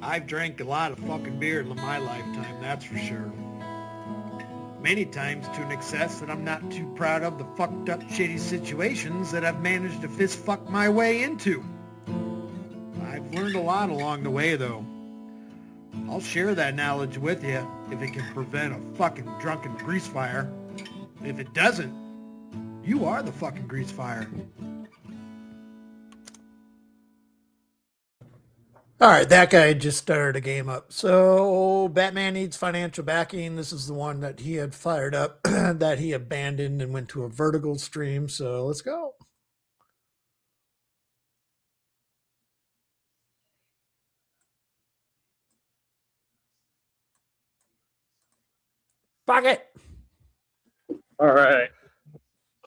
I've drank a lot of fucking beer in my lifetime, that's for sure. Many times to an excess that I'm not too proud of the fucked up shitty situations that I've managed to fist fuck my way into. I've learned a lot along the way though. I'll share that knowledge with you if it can prevent a fucking drunken grease fire. If it doesn't, you are the fucking grease fire. All right, that guy just started a game up. So Batman needs financial backing. This is the one that he had fired up that he abandoned and went to a vertical stream. So let's go. Fuck it. All right.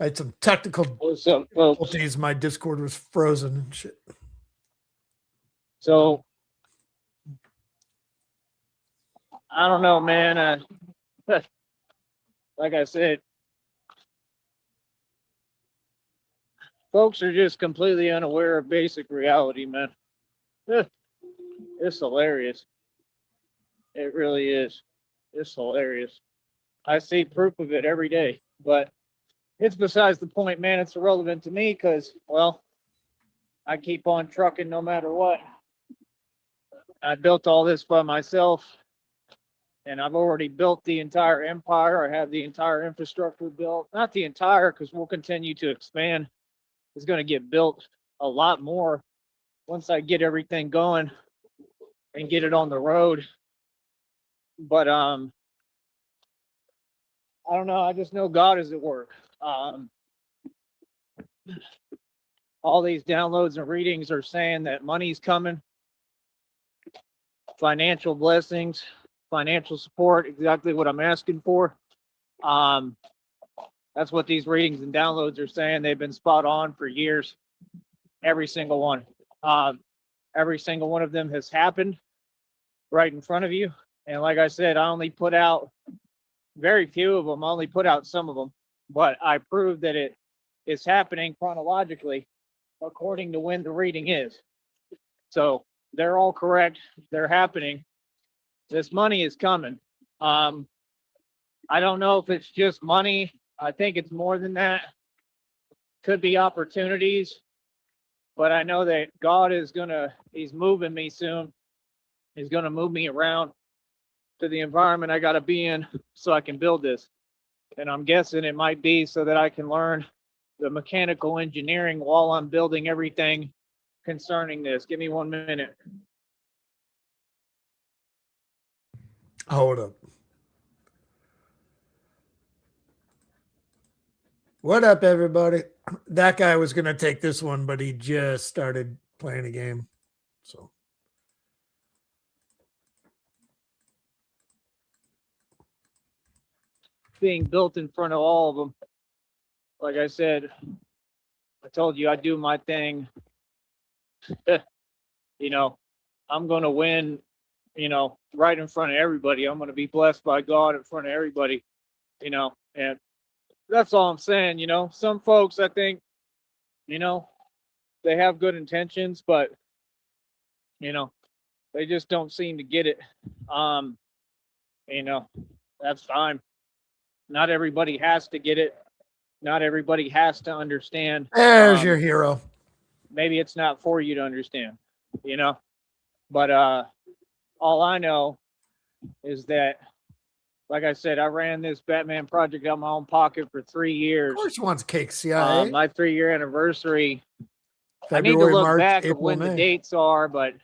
I had some technical What's up, folks? difficulties. My Discord was frozen and shit. So, I don't know, man. Like I said, folks are just completely unaware of basic reality, man. It's hilarious. It really is. It's hilarious. I see proof of it every day, but it's besides the point, man. It's irrelevant to me because, well, I keep on trucking no matter what. I built all this by myself, and I've already built the entire empire. I have the entire infrastructure built. Not the entire, because we'll continue to expand. It's going to get built a lot more once I get everything going and get it on the road. But I don't know. I just know God is at work. All these downloads and readings are saying that money's coming, financial blessings, financial support, exactly what I'm asking for. That's what these readings and downloads are saying. They've been spot on for years. Every single one. Every single one of them has happened right in front of you. And like I said, I only put out very few of them. I only put out some of them, but I proved that it is happening chronologically according to when the reading is. So they're all correct. They're happening. This money is coming. I don't know if it's just money. I think it's more than that. Could be opportunities, but I know that God is he's moving me soon. He's gonna move me around to the environment I gotta be in so I can build this. And I'm guessing it might be so that I can learn the mechanical engineering while I'm building everything concerning this. Give me 1 minute. Hold up. What up, everybody? That guy was going to take this one, but he just started playing a game. So Being built in front of all of them. Like I said, I told you I do my thing. You know, I'm going to win, right in front of everybody. I'm going to be blessed by God in front of everybody, and that's all I'm saying. Some folks, I think, they have good intentions, but, they just don't seem to get it. That's fine. Not everybody has to get it. Not everybody has to understand. there's your hero. Maybe it's not for you to understand, but all I know is that, like I said, I ran this Batman project out of my own pocket for 3 years. Of course, he wants cake, CIA. My 3-year anniversary. February, I need to look March, back April, of when May. the dates are, but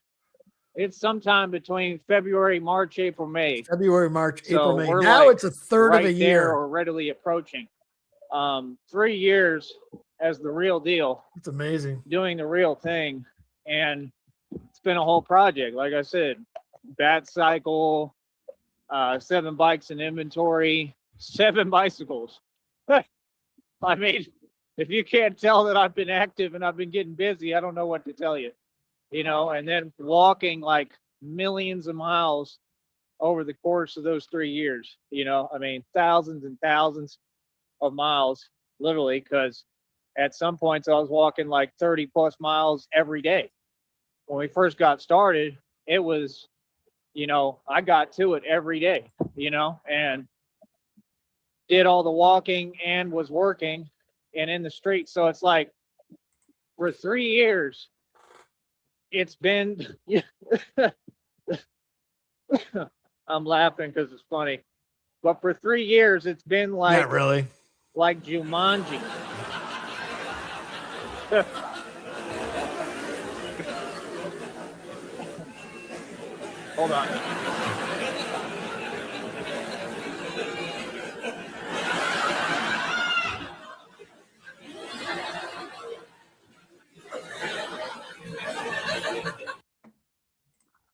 it's sometime between February, March, April, May. February, March, So April, May. we're Now like it's a third right of a there year. or readily approaching. 3 years as the real deal, It's amazing. doing the real thing, and it's been a whole project. Like I said, bat cycle, 7 bikes in inventory, 7 bicycles. I mean, if you can't tell that I've been active and I've been getting busy, I don't know what to tell you. And then walking like millions of miles over the course of those 3 years. I mean, thousands and thousands of miles, literally, because at some points I was walking like 30 plus miles every day. When we first got started, it was I got to it every day, and did all the walking and was working and in the street. So it's like for 3 years, it's been, I'm laughing because it's funny, but for 3 years, it's been Not really. like Jumanji. Hold on.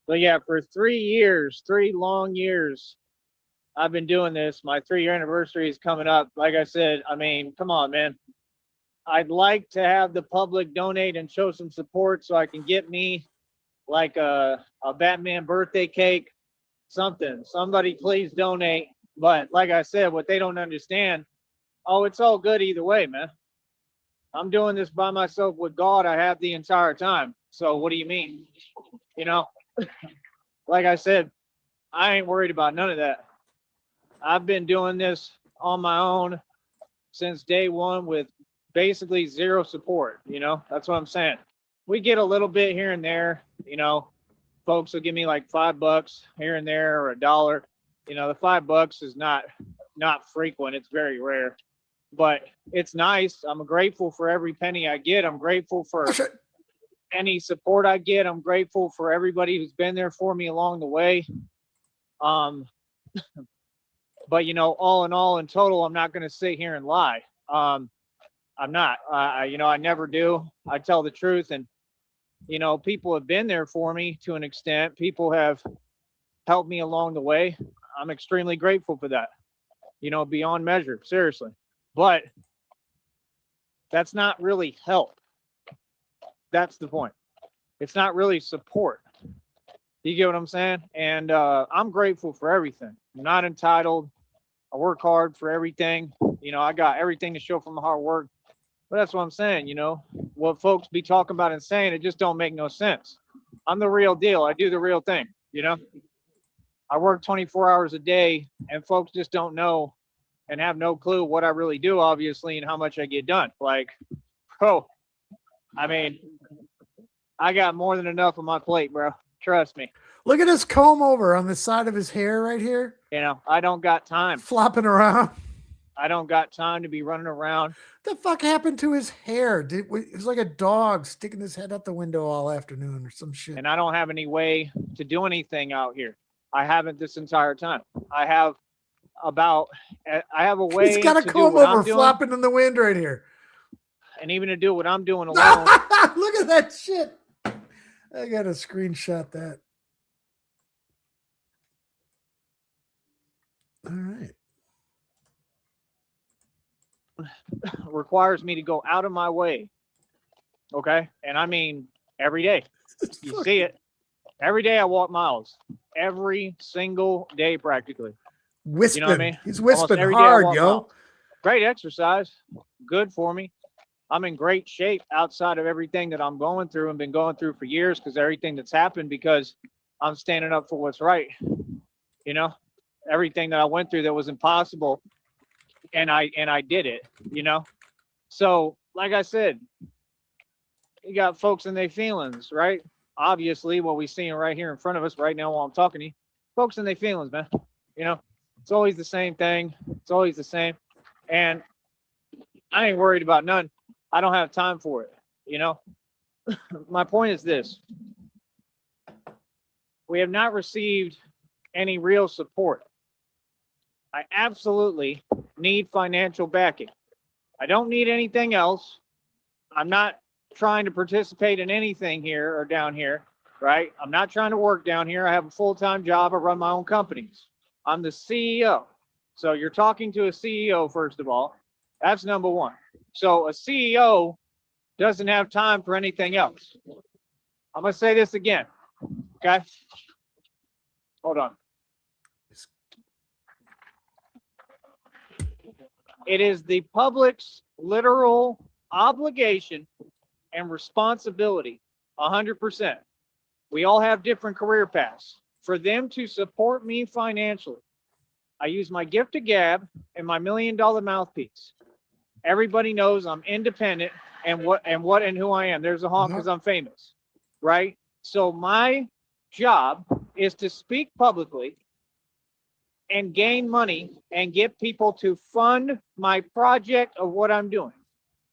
But yeah, for 3 years, 3 long years, I've been doing this. My 3-year anniversary is coming up. Like I said, I mean, come on, man. I'd like to have the public donate and show some support so I can get me like a Batman birthday cake, something. Somebody please donate. But like I said, what they don't understand, oh, it's all good either way, man. I'm doing this by myself with God. I have the entire time. So what do you mean? Like I said, I ain't worried about none of that. I've been doing this on my own since day one with basically zero support. That's what I'm saying. We get a little bit here and there. Folks will give me like $5 here and there or $1. The $5 is not frequent. It's very rare, but it's nice. I'm grateful for every penny I get. I'm grateful for any support I get. I'm grateful for everybody who's been there for me along the way. But all in all, in total, I'm not going to sit here and lie. I'm not. I never do. I tell the truth, and people have been there for me to an extent. People have helped me along the way. I'm extremely grateful for that. Beyond measure, seriously. But that's not really help. That's the point. It's not really support. You get what I'm saying? And I'm grateful for everything. I'm not entitled. I work hard for everything. I got everything to show for my hard work. But that's what I'm saying, what folks be talking about and saying, it just don't make no sense. I'm the real deal. I do the real thing, I work 24 hours a day, and folks just don't know and have no clue what I really do, obviously, and how much I get done. Like, I mean, I got more than enough on my plate, bro. Trust me. Look at his comb over on the side of his hair right here. I don't got time. Flopping around. I don't got time to be running around. What the fuck happened to his hair? It was like a dog sticking his head out the window all afternoon or some shit. And I don't have any way to do anything out here. I haven't this entire time. I have a way. He's got a comb over flopping in the wind right here. And even to do what I'm doing alone. Look at that shit. I got to screenshot that. All right. Requires me to go out of my way. Okay. And I mean, every day. You see it. Every day I walk miles. Every single day, practically. Wisping. You know what I mean? He's wisping hard, yo. Miles. Great exercise. Good for me. I'm in great shape outside of everything that I'm going through and been going through for years because everything that's happened because I'm standing up for what's right. Everything that I went through that was impossible. And I did it, So, like I said, you got folks in their feelings, right? Obviously, what we seeing right here in front of us right now while I'm talking to you, folks in their feelings, man. It's always the same thing. It's always the same. And I ain't worried about none. I don't have time for it, My point is this. We have not received any real support. I absolutely need financial backing. I don't need anything else. I'm not trying to participate in anything here or down here, right? I'm not trying to work down here. I have a full-time job. I run my own companies. I'm the CEO. So you're talking to a CEO, first of all. That's number one. So a CEO doesn't have time for anything else. I'm going to say this again, okay? Hold on. It is the public's literal obligation and responsibility, 100%. We all have different career paths. for them to support me financially. I use my gift of gab and my $1 million mouthpiece. Everybody knows I'm independent and who I am. There's a honk because I'm famous, right? So my job is to speak publicly and gain money and get people to fund my project of what I'm doing.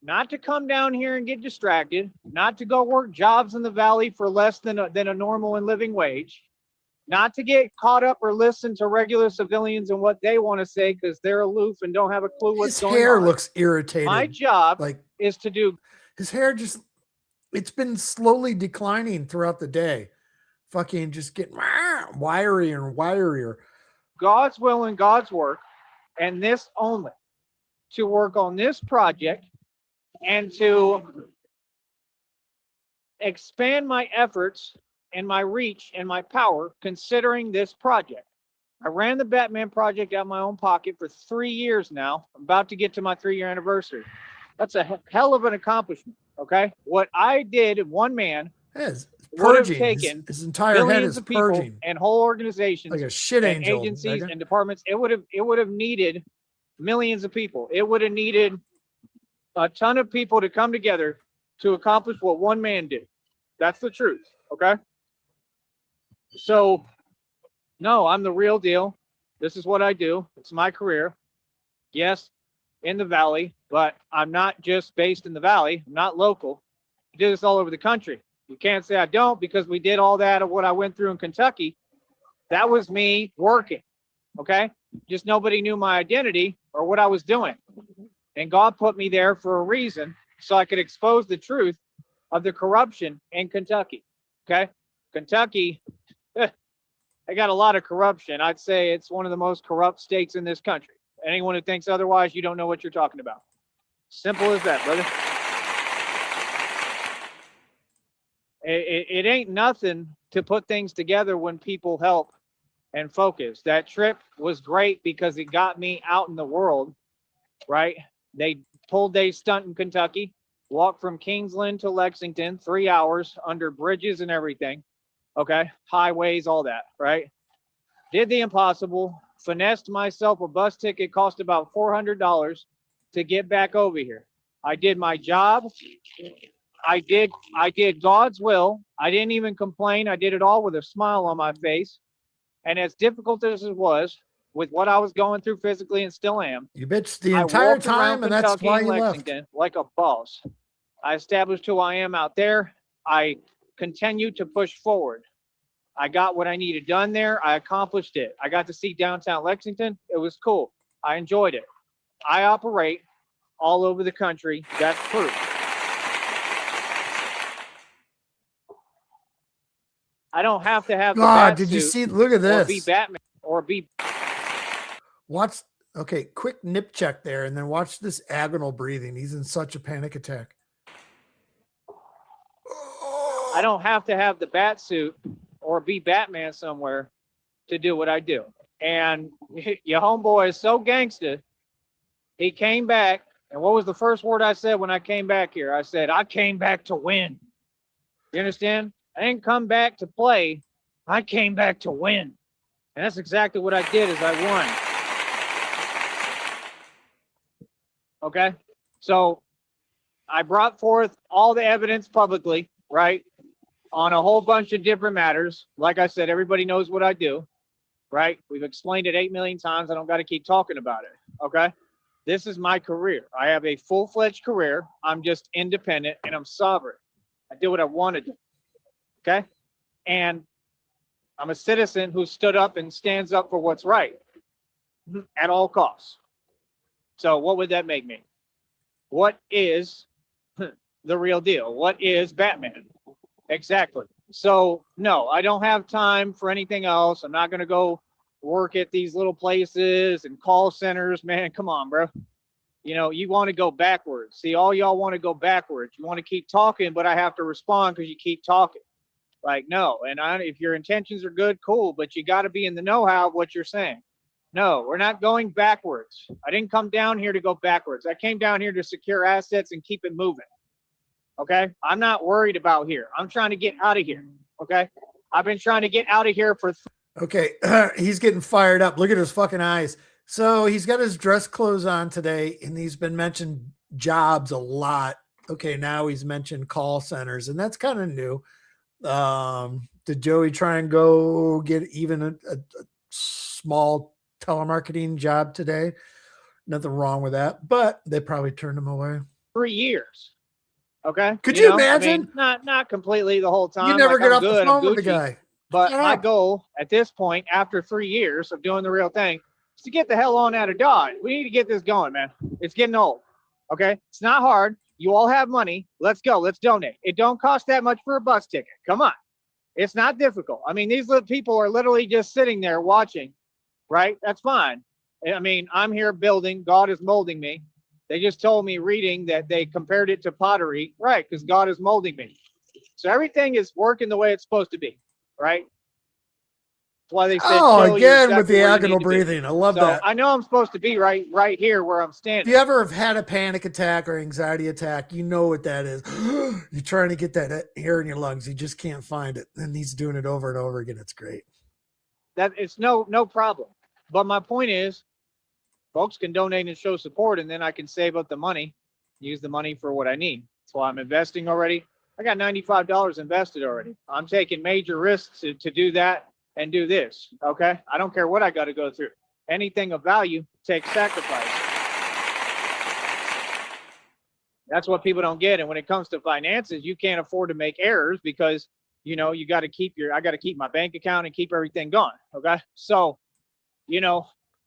Not to come down here and get distracted, not to go work jobs in the valley for less than a normal and living wage, not to get caught up or listen to regular civilians and what they want to say because they're aloof and don't have a clue what's going on. His hair looks irritated. My job like is to do. His hair just, it's been slowly declining throughout the day. Fucking just getting wirier and wirier. God's will and God's work, and this only, to work on this project and to expand my efforts and my reach and my power considering this project. I ran the Batman project out of my own pocket for 3 years now. I'm about to get to my 3-year anniversary. That's a hell of an accomplishment, okay? What I did in one man would have taken his entire head is of people purging. And whole organizations like a shit and angel, agencies and departments. It would have needed millions of people. It would have needed a ton of people to come together to accomplish what one man did. That's the truth, okay? So, no, I'm the real deal. This is what I do. It's my career. Yes, in the Valley, but I'm not just based in the Valley. I'm not local. I do this all over the country. You can't say I don't because we did all that of what I went through in Kentucky. That was me working, okay? Just nobody knew my identity or what I was doing. And God put me there for a reason so I could expose the truth of the corruption in Kentucky, okay? Kentucky, they got a lot of corruption. I'd say it's one of the most corrupt states in this country. Anyone who thinks otherwise, you don't know what you're talking about. Simple as that, brother. It ain't nothing to put things together when people help and focus. That trip was great because it got me out in the world, right? They pulled a stunt in Kentucky, walked from Kingsland to Lexington, 3 hours under bridges and everything. Okay, highways, all that, right? Did the impossible, finessed myself a bus ticket, cost about $400 to get back over here. I did my job. I did God's will. I didn't even complain. I did it all with a smile on my face. And as difficult as it was, with what I was going through physically and still am, you bitched the entire time, and that's why you left. Like a boss. I established who I am out there. I continued to push forward. I got what I needed done there. I accomplished it. I got to see downtown Lexington. It was cool. I enjoyed it. I operate all over the country. That's proof. I don't have to have God, did you see? Look at this. Or be Batman or be. Watch. Okay, quick nip check there, and then watch this agonal breathing. He's in such a panic attack. I don't have to have the bat suit or be Batman somewhere to do what I do. And your homeboy is so gangster. He came back, and what was the first word I said when I came back here? I said, I came back to win. You understand? I didn't come back to play. I came back to win. And that's exactly what I did, is I won. Okay? So I brought forth all the evidence publicly, right? On a whole bunch of different matters. Like I said, everybody knows what I do, right? We've explained it 8 million times. I don't got to keep talking about it, okay? This is my career. I have a full-fledged career. I'm just independent, and I'm sovereign. I do what I want to do, okay? And I'm a citizen who stood up and stands up for what's right at all costs. So what would that make me? What is the real deal? What is Batman? Exactly. So, no, I don't have time for anything else. I'm not going to go work at these little places and call centers. Man, come on, bro. You know, you want to go backwards. See, all y'all want to go backwards. You want to keep talking, but I have to respond because you keep talking. Like, no. And if your intentions are good, cool, but you got to be in the know-how of what you're saying. No, we're not going backwards. I didn't come down here to go backwards. I came down here to secure assets and keep it moving. Okay? I'm not worried about here. I'm trying to get out of here. Okay? I've been trying to get out of here for Okay, he's getting fired up. Look at his fucking eyes. So he's got his dress clothes on today, and he's been mentioned jobs a lot. Okay, now he's mentioned call centers, and that's kind of new. Did Joey try and go get even a small telemarketing job today? Nothing wrong with that, but they probably turned him away. 3 years. Okay. Could you I imagine? mean, not completely the whole time. You never like, get I'm off the good, phone I'm with the Gucci. guy. But Shut my up. goal at this point, after 3 years of doing the real thing, is to get the hell on out of Dodge. We need to get this going, man. It's getting old. Okay. It's not hard. You all have money. Let's go. Let's donate. It don't cost that much for a bus ticket. Come on. It's not difficult. I mean, these little people are literally just sitting there watching, right? That's fine. I mean, I'm here building. God is molding me. They just told me reading that they compared it to pottery, right? Because God is molding me. So everything is working the way it's supposed to be, right? That's why they said, Oh, chill, you're again with exactly the where you need agonal to be. breathing. I love So that. I know I'm supposed to be right here where I'm If standing. you ever have had a panic attack or anxiety attack, you know what that is. You're trying to get that air in your lungs. You just can't find it. And he's doing it over and over again. It's great. That it's no problem. But my point is, folks can donate and show support, and then I can save up the money, use the money for what I need. That's why I'm investing already. I got $95 invested already. I'm taking major risks to do that and do this. Okay. I don't care what I got to go through. Anything of value takes sacrifice. That's what people don't get. And when it comes to finances, you can't afford to make errors because you got to I got to keep my bank account and keep everything going. Okay. So,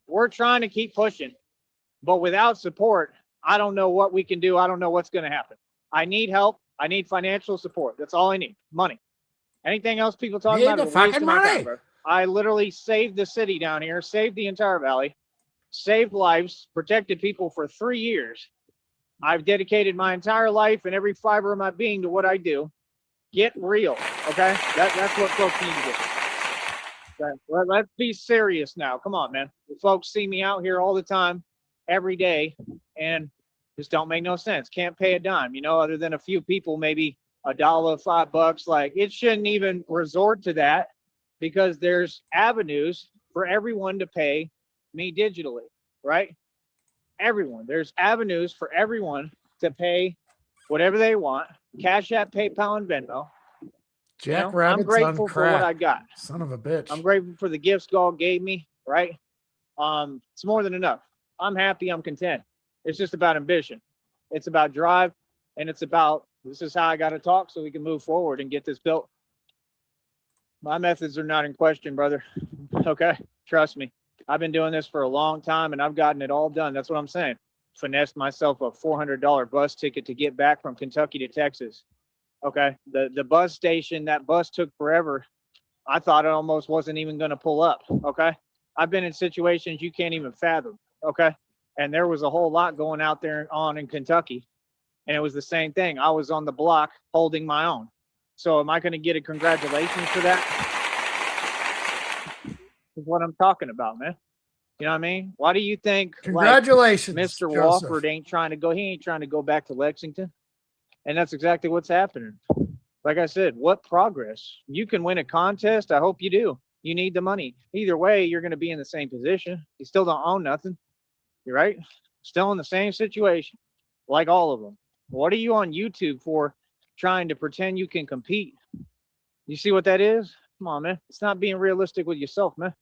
we're trying to keep pushing, but without support, I don't know what we can do. I don't know what's going to happen. I need help. I need financial support. That's all I need. Money. Anything else people talk Need about the is a waste fucking of my time, money. bro. I literally saved the city down here, saved the entire valley, saved lives, protected people for 3 years. I've dedicated my entire life and every fiber of my being to what I do. Get real, okay? That's what folks need to do. Okay? Let's be serious now. Come on, man. The folks see me out here all the time, every day, and just don't make no sense. Can't pay a dime, other than a few people, maybe $1, $5. Like, it shouldn't even resort to that because there's avenues for everyone to pay me digitally, right? Everyone. There's avenues for everyone to pay whatever they want. Cash App, PayPal, and Venmo. Jack I'm Rabbit's grateful on for what crack. I got. Son of a bitch. I'm grateful for the gifts God gave me, right? It's more than enough. I'm happy, I'm content. It's just about ambition. It's about drive, and it's about this is how I got to talk so we can move forward and get this built. My methods are not in question, brother. Okay? Trust me. I've been doing this for a long time and I've gotten it all done. That's what I'm saying. Finessed myself a $400 bus ticket to get back from Kentucky to Texas. Okay. The bus station, that bus took forever. I thought it almost wasn't even going to pull up. Okay. I've been in situations you can't even fathom. Okay. And there was a whole lot going out there on in Kentucky. And it was the same thing. I was on the block holding my own. So am I going to get a congratulations for that? Is what I'm talking about, man. You know what I mean? Why do you think Congratulations, like, Mr. Joseph. Wofford ain't trying to go back to Lexington? And that's exactly what's happening. Like I said, what progress? You can win a contest. I hope you do. You need the money. Either way, you're going to be in the same position. You still don't own nothing. You're right. Still in the same situation, like all of them. What are you on YouTube for trying to pretend you can compete? You see what that is? Come on, man. It's not being realistic with yourself, man.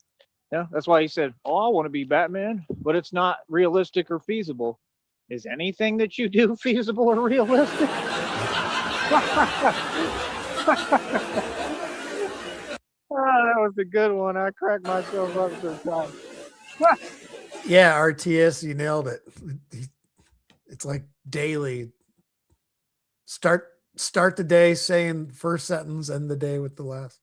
Yeah, that's why he said, "Oh, I want to be Batman, but it's not realistic or feasible." Is anything that you do feasible or realistic? That was a good one. I cracked myself up sometimes. Yeah, RTS, you nailed it. It's like daily. Start the day saying first sentence, end the day with the last.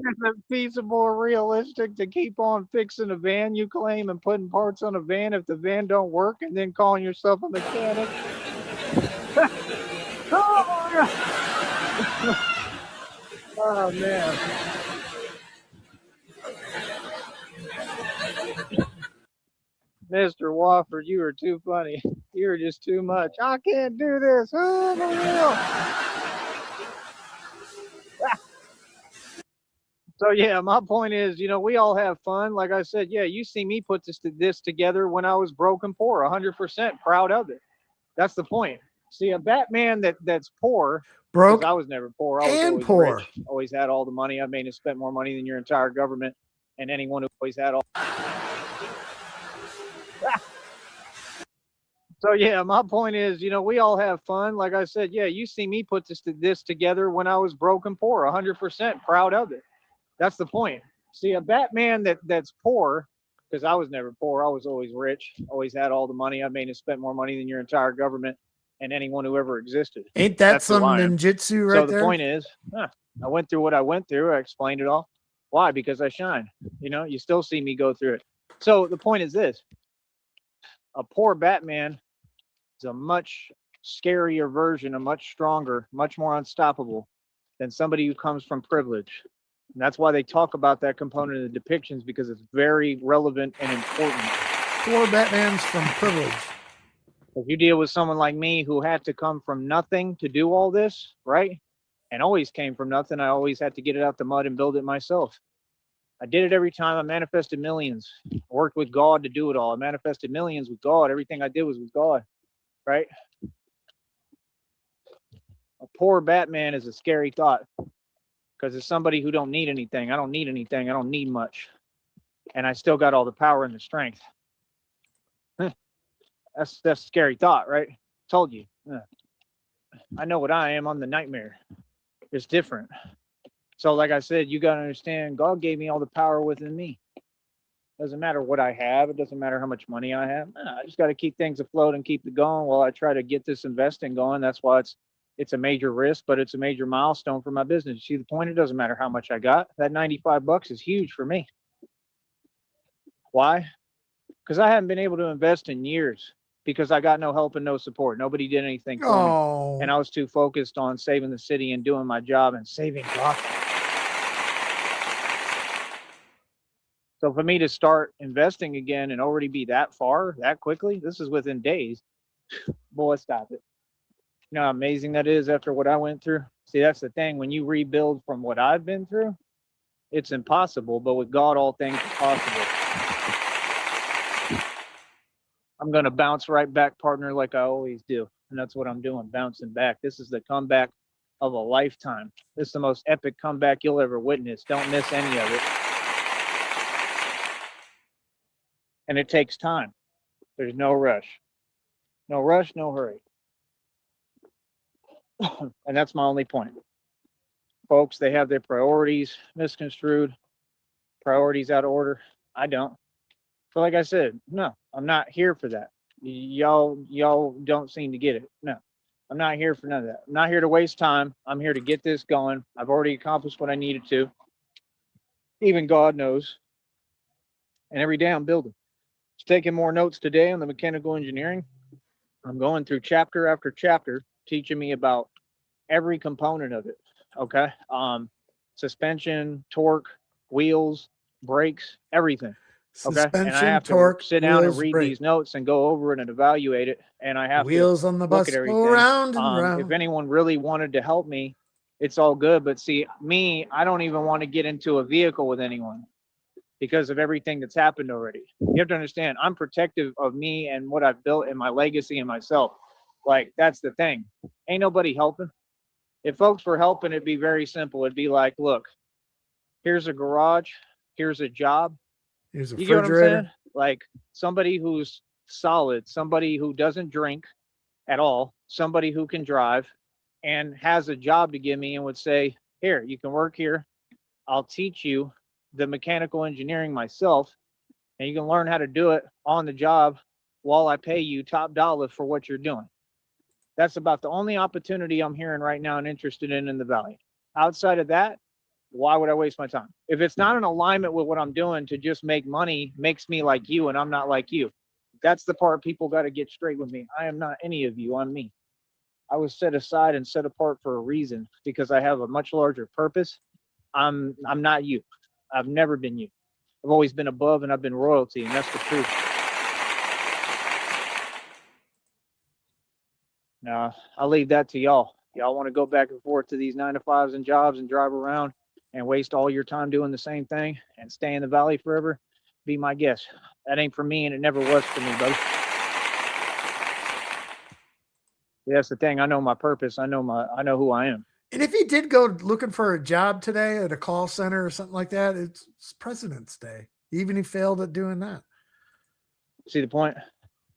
Is it feasible or realistic to keep on fixing a van you claim and putting parts on a van if the van don't work and then calling yourself a mechanic? Oh, man. Mr. Wofford, you are too funny. You're just too much. I can't do this. Oh, the wheel. So yeah, my point is, we all have fun. Like I said, yeah, you see me put this together when I was broke and poor, 100% proud of it. That's the point. See, a Batman that's poor, because Broke I was never poor. I was and always poor. rich. Always had all the money. I made and spent more money than your entire government and anyone who always had all. So yeah, my point is, we all have fun. Like I said, yeah, you see me put this together when I was broke and poor, 100% proud of it. That's the point. See, a Batman that's poor, because I was never poor. I was always rich. Always had all the money. I made and spent more money than your entire government and anyone who ever existed. Ain't that That's who some I am. ninjutsu right So the there? point is, I went through what I went through. I explained it all. Why? Because I shine. You still see me go through it. So the point is this: a poor Batman is a much scarier version, a much stronger, much more unstoppable than somebody who comes from privilege. And that's why they talk about that component in the depictions, because it's very relevant and important. Poor Batman's from privilege. If you deal with someone like me who had to come from nothing to do all this, right? And always came from nothing, I always had to get it out the mud and build it myself. I did it every time. I manifested millions. I worked with God to do it all. I manifested millions with God. Everything I did was with God, right? A poor Batman is a scary thought, because it's somebody who don't need anything. I don't need anything. I don't need much. And I still got all the power and the strength. That's a scary thought, right? Told you. I know what I am. I'm the nightmare. It's different. So like I said, you got to understand, God gave me all the power within me. Doesn't matter what I have. It doesn't matter how much money I have. I just got to keep things afloat and keep it going while I try to get this investing going. That's why it's a major risk, but it's a major milestone for my business. See the point? It doesn't matter how much I got. That $95 is huge for me. Why? Because I haven't been able to invest in years, because I got no help and no support. Nobody did anything for me. And I was too focused on saving the city and doing my job and saving Gotham. So for me to start investing again and already be that far, that quickly, this is within days. Boy, stop it. You know how amazing that is after what I went through? See, that's the thing. When you rebuild from what I've been through, it's impossible. But with God, all things are possible. I'm going to bounce right back, partner, like I always do. And that's what I'm doing, bouncing back. This is the comeback of a lifetime. This is the most epic comeback you'll ever witness. Don't miss any of it. And it takes time. There's no rush. No rush, no hurry. And that's my only point. Folks, they have their priorities misconstrued, priorities out of order. I don't. So like I said, no, I'm not here for that. Y'all don't seem to get it. No, I'm not here for none of that. I'm not here to waste time. I'm here to get this going. I've already accomplished what I needed to. Even God knows. And every day I'm building. Just taking more notes today on the mechanical engineering. I'm going through chapter after chapter, teaching me about every component of it. Okay. Suspension, torque, wheels, brakes, everything. Okay. And I have to sit down and read these notes and go over it and evaluate it. And I have wheels to on the look bus at everything. go round and round. If anyone really wanted to help me, it's all good. But see, me, I don't even want to get into a vehicle with anyone because of everything that's happened already. You have to understand, I'm protective of me and what I've built and my legacy and myself. Like, that's the thing. Ain't nobody helping. If folks were helping, it'd be very simple. It'd be like, look, here's a garage, here's a job. Here's a You get what I'm refrigerator. saying? Like somebody who's solid, somebody who doesn't drink at all, somebody who can drive and has a job to give me and would say, here, you can work here. I'll teach you the mechanical engineering myself, and you can learn how to do it on the job while I pay you top dollar for what you're doing. That's about the only opportunity I'm hearing right now and interested in the Valley. Outside of that, why would I waste my time? If it's not in alignment with what I'm doing to just make money, makes me like you and I'm not like you. That's the part people got to get straight with me. I am not any of you. I'm me. I was set aside and set apart for a reason because I have a much larger purpose. I'm not you. I've never been you. I've always been above and I've been royalty, and that's the truth. Now, I'll leave that to y'all. Y'all want to go back and forth to these 9 to 5s and jobs and drive around, and waste all your time doing the same thing and stay in the valley forever, be my guest. That ain't for me, and it never was for me, brother. That's the thing. I know my purpose. I know who I am. And if he did go looking for a job today at a call center or something like that, it's President's Day. Even he failed at doing that. See the point?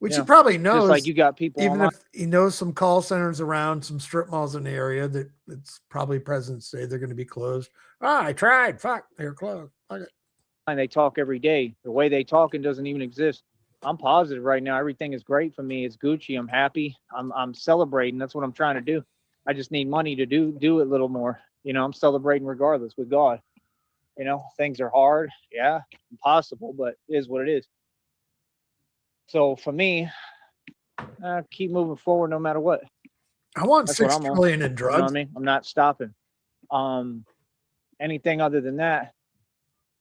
Which he probably knows. Just like you got people even online. if he knows some call centers around some strip malls in the area that it's probably President's Day, they're going to be closed. I tried. Fuck, they're closed. Okay. And they talk every day. The way they talk, it doesn't even exist. I'm positive right now. Everything is great for me. It's Gucci. I'm happy. I'm celebrating. That's what I'm trying to do. I just need money to do it a little more. I'm celebrating regardless with God. Things are hard. Yeah, impossible, but it is what it is. So for me, keep moving forward no matter what. I want $6 trillion in drugs. You know what I mean? I'm not stopping. Anything other than that,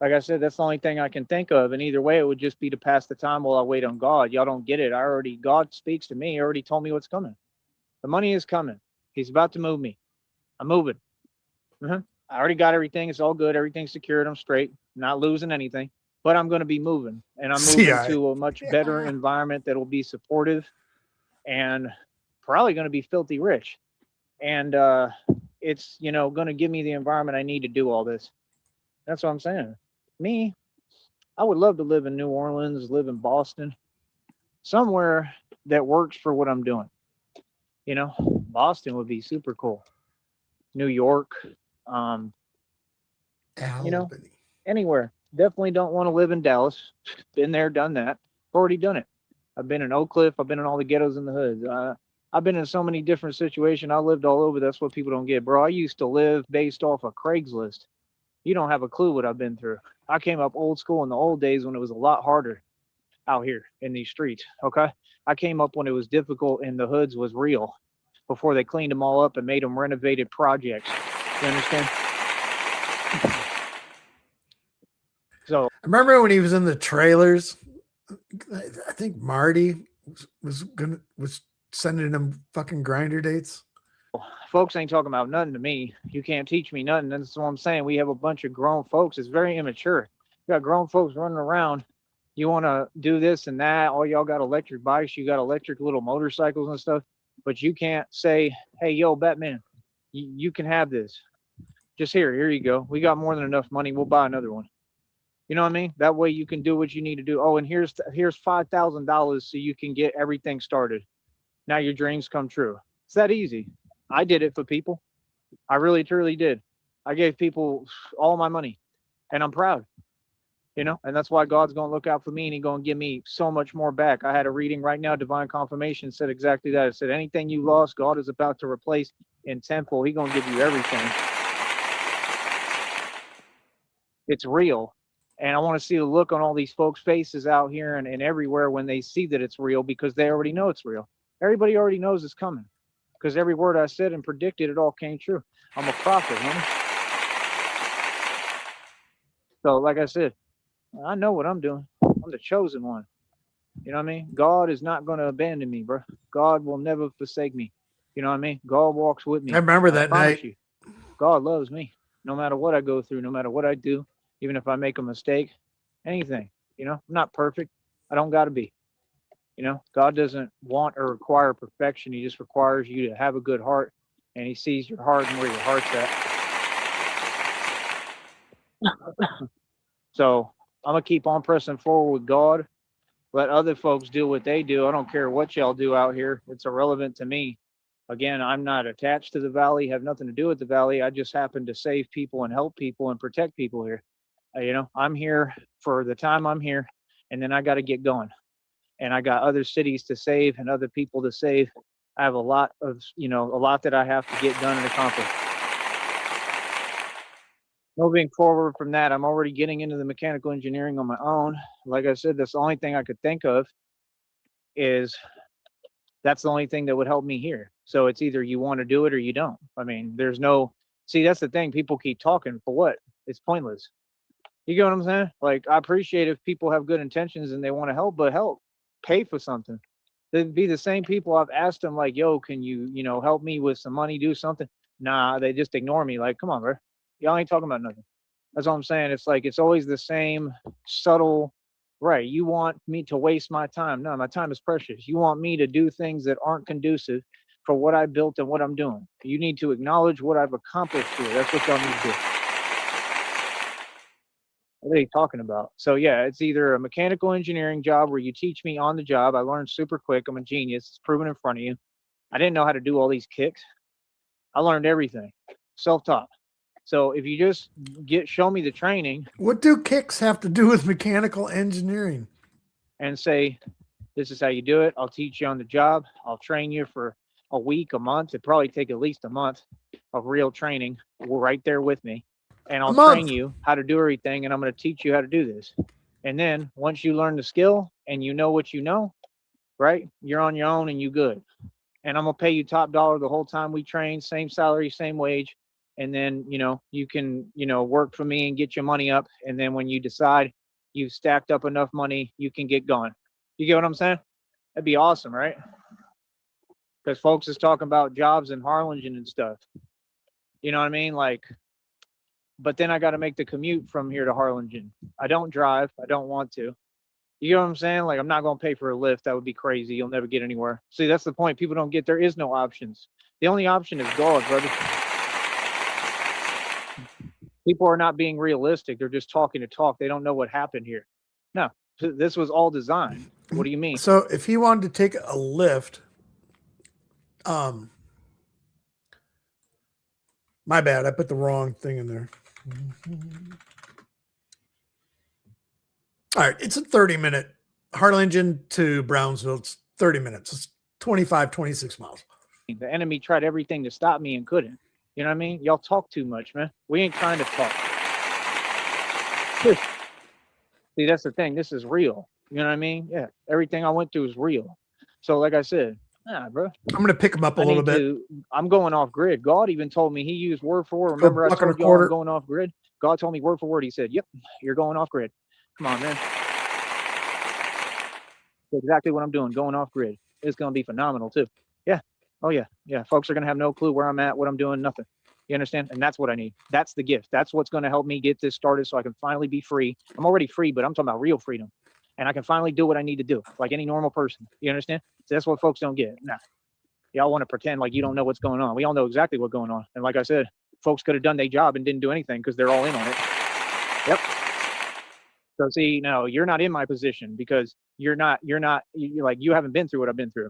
like I said, that's the only thing I can think of. And either way, it would just be to pass the time while I wait on God. Y'all don't get it. God speaks to me. He already told me what's coming. The money is coming. He's about to move me. I'm moving. I already got everything. It's all good. Everything's secured. I'm straight. Not losing anything. But I'm going to be moving. And I'm moving to a much better environment that will be supportive and probably going to be filthy rich. And it's, going to give me the environment I need to do all this. That's what I'm saying. Me, I would love to live in New Orleans, live in Boston, somewhere that works for what I'm doing. Boston would be super cool. New York, anywhere. Definitely don't want to live in Dallas. Been there, done that. Already done it. I've been in Oak Cliff. I've been in all the ghettos in the hoods. I've been in so many different situations. I lived all over. That's what people don't get, bro. I used to live based off of Craigslist. You don't have a clue what I've been through. I came up old school in the old days when it was a lot harder out here in these streets. Okay. I came up when it was difficult and the hoods was real before they cleaned them all up and made them renovated projects. You understand? So I remember when he was in the trailers, I think Marty was sending him fucking grinder dates. Folks ain't talking about nothing to me. You can't teach me nothing. That's what I'm saying. We have a bunch of grown folks. It's very immature. You got grown folks running around. You want to do this and that. All y'all got electric bikes. You got electric little motorcycles and stuff. But you can't say, hey, yo, Batman, you can have this. Just here you go. We got more than enough money. We'll buy another one. You know what I mean? That way you can do what you need to do. Oh, and here's $5,000 so you can get everything started. Now your dreams come true. It's that easy. I did it for people. I really, truly did. I gave people all my money and I'm proud, and that's why God's going to look out for me and he's going to give me so much more back. I had a reading right now. Divine Confirmation said exactly that. It said, anything you lost, God is about to replace in tenfold. He's going to give you everything. It's real. And I want to see the look on all these folks' faces out here and everywhere when they see that it's real, because they already know it's real. Everybody already knows it's coming. Because every word I said and predicted, it all came true. I'm a prophet, homie. So, like I said, I know what I'm doing. I'm the chosen one. You know what I mean? God is not going to abandon me, bro. God will never forsake me. You know what I mean? God walks with me. I remember that night. You, God loves me. No matter what I go through, no matter what I do, even if I make a mistake, anything. I'm not perfect. I don't got to be. God doesn't want or require perfection. He just requires you to have a good heart, and he sees your heart and where your heart's at. So I'm going to keep on pressing forward with God. Let other folks do what they do. I don't care what y'all do out here. It's irrelevant to me. Again, I'm not attached to the valley, have nothing to do with the valley. I just happen to save people and help people and protect people here. I'm here for the time I'm here, and then I got to get going. And I got other cities to save and other people to save. I have a lot that I have to get done and accomplish. Moving forward from that, I'm already getting into the mechanical engineering on my own. Like I said, that's the only thing I could think of is that's the only thing that would help me here. So it's either you want to do it or you don't. I mean, that's the thing. People keep talking for what? It's pointless. You get what I'm saying? Like, I appreciate if people have good intentions and they want to help, but help. Pay for something. They'd be the same people I've asked them, like, yo, can you, help me with some money, do something? Nah, they just ignore me. Like, come on, bro. Y'all ain't talking about nothing. That's all I'm saying. It's like, it's always the same subtle, right? You want me to waste my time. No, my time is precious. You want me to do things that aren't conducive for what I built and what I'm doing. You need to acknowledge what I've accomplished here. That's what y'all need to do. What are you talking about? So yeah, it's either a mechanical engineering job where you teach me on the job. I learned super quick. I'm a genius. It's proven in front of you. I didn't know how to do all these kicks. I learned everything, self-taught. So if you just show me the training. What do kicks have to do with mechanical engineering? And say, this is how you do it. I'll teach you on the job. I'll train you for a week, a month. It'd probably take at least a month of real training. We're right there with me. And I'll train you how to do everything. And I'm going to teach you how to do this. And then once you learn the skill and you know what you know, right, you're on your own and you good. And I'm going to pay you top dollar the whole time we train, same salary, same wage. And then, you can, work for me and get your money up. And then when you decide you've stacked up enough money, you can get going. You get what I'm saying? That'd be awesome, right? Because folks is talking about jobs in Harlingen and stuff. You know what I mean? Like, but then I got to make the commute from here to Harlingen. I don't drive. I don't want to. You know what I'm saying? Like, I'm not going to pay for a Lyft. That would be crazy. You'll never get anywhere. See, that's the point. People don't get, there is no options. The only option is God, brother. People are not being realistic. They're just talking to talk. They don't know what happened here. No, this was all designed. What do you mean? So if he wanted to take a Lyft, my bad. I put the wrong thing in there. All right. It's a 30-minute Harlingen to Brownsville. It's 30 minutes. It's 25, 26 miles. The enemy tried everything to stop me and couldn't. You know what I mean? Y'all talk too much, man. We ain't trying to talk. See, that's the thing. This is real. You know what I mean? Yeah. Everything I went through is real. So like I said, bro. I'm going to pick him up a little bit. I'm going off grid. God even told me, he used word for word. Remember I told you I'm going off grid? God told me word for word. He said, yep, you're going off grid. Come on, man. That's exactly what I'm doing, going off grid. It's going to be phenomenal too. Yeah. Oh yeah. Yeah. Folks are going to have no clue where I'm at, what I'm doing, nothing. You understand? And that's what I need. That's the gift. That's what's going to help me get this started so I can finally be free. I'm already free, but I'm talking about real freedom. And I can finally do what I need to do, like any normal person. You understand? So that's what folks don't get. Nah. Y'all want to pretend like you don't know what's going on. We all know exactly what's going on. And like I said, folks could have done their job and didn't do anything because they're all in on it. Yep. So see, no, you're not in my position because you're like, you haven't been through what I've been through.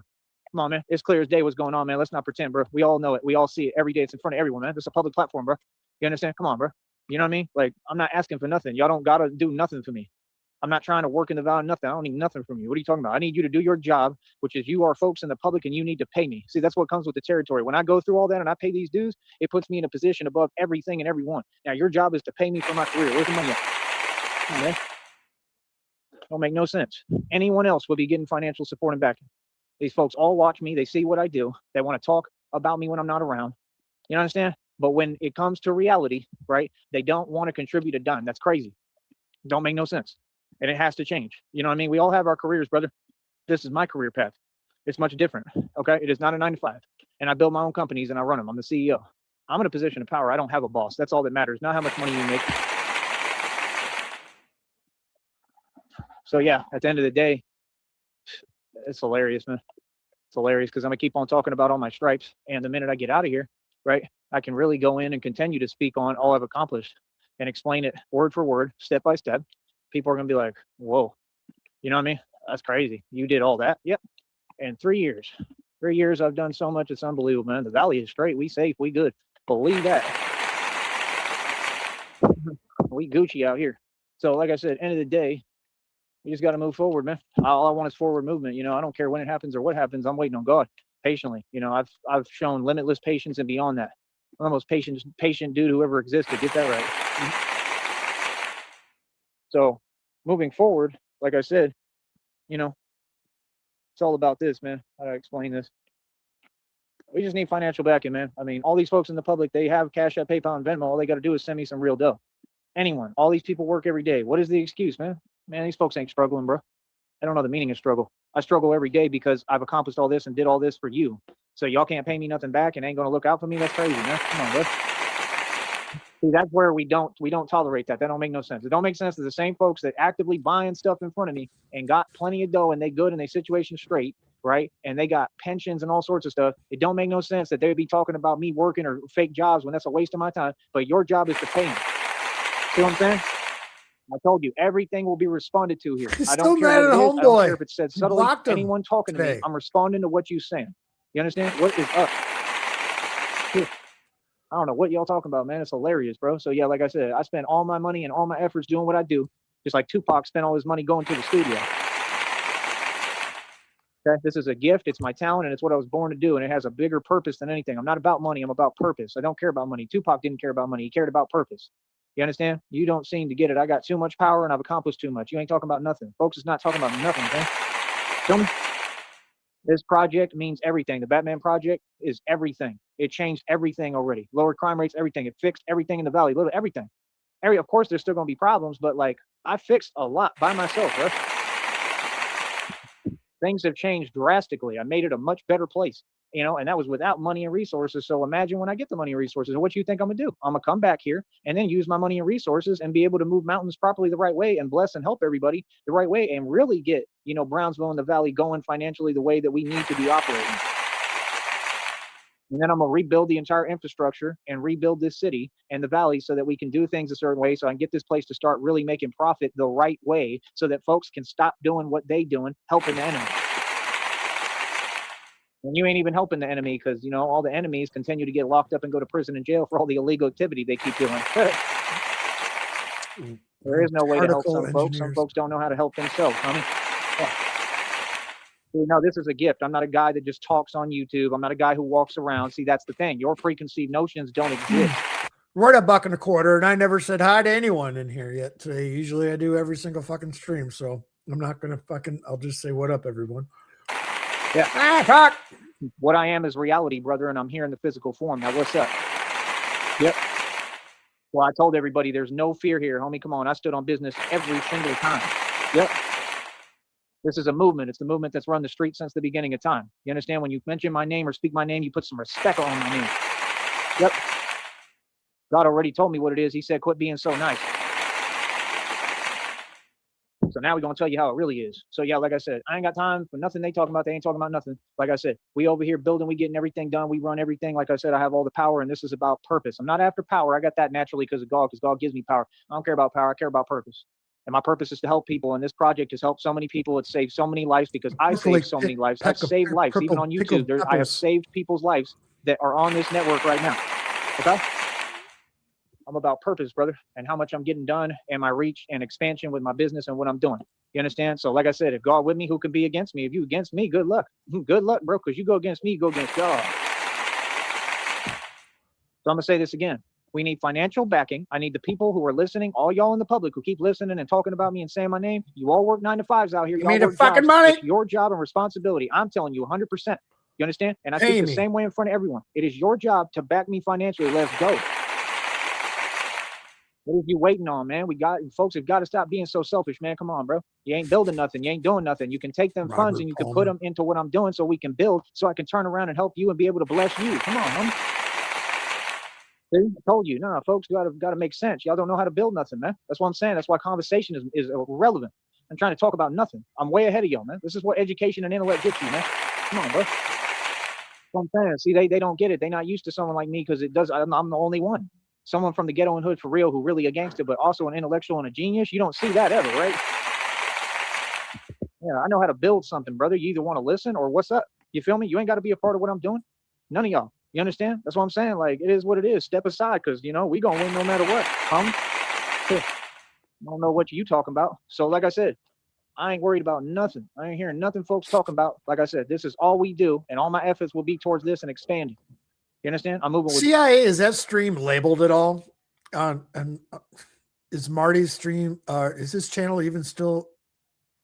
Come on, man. It's clear as day what's going on, man. Let's not pretend, bro. We all know it. We all see it every day. It's in front of everyone, man. This is a public platform, bro. You understand? Come on, bro. You know what I mean? Like, I'm not asking for nothing. Y'all don't got to do nothing for me. I'm not trying to work in the valley, nothing. I don't need nothing from you. What are you talking about? I need you to do your job, which is you are folks in the public and you need to pay me. See, that's what comes with the territory. When I go through all that and I pay these dues, it puts me in a position above everything and everyone. Now, your job is to pay me for my career. Where's the money at? Come on, man. Don't make no sense. Anyone else would be getting financial support and backing. These folks all watch me. They see what I do. They want to talk about me when I'm not around. You understand? But when it comes to reality, right, they don't want to contribute a dime. That's crazy. Don't make no sense. And it has to change. You know what I mean? We all have our careers, brother. This is my career path. It's much different. Okay. It is not a 9-to-5. And I build my own companies and I run them. I'm the CEO. I'm in a position of power. I don't have a boss. That's all that matters. Not how much money you make. So yeah, at the end of the day, it's hilarious, man. It's hilarious because I'm going to keep on talking about all my stripes. And the minute I get out of here, right, I can really go in and continue to speak on all I've accomplished and explain it word for word, step by step. People are going to be like, whoa, you know what I mean? That's crazy. You did all that? Yep. In 3 years. 3 years I've done so much. It's unbelievable, man. The valley is straight. We safe. We good. Believe that. We Gucci out here. So like I said, end of the day, you just got to move forward, man. All I want is forward movement. You know, I don't care when it happens or what happens. I'm waiting on God patiently. You know, I've shown limitless patience and beyond that. I'm the most patient dude who ever existed. Get that right. So moving forward, like I said, you know, it's all about this, man. How do I explain this? We just need financial backing, man. I mean, all these folks in the public, they have Cashapp, PayPal, and Venmo. All they got to do is send me some real dough. Anyone, all these people work every day. What is the excuse, man? Man, these folks ain't struggling, bro. I don't know the meaning of struggle. I struggle every day because I've accomplished all this and did all this for you. So y'all can't pay me nothing back and ain't going to look out for me? That's crazy, man. Come on, bro. See, that's where we don't tolerate that. That don't make no sense. It don't make sense that the same folks that actively buying stuff in front of me and got plenty of dough and they good and they situation straight, right? And they got pensions and all sorts of stuff. It don't make no sense that they would be talking about me working or fake jobs when that's a waste of my time. But your job is to pay me. See what I'm saying? I told you, everything will be responded to here. I don't care what it is. I don't care if it said subtly. Anyone talking to me, I'm responding to what you're saying. You understand? What is up? I don't know what y'all talking about, man. It's hilarious, bro. So yeah, like I said, I spend all my money and all my efforts doing what I do, just like Tupac spent all his money going to the studio. Okay, this is a gift. It's my talent, and it's what I was born to do, and it has a bigger purpose than anything. I'm not about money. I'm about purpose. I don't care about money. Tupac didn't care about money. He cared about purpose. You understand? You don't seem to get it. I got too much power, and I've accomplished too much. You ain't talking about nothing. Folks is not talking about nothing, okay? Tell me. This project means everything. The Batman project is everything. It changed everything already. Lowered crime rates, everything. It fixed everything in the valley, literally everything. Of course, there's still going to be problems, but like I fixed a lot by myself, bro. Things have changed drastically. I made it a much better place, you know, and that was without money and resources. So imagine when I get the money and resources, and what you think I'm going to do? I'm going to come back here and then use my money and resources and be able to move mountains properly the right way and bless and help everybody the right way and really get, you know, Brownsville and the Valley going financially the way that we need to be operating. And then I'm going to rebuild the entire infrastructure and rebuild this city and the valley so that we can do things a certain way. So I can get this place to start really making profit the right way so that folks can stop doing what they doing, helping the enemy. And you ain't even helping the enemy because, you know, all the enemies continue to get locked up and go to prison and jail for all the illegal activity they keep doing. There is no way to help some folks. Some folks don't know how to help themselves, homie. Yeah. You know, this is a gift. I'm not a guy that just talks on YouTube. I'm not a guy who walks around. See, that's the thing. Your preconceived notions don't exist. We're at $1.25, and I never said hi to anyone in here yet today. Usually I do every single fucking stream, so I'm not going to I'll just say what up, everyone. Yeah. Talk. What I am is reality, brother, and I'm here in the physical form. Now, what's up? Yep. Well, I told everybody there's no fear here, homie. Come on. I stood on business every single time. Yep. This is a movement. It's the movement that's run the street since the beginning of time. You understand? When you mention my name or speak my name, you put some respect on my name. Yep. God already told me what it is. He said, quit being so nice. So now we're going to tell you how it really is. So yeah, like I said, I ain't got time for nothing they talking about. They ain't talking about nothing. Like I said, we over here building, we getting everything done. We run everything. Like I said, I have all the power, and this is about purpose. I'm not after power. I got that naturally because God gives me power. I don't care about power. I care about purpose. And my purpose is to help people. And this project has helped so many people. It's saved so many lives because I saved so many lives. I've saved lives. Even on YouTube, I have saved people's lives that are on this network right now. Okay? I'm about purpose, brother, and how much I'm getting done and my reach and expansion with my business and what I'm doing. You understand? So like I said, if God with me, who can be against me? If you against me, good luck. Good luck, bro, because you go against me, you go against God. So I'm going to say this again. We need financial backing. I need the people who are listening, all y'all in the public who keep listening and talking about me and saying my name. You all work 9 to 5s out here. You mean the fucking money? It's your job and responsibility. I'm telling you 100%. You understand? And I speak the same way in front of everyone. It is your job to back me financially. Let's go. What are you waiting on, man? Folks have got to stop being so selfish, man. Come on, bro. You ain't building nothing. You ain't doing nothing. You can take them funds and you can put them into what I'm doing so we can build, so I can turn around and help you and be able to bless you. Come on, man. See, I told you, no, folks got to make sense. Y'all don't know how to build nothing, man. That's what I'm saying. That's why conversation is irrelevant. I'm trying to talk about nothing. I'm way ahead of y'all, man. This is what education and intellect gets you, man. Come on, bro. That's what I'm saying. See, they don't get it. They're not used to someone like me because I'm the only one. Someone from the ghetto and hood for real who really a gangster, but also an intellectual and a genius. You don't see that ever, right? Yeah, I know how to build something, brother. You either want to listen or what's up? You feel me? You ain't got to be a part of what I'm doing. None of y'all. You understand? That's what I'm saying. Like, it is what it is. Step aside because, you know, we going to win no matter what. I don't know what you talking about. So, like I said, I ain't worried about nothing. I ain't hearing nothing folks talking about. Like I said, this is all we do, and all my efforts will be towards this and expanding. You understand? I'm moving with CIA. Is that stream labeled at all? And is Marty's stream? Is his channel even still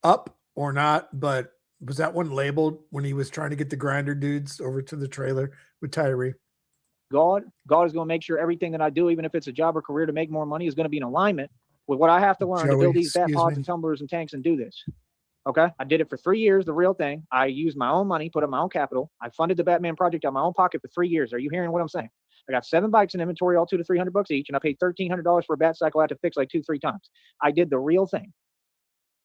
up or not? But was that one labeled when he was trying to get the grinder dudes over to the trailer with Tyree? God is going to make sure everything that I do, even if it's a job or career to make more money, is going to be in alignment with what I have to learn to build these bat pods and tumblers and tanks and do this. Okay, I did it for 3 years, the real thing. I used my own money, put up my own capital. I funded the Batman project out of my own pocket for 3 years. Are you hearing what I'm saying? I got 7 bikes in inventory, all $200 to $300 each, and I paid $1,300 for a bat cycle I had to fix like 2-3 times. I did the real thing.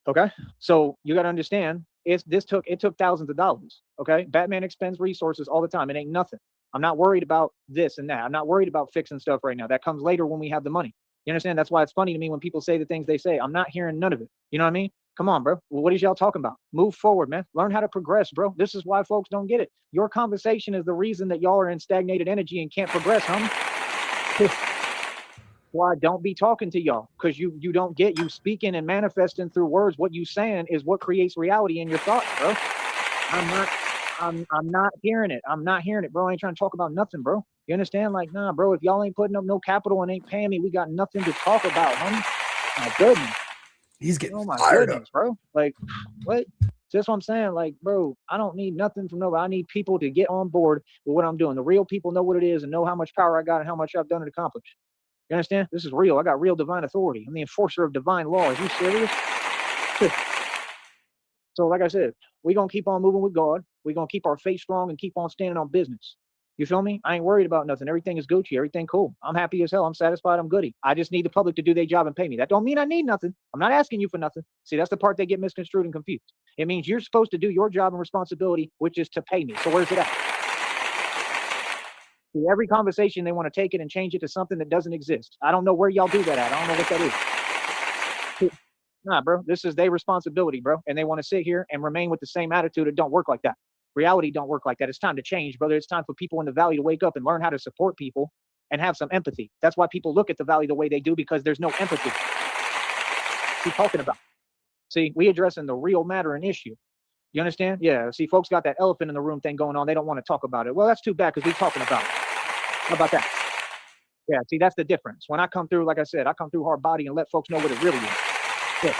Okay, so you got to understand, it took thousands of dollars. Okay, Batman expends resources all the time. It ain't nothing. I'm not worried about this and that. I'm not worried about fixing stuff right now. That comes later when we have the money. You understand? That's why it's funny to me when people say the things they say. I'm not hearing none of it. You know what I mean? Come on, bro. Well, what is y'all talking about? Move forward, man. Learn how to progress, bro. This is why folks don't get it. Your conversation is the reason that y'all are in stagnated energy and can't progress, homie. Why don't be talking to y'all, because you don't get, you speaking and manifesting through words. What you saying is what creates reality in your thoughts, bro. I'm not hearing it. I'm not hearing it, bro. I ain't trying to talk about nothing, bro. You understand? Like, nah, bro, if y'all ain't putting up no capital and ain't paying me, we got nothing to talk about, homie. My goodness. He's getting Oh my fired goodness, up. bro. Like, what? That's what I'm saying. Like, bro, I don't need nothing from nobody. I need people to get on board with what I'm doing. The real people know what it is and know how much power I got and how much I've done to accomplish. You understand? This is real. I got real divine authority. I'm the enforcer of divine law. Are you serious? So, like I said, we're going to keep on moving with God. We're going to keep our faith strong and keep on standing on business. You feel me? I ain't worried about nothing. Everything is Gucci. Everything cool. I'm happy as hell. I'm satisfied. I'm goody. I just need the public to do their job and pay me. That don't mean I need nothing. I'm not asking you for nothing. See, that's the part they get misconstrued and confused. It means you're supposed to do your job and responsibility, which is to pay me. So where's it at? See, every conversation, they want to take it and change it to something that doesn't exist. I don't know where y'all do that at. I don't know what that is. Nah, bro, this is their responsibility, bro. And they want to sit here and remain with the same attitude. It don't work like that. Reality don't work like that. It's time to change, brother. It's time for people in the valley to wake up and learn how to support people and have some empathy. That's why people look at the valley the way they do, because there's no empathy. What are you talking about? See, we addressing the real matter and issue. You understand? Yeah. See, folks got that elephant in the room thing going on. They don't want to talk about it. Well, that's too bad, because we're talking about it. How about that? Yeah. See, that's the difference. When I come through, like I said, I come through hard body and let folks know what it really is. Yeah.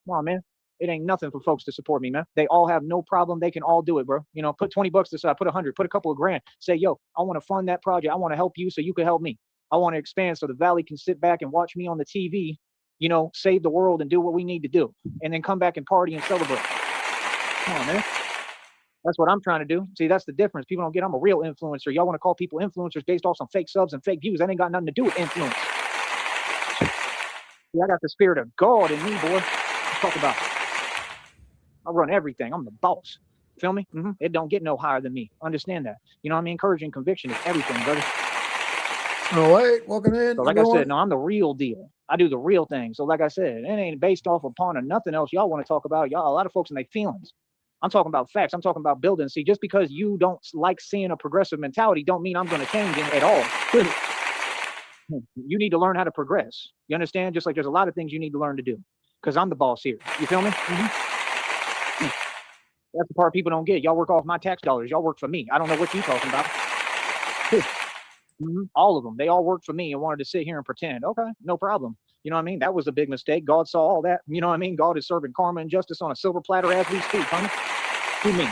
Come on, man. It ain't nothing for folks to support me, man. They all have no problem. They can all do it, bro. You know, put 20 bucks aside, put 100, put a couple of grand. Say, yo, I want to fund that project. I want to help you so you can help me. I want to expand so the valley can sit back and watch me on the TV, you know, save the world and do what we need to do, and then come back and party and celebrate. Come on, man. That's what I'm trying to do. See, that's the difference. People don't get, I'm a real influencer. Y'all want to call people influencers based off some fake subs and fake views. That ain't got nothing to do with influence. See, I got the spirit of God in me, boy. Let's talk about it. I run everything. I'm the boss. Feel me? It don't get no higher than me. Understand that. You know what I mean? Encouraging conviction is everything, brother. All right, welcome in. So like I said, no, I'm the real deal. I do the real thing. So like I said, it ain't based off upon or nothing else y'all want to talk about. Y'all, a lot of folks in their feelings. I'm talking about facts. I'm talking about building. See, just because you don't like seeing a progressive mentality don't mean I'm going to change it at all. You need to learn how to progress. You understand? Just like there's a lot of things you need to learn to do, because I'm the boss here. You feel me? That's the part people don't get. Y'all work off my tax dollars. Y'all work for me. I don't know what you're talking about. All of them. They all worked for me and wanted to sit here and pretend. Okay, no problem. You know what I mean? That was a big mistake. God saw all that. You know what I mean? God is serving karma and justice on a silver platter as we speak, honey. Who me?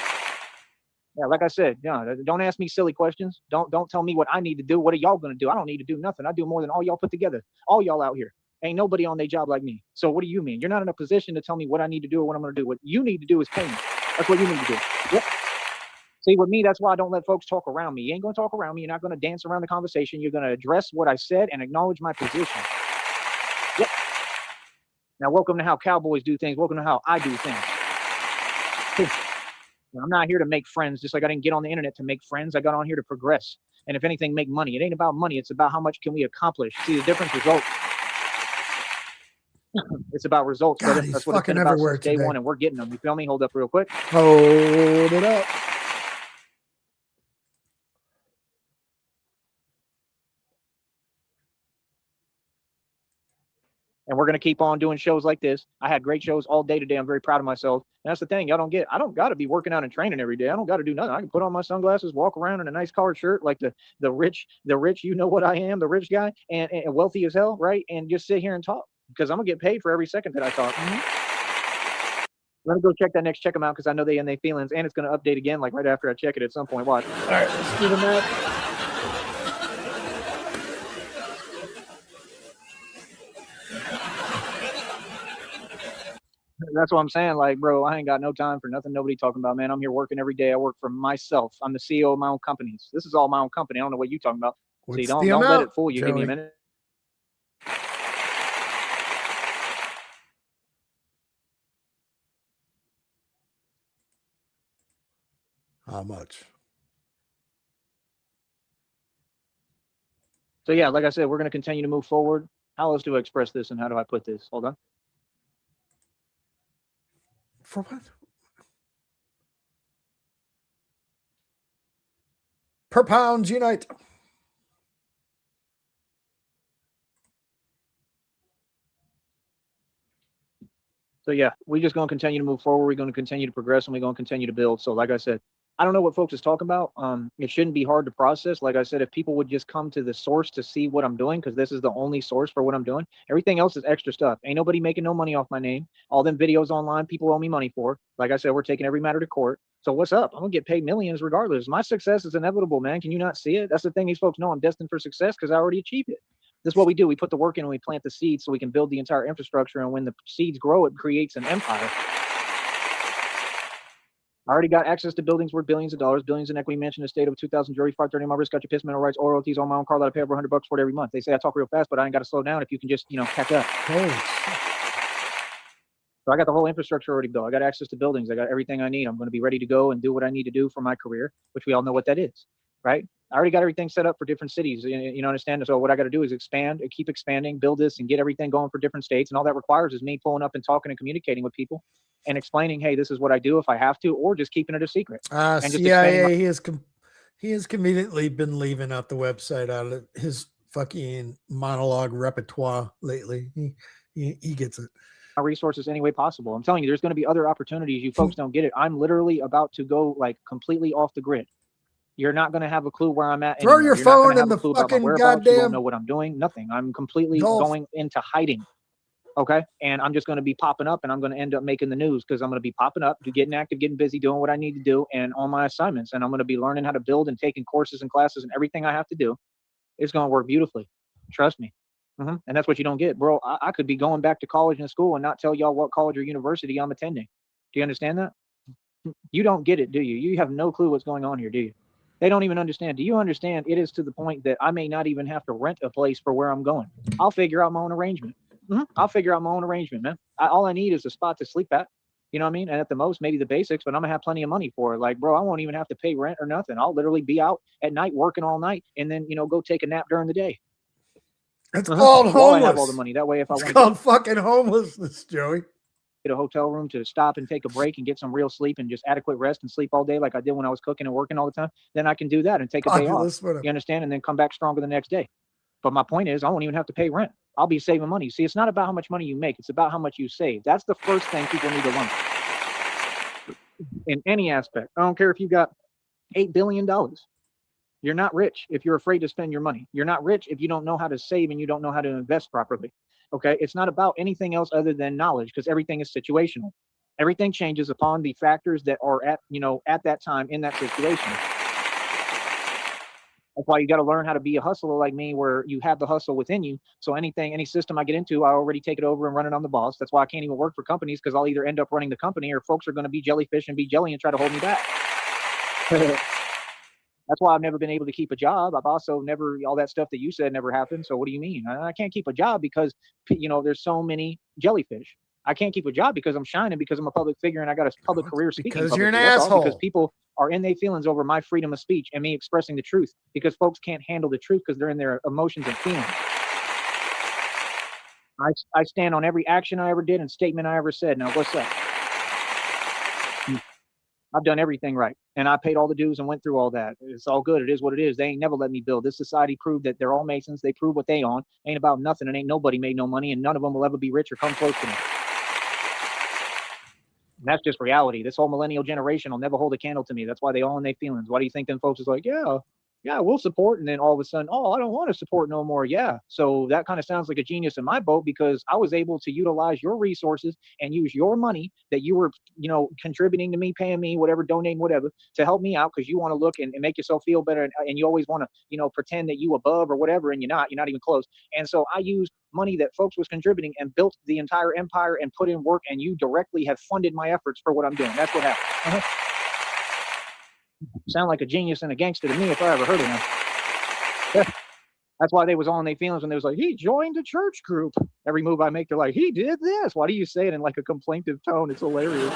Yeah, like I said, don't ask me silly questions. Don't tell me what I need to do. What are y'all gonna do? I don't need to do nothing. I do more than all y'all put together. All y'all out here. Ain't nobody on their job like me. So what do you mean? You're not in a position to tell me what I need to do or what I'm gonna do. What you need to do is pay me. That's what you need to do. Yep. See, with me, that's why I don't let folks talk around me. You ain't gonna talk around me. You're not gonna dance around the conversation. You're gonna address what I said and acknowledge my position. Yep. Now, welcome to how cowboys do things. Welcome to how I do things. I'm not here to make friends, just like I didn't get on the internet to make friends. I got on here to progress. And if anything, make money. It ain't about money. It's about how much can we accomplish. See the difference? Results. It's about results, God, brother. That's what it's been about since day one, and we're getting them. You feel me? Hold up real quick. Hold it up. And we're going to keep on doing shows like this. I had great shows all day today. I'm very proud of myself. And that's the thing. Y'all don't get, I don't got to be working out and training every day. I don't got to do nothing. I can put on my sunglasses, walk around in a nice collared shirt like the rich, you know what I am, the rich guy, and wealthy as hell, right? And just sit here and talk, because I'm going to get paid for every second that I talk. Let me go check that next check them out, because I know they in their feelings, and it's going to update again like right after I check it at some point. Watch. All right, let's do the math. That's what I'm saying. Like, bro, I ain't got no time for nothing nobody talking about, man. I'm here working every day. I work for myself. I'm the CEO of my own companies. This is all my own company. I don't know what you're talking about. What's See, the don't let amount, it fool you. Give me a Joey? minute. How much? So yeah, like I said, we're going to continue to move forward. How else do I express this and how do I put this? Hold on. For what? Per pound unite. So yeah, we're just going to continue to move forward. We're going to continue to progress, and we're going to continue to build. So like I said, I don't know what folks is talking about. It shouldn't be hard to process. Like I said, if people would just come to the source to see what I'm doing, because this is the only source for what I'm doing. Everything else is extra stuff. Ain't nobody making no money off my name. All them videos online, people owe me money for. Like I said, we're taking every matter to court. So what's up? I'm gonna get paid millions regardless. My success is inevitable, man. Can you not see it? That's the thing. These folks know I'm destined for success because I already achieved it. This is what we do. We put the work in and we plant the seeds so we can build the entire infrastructure. And when the seeds grow, it creates an empire. I already got access to buildings worth billions of dollars, billions in equity, mansion, estate of 2,000 jury, 530 on my wrist, got your piss, mental rights, royalties on my own car that I pay over $100 for it every month. They say I talk real fast, but I ain't got to slow down if you can just, catch up. Holy shit. So I got the whole infrastructure already built. I got access to buildings. I got everything I need. I'm going to be ready to go and do what I need to do for my career, which we all know what that is, right? I already got everything set up for different cities. You understand? So what I got to do is expand, keep expanding, build this, and get everything going for different states. And all that requires is me pulling up and talking and communicating with people and explaining, hey, this is what I do if I have to, or just keeping it a secret. And just CIA, he has conveniently been leaving out the website out of his fucking monologue repertoire lately. He gets it. My resources any way possible. I'm telling you, there's going to be other opportunities. You folks don't get it. I'm literally about to go like completely off the grid. You're not going to have a clue where I'm at. Throw anymore. your You're not phone gonna in have the a clue about my fucking whereabouts. You goddamn won't know what I'm doing. Nothing. I'm completely Golf. going into hiding. Okay. And I'm just going to be popping up and I'm going to end up making the news because I'm going to be popping up, getting active, getting busy, doing what I need to do and on my assignments. And I'm going to be learning how to build and taking courses and classes and everything I have to do. It's going to work beautifully. Trust me. And that's what you don't get, bro. I could be going back to college and school and not tell y'all what college or university I'm attending. Do you understand that? You don't get it, do you? You have no clue what's going on here, do you? They don't even understand. Do you understand? It is to the point that I may not even have to rent a place for where I'm going. I'll figure out my own arrangement. I'll figure out my own arrangement, man. All I need is a spot to sleep at. You know what I mean? And at the most, maybe the basics, but I'm gonna have plenty of money for it. Like, bro, I won't even have to pay rent or nothing. I'll literally be out at night working all night and then, go take a nap during the day. It's called homeless. While I have all the money. That way, if I want to called fucking homelessness, Joey. Get a hotel room to stop and take a break and get some real sleep and just adequate rest and sleep all day like I did when I was cooking and working all the time, then I can do that and take a day off. You understand? And then come back stronger the next day. But my point is, I won't even have to pay rent. I'll be saving money. See, it's not about how much money you make. It's about how much you save. That's the first thing people need to learn. In any aspect. I don't care if you got $8 billion. You're not rich if you're afraid to spend your money. You're not rich if you don't know how to save and you don't know how to invest properly. Okay. It's not about anything else other than knowledge because everything is situational. Everything changes upon the factors that are at that time in that situation. That's why you got to learn how to be a hustler like me, where you have the hustle within you. So any system I get into, I already take it over and run it on the boss. That's why I can't even work for companies because I'll either end up running the company or folks are going to be jellyfish and be jelly and try to hold me back. That's why I've never been able to keep a job. I've also never, all that stuff that you said never happened. So what do you mean? I can't keep a job because, there's so many jellyfish. I can't keep a job because I'm shining, because I'm a public figure and I got a public career speaking. Because you're an asshole. Because people are in their feelings over my freedom of speech and me expressing the truth, because folks can't handle the truth because they're in their emotions and feelings. I stand on every action I ever did and statement I ever said. Now, what's up? I've done everything right. And I paid all the dues and went through all that. It's all good. It is what it is. They ain't never let me build. This society proved that they're all Masons. They prove what they on. Ain't about nothing. And ain't nobody made no money. And none of them will ever be rich or come close to me. And that's just reality. This whole millennial generation will never hold a candle to me. That's why they all in their feelings. Why do you think them folks is like, yeah, yeah, we'll support. And then all of a sudden, oh, I don't want to support no more. Yeah. So that kind of sounds like a genius in my boat, because I was able to utilize your resources and use your money that you were, contributing to me, paying me, whatever, donating, whatever, to help me out, because you want to look and make yourself feel better. And you always want to, pretend that you above or whatever, and you're not even close. And so I used money that folks was contributing and built the entire empire and put in work, and you directly have funded my efforts for what I'm doing. That's what happened. Sound like a genius and a gangster to me if I ever heard of him. Yeah. That's why they was all in their feelings when they was like, he joined a church group. Every move I make, they're like, he did this. Why do you say it in like a complaintive tone? It's hilarious.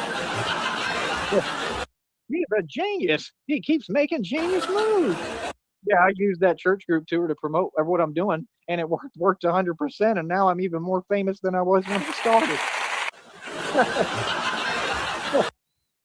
Yeah. He's a genius. He keeps making genius moves. Yeah, I used that church group tour to promote what I'm doing, and it worked 100%. And now I'm even more famous than I was when I started.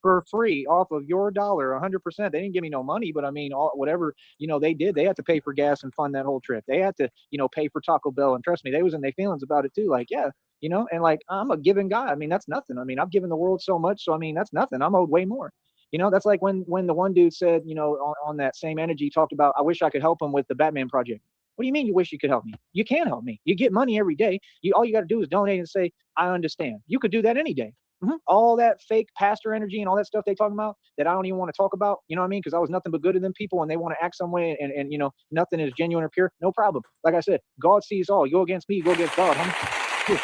For free, off of your dollar, 100%. They didn't give me no money, but I mean, whatever they did, they had to pay for gas and fund that whole trip. They had to pay for Taco Bell, and trust me, they was in their feelings about it too. Like, yeah, and like, I'm a giving guy. I mean, that's nothing. I mean, I've given the world so much, so I mean, that's nothing. I'm owed way more. That's like when the one dude said, on that same energy, talked about, I wish I could help him with the Batman project. What do you mean you wish you could help me? You can't help me. You get money every day. All you got to do is donate and say, I understand. You could do that any day. All that fake pastor energy and all that stuff they talking about that I don't even want to talk about, you know what I mean? Because I was nothing but good to them people, and they want to act some way, and nothing is genuine or pure. No problem. Like I said, God sees all. You go against me, you go against God, homie.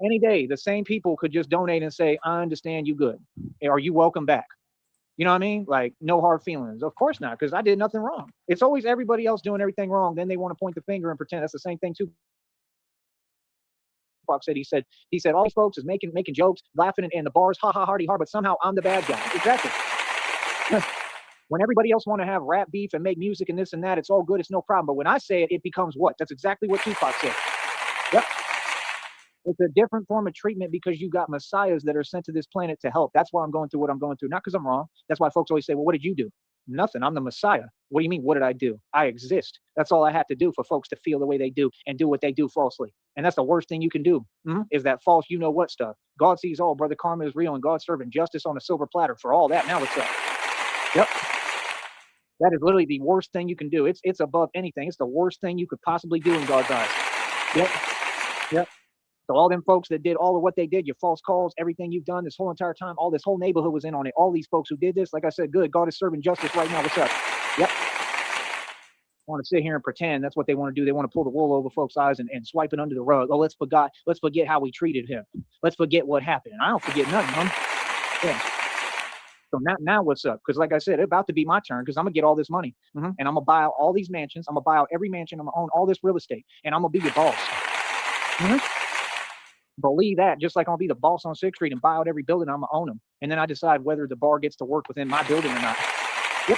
Any day, the same people could just donate and say, I understand, you good. Are you welcome back? You know what I mean? Like, no hard feelings. Of course not, because I did nothing wrong. It's always everybody else doing everything wrong. Then they want to point the finger and pretend. That's the same thing too. Said he said all these folks is making jokes, laughing in the bars, ha ha hardy har, but somehow I'm the bad guy. Exactly. When everybody else want to have rap beef and make music and this and that, it's all good, it's no problem. But when I say it, it becomes what? That's exactly what Tupac said. Yep. It's a different form of treatment, because you got messiahs that are sent to this planet to help. That's why I'm going through what I'm going through. Not because I'm wrong. That's why folks always say, well, what did you do? Nothing. I'm the Messiah. What do you mean? What did I do? I exist. That's all I have to do for folks to feel the way they do and do what they do falsely. And that's the worst thing you can do, is that false what stuff. God sees all, brother. Karma is real, and God's serving justice on a silver platter for all that. Now what's up? Yep. That is literally the worst thing you can do. It's above anything. It's the worst thing you could possibly do in God's eyes. Yep. Yep. So all them folks that did all of what they did, your false calls, everything you've done this whole entire time, all this whole neighborhood was in on it. All these folks who did this, like I said, good. God is serving justice right now. What's up? Yep. Want to sit here and pretend. That's what they want to do. They want to pull the wool over folks' eyes and swipe it under the rug. Oh, let's forget how we treated him. Let's forget what happened. And I don't forget nothing, huh? Yeah. So now what's up? Because like I said, it's about to be my turn, because I'm going to get all this money. And I'm going to buy out all these mansions. I'm going to buy out every mansion. I'm going to own all this real estate. And I'm going to be your boss. Believe that. Just like I'm going to be the boss on 6th Street and buy out every building, I'm going to own them. And then I decide whether the bar gets to work within my building or not. Yep.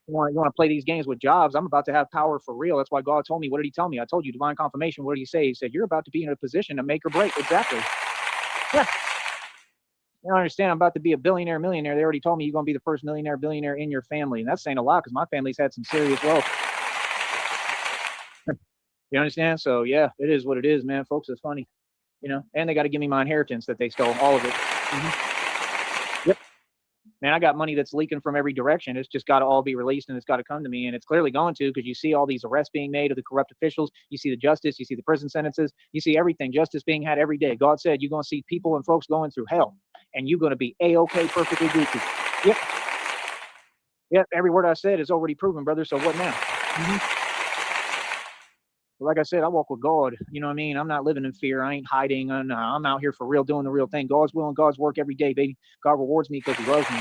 You want to play these games with jobs? I'm about to have power for real. That's why God told me. What did he tell me? I told you, divine confirmation. What did he say? He said, you're about to be in a position to make or break. Exactly. Yeah. You don't understand. I'm about to be a billionaire, millionaire. They already told me you're going to be the first millionaire, billionaire in your family. And that's saying a lot, because my family's had some serious wealth. You understand? So yeah, it is what it is, man. Folks, it's funny. And they got to give me my inheritance that they stole, all of it. Yep. Man, I got money that's leaking from every direction. It's just got to all be released, and it's got to come to me. And it's clearly going to, because you see all these arrests being made of the corrupt officials. You see the justice. You see the prison sentences. You see everything. Justice being had every day. God said you're going to see people and folks going through hell, and you're going to be A-okay, perfectly goofy. Yep. Yep. Every word I said is already proven, brother. So what now? Like I said, I walk with God. You know what I mean? I'm not living in fear. I ain't hiding. I'm out here for real, doing the real thing. God's will and God's work every day, baby. God rewards me because he loves me.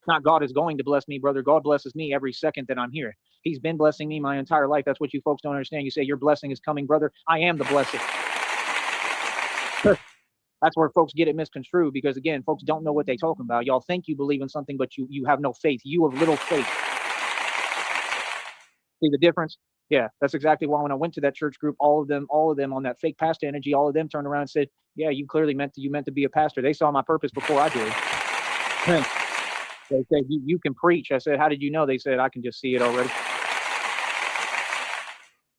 Not God is going to bless me, brother. God blesses me every second that I'm here. He's been blessing me my entire life. That's what you folks don't understand. You say your blessing is coming, brother. I am the blessing. That's where folks get it misconstrued, because, again, folks don't know what they're talking about. Y'all think you believe in something, but you have no faith. You have little faith. See the difference? Yeah, that's exactly why when I went to that church group, all of them on that fake pastor energy, all of them turned around and said, yeah, you clearly meant to be a pastor. They saw my purpose before I did. They said, you can preach. I said, how did you know? They said, I can just see it already.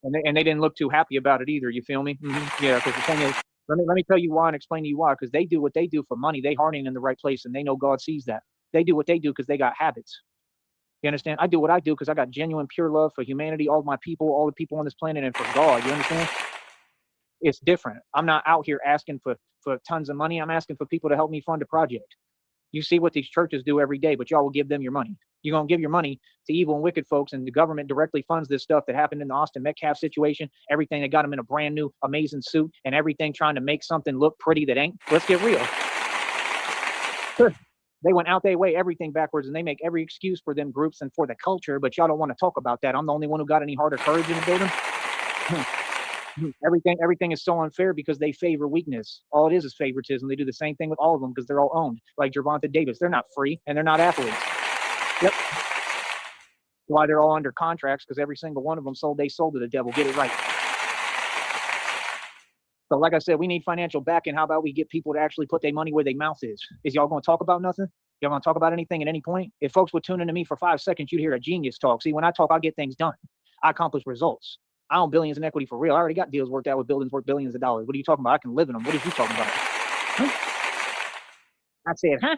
And they didn't look too happy about it either. You feel me? Yeah, because the thing is, let me tell you why and explain to you why. Because they do what they do for money. They aren't in the right place, and they know God sees that. They do what they do because they got habits. You understand? I do what I do because I got genuine, pure love for humanity, all my people, all the people on this planet, and for God. You understand? It's different. I'm not out here asking for tons of money. I'm asking for people to help me fund a project. You see what these churches do every day, but y'all will give them your money. You're going to give your money to evil and wicked folks, and the government directly funds this stuff that happened in the Austin Metcalf situation. Everything that got him in a brand new, amazing suit, and everything trying to make something look pretty that ain't. Let's get real. They went out their way, everything backwards, and they make every excuse for them groups and for the culture, but y'all don't want to talk about that. I'm the only one who got any heart or courage in the building. Everything is so unfair because they favor weakness. All it is favoritism. They do the same thing with all of them because they're all owned. Like Gervonta Davis, they're not free and they're not athletes. Yep. Why they're all under contracts, because every single one of them they sold to the devil. Get it right. So like I said, we need financial backing. How about we get people to actually put their money where their mouth is? Is y'all going to talk about nothing? Y'all going to talk about anything at any point? If folks would tune into me for 5 seconds, you'd hear a genius talk. See, when I talk, I get things done. I accomplish results. I own billions in equity for real. I already got deals worked out with buildings worth billions of dollars. What are you talking about? I can live in them. What are you talking about? Huh? I said, huh?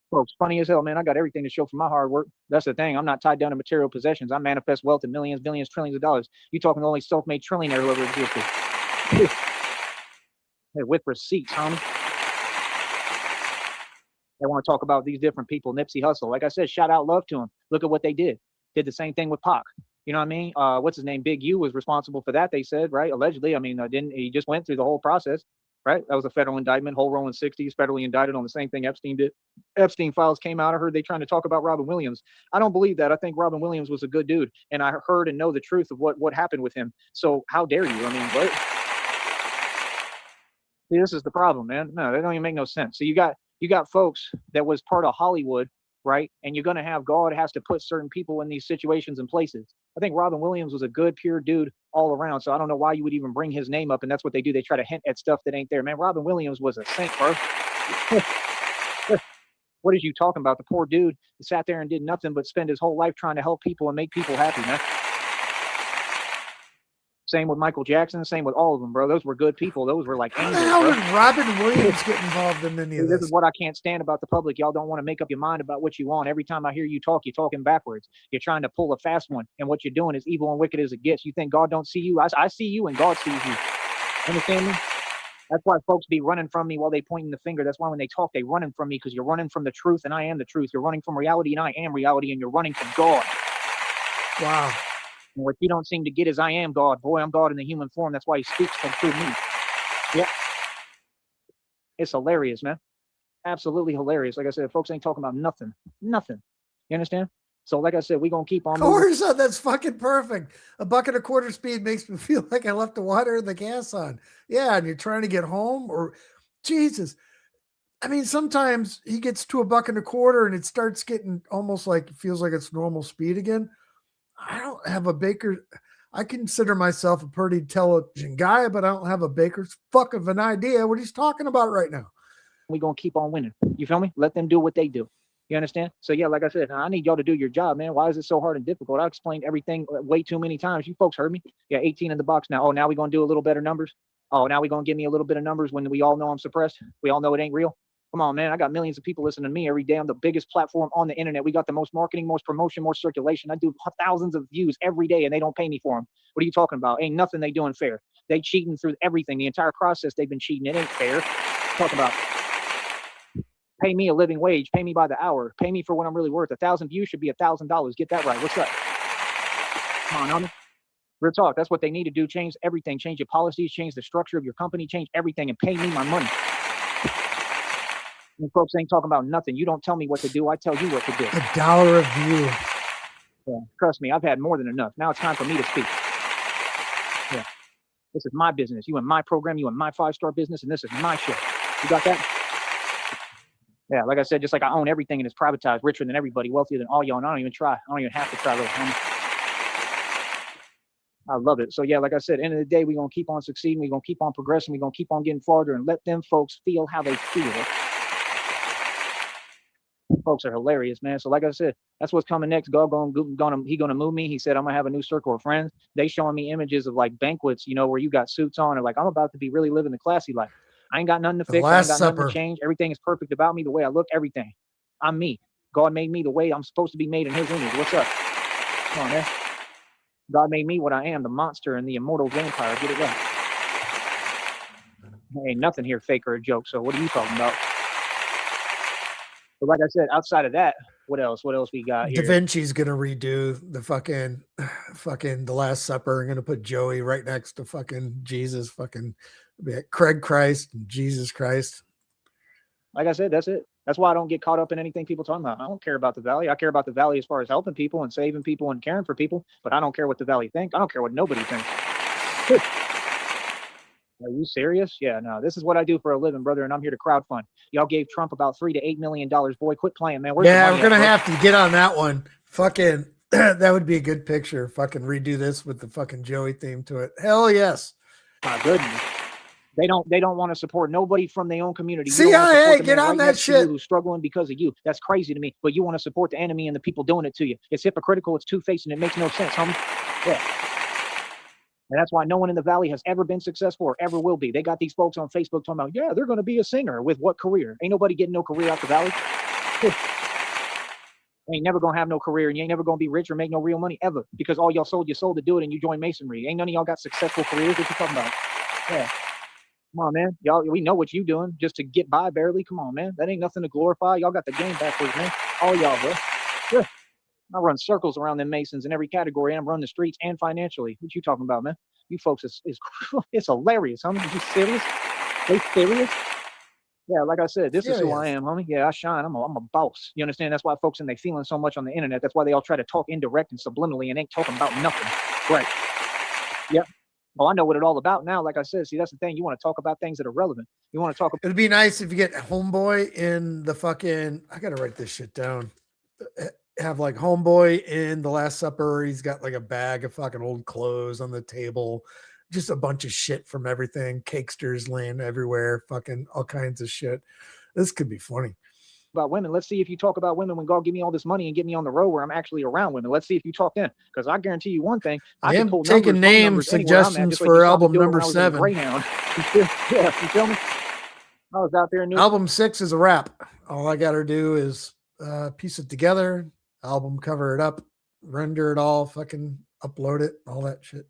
Folks, funny as hell, man. I got everything to show for my hard work. That's the thing. I'm not tied down to material possessions. I manifest wealth in millions, billions, trillions of dollars. You talking only self-made trillionaire who ever existed. With receipts, homie. They want to talk about these different people. Nipsey Hussle. Like I said, shout out love to him. Look at what they did. Did the same thing with Pac. You know what I mean? What's his name? Big U was responsible for that, they said, right? Allegedly. I mean, he just went through the whole process, right? That was a federal indictment, whole rolling 60s, federally indicted on the same thing Epstein did. Epstein files came out. I heard they trying to talk about Robin Williams. I don't believe that. I think Robin Williams was a good dude, and I heard and know the truth of what happened with him. So how dare you? I mean, what? See, this is the problem, man. No, that don't even make no sense. So you got folks that was part of Hollywood, right? And you're going to have God has to put certain people in these situations and places. I think Robin Williams was a good, pure dude all around. So I don't know why you would even bring his name up. And that's what they do. They try to hint at stuff that ain't there, man. Robin Williams was a saint, bro. What is you talking about? The poor dude sat there and did nothing but spend his whole life trying to help people and make people happy, man. Same with Michael Jackson. Same with all of them, bro. Those were good people. Those were like angels. How did Robin Williams get involved in any of this? This is what I can't stand about the public. Y'all don't want to make up your mind about what you want. Every time I hear you talk, you're talking backwards. You're trying to pull a fast one. And what you're doing is evil and wicked as it gets. You think God don't see you? I see you and God sees you. Understand me? That's why folks be running from me while they pointing the finger. That's why when they talk, they running from me because you're running from the truth and I am the truth. You're running from reality and I am reality and you're running from God. Wow. And what you don't seem to get is I am God. Boy, I'm God in the human form. That's why he speaks through me. Yeah. It's hilarious, man. Absolutely hilarious. Like I said, folks ain't talking about nothing. Nothing. You understand? So like I said, we're going to keep on moving. That's fucking perfect. $1.25 speed makes me feel like I left the water and the gas on. Yeah, and you're trying to get home or Jesus. I mean, sometimes he gets to $1.25 and it starts getting almost like, it feels like it's normal speed again. I don't have a baker. I consider myself a pretty intelligent guy, but I don't have a baker's fuck of an idea what he's talking about right now. We're going to keep on winning. You feel me? Let them do what they do. You understand? So yeah, like I said, I need y'all to do your job, man. Why is it so hard and difficult? I explained everything way too many times. You folks heard me. Yeah, 18 in the box now. Oh, now we're going to do a little better numbers. Oh, now we're going to give me a little bit of numbers when we all know I'm suppressed. We all know it ain't real. Come on, man. I got millions of people listening to me every day. I'm the biggest platform on the internet. We got the most marketing, most promotion, more circulation. I do thousands of views every day and they don't pay me for them. What are you talking about? Ain't nothing they doing fair. They cheating through everything. The entire process they've been cheating. It ain't fair. Talk about pay me a living wage. Pay me by the hour. Pay me for what I'm really worth. 1,000 views should be $1,000. Get that right. What's up? Come on, homie. Real talk. That's what they need to do. Change everything. Change your policies. Change the structure of your company. Change everything and pay me my money. And folks ain't talking about nothing. You don't tell me what to do. I tell you what to do. $1 a view. Yeah, trust me, I've had more than enough. Now it's time for me to speak. Yeah. This is my business. You in my program. You in my 5-star business. And this is my shit. You got that? Yeah, like I said, just like I own everything and it's privatized, richer than everybody, wealthier than all y'all, and I don't even try. I don't even have to try, little homie. I love it. So yeah, like I said, end of the day, we're going to keep on succeeding. We're going to keep on progressing. We're going to keep on getting farther and let them folks feel how they feel. Folks are hilarious, man. So like I said, that's what's coming next. God gonna move me. He said I'm gonna have a new circle of friends. They showing me images of like banquets, you know, where you got suits on, and like I'm about to be really living the classy life. I ain't got nothing to The fix. I ain't Last got nothing Supper. to change. Everything is perfect about me, the way I look, everything. I'm me. God made me the way I'm supposed to be made in his image. What's up? Come on, man. God made me what I am, the monster and the immortal vampire. Get it right. There ain't nothing here fake or a joke. So what are you talking about? But like I said, outside of that, what else? What else we got Da here? Vinci's gonna redo the fucking The Last Supper. I'm gonna put Joey right next to fucking Jesus, fucking Craig Christ and Jesus Christ. Like I said, that's it. That's why I don't get caught up in anything people talking about. I don't care about the valley. I care about the valley as far as helping people and saving people and caring for people. But I don't care what the valley think. I don't care what nobody thinks. Are you serious? Yeah, no. This is what I do for a living, brother, and I'm here to crowdfund. Y'all gave Trump about $3 to $8 million. Boy, quit playing, man. Where's the money We're gonna at, have to get on that one. Fucking that would be a good picture. Fucking redo this with the fucking Joey theme to it. Hell yes. My goodness. They don't want to support nobody from their own community. CIA, get on that shit. Who's struggling because of you. That's crazy to me. But you want to support the enemy and the people doing it to you. It's hypocritical. It's two-faced, and it makes no sense, homie. Yeah. And that's why no one in the valley has ever been successful or ever will be. They got these folks on Facebook talking about, yeah, they're going to be a singer. With what career? Ain't nobody getting no career out the valley. Ain't never going to have no career, and you ain't never going to be rich or make no real money ever, because all y'all sold your soul to do it, and you joined Masonry. Ain't none of y'all got successful careers. What you talking about? Yeah. Come on, man. Y'all, we know what you doing just to get by barely. Come on, man. That ain't nothing to glorify. Y'all got the game backwards, man. All y'all, bro. Yeah. I run circles around them Masons in every category, and I'm running the streets and financially. What you talking about, man? You folks is it's hilarious, homie. Are you serious? They serious? Yeah, like I said, this is who I am, homie. Yeah, I shine. I'm a boss. You understand? That's why folks and they feeling so much on the internet. That's why they all try to talk indirect and subliminally and ain't talking about nothing. Right. Yep. Well, I know what it's all about now. Like I said, see, that's the thing. You want to talk about things that are relevant. You want to talk. It'd be nice if you get Homeboy in the fucking. I gotta write this shit down. Have like Homeboy in The Last Supper. He's got like a bag of fucking old clothes on the table, just a bunch of shit from everything. Cakesters laying everywhere, fucking all kinds of shit. This could be funny. About women. Let's see if you talk about women when God give me all this money and get me on the road where I'm actually around women. Let's see if you talk then, because I guarantee you one thing. I am taking name suggestions for album number 7. Yeah, you feel me? I was out there. Album 6 is a wrap. All I got to do is piece it together, album cover it up, render it all, fucking upload it, all that shit.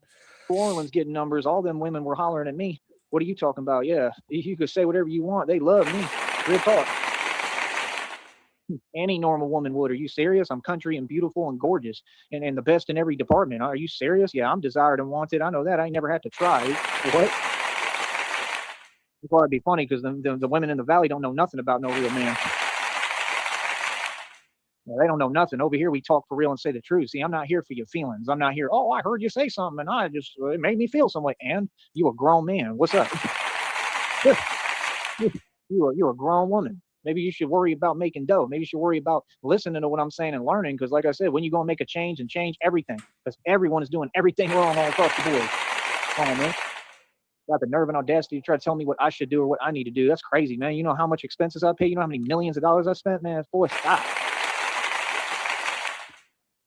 New Orleans getting numbers. All them women were hollering at me. What are you talking about? Yeah, you could say whatever you want. They love me. Real talk. Any normal woman would. Are you serious? I'm country and beautiful and gorgeous and the best in every department. Are you serious? Yeah, I'm desired and wanted. I know that. I ain't never had to try. What? It's going to be funny because the women in the valley don't know nothing about no real man. Yeah, they don't know nothing. Over here, we talk for real and say the truth. See, I'm not here for your feelings. I'm not here. Oh, I heard you say something and it made me feel some way. And you a grown man. What's up? You're a grown woman. Maybe you should worry about making dough. Maybe you should worry about listening to what I'm saying and learning. Because like I said, when you're going to make a change and change everything, because everyone is doing everything wrong all across the board. Come on, man. Got the nerve and audacity to try to tell me what I should do or what I need to do. That's crazy, man. You know how much expenses I pay? You know how many millions of dollars I spent? Man, boy, stop.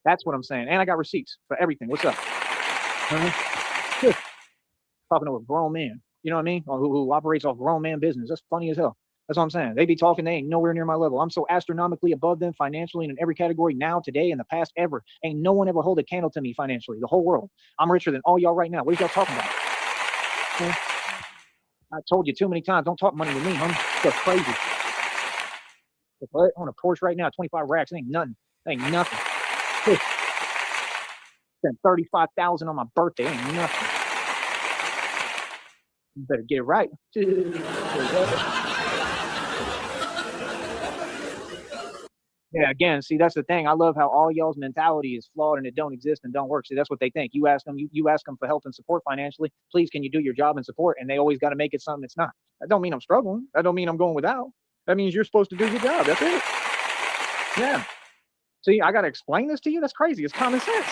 That's what I'm saying. And I got receipts for everything. What's up? Talking to a grown man. You know what I mean? Who operates off grown man business. That's funny as hell. That's what I'm saying. They be talking, they ain't nowhere near my level. I'm so astronomically above them financially and in every category now, today, in the past, ever. Ain't no one ever hold a candle to me financially. The whole world. I'm richer than all y'all right now. What are y'all talking about? Okay. I told you too many times, don't talk money with me, homie. That's crazy. But on a Porsche right now, 25 racks, ain't nothing. Ain't nothing. Spent $35,000 on my birthday, ain't nothing. You better get it right. Yeah, again, see, that's the thing. I love how all y'all's mentality is flawed and it don't exist and don't work. See, that's what they think. You ask them, you ask them for help and support financially. Please, can you do your job and support? And they always got to make it something it's not. That don't mean I'm struggling. That don't mean I'm going without. That means you're supposed to do your job. That's it. Yeah. See, I got to explain this to you. That's crazy. It's common sense.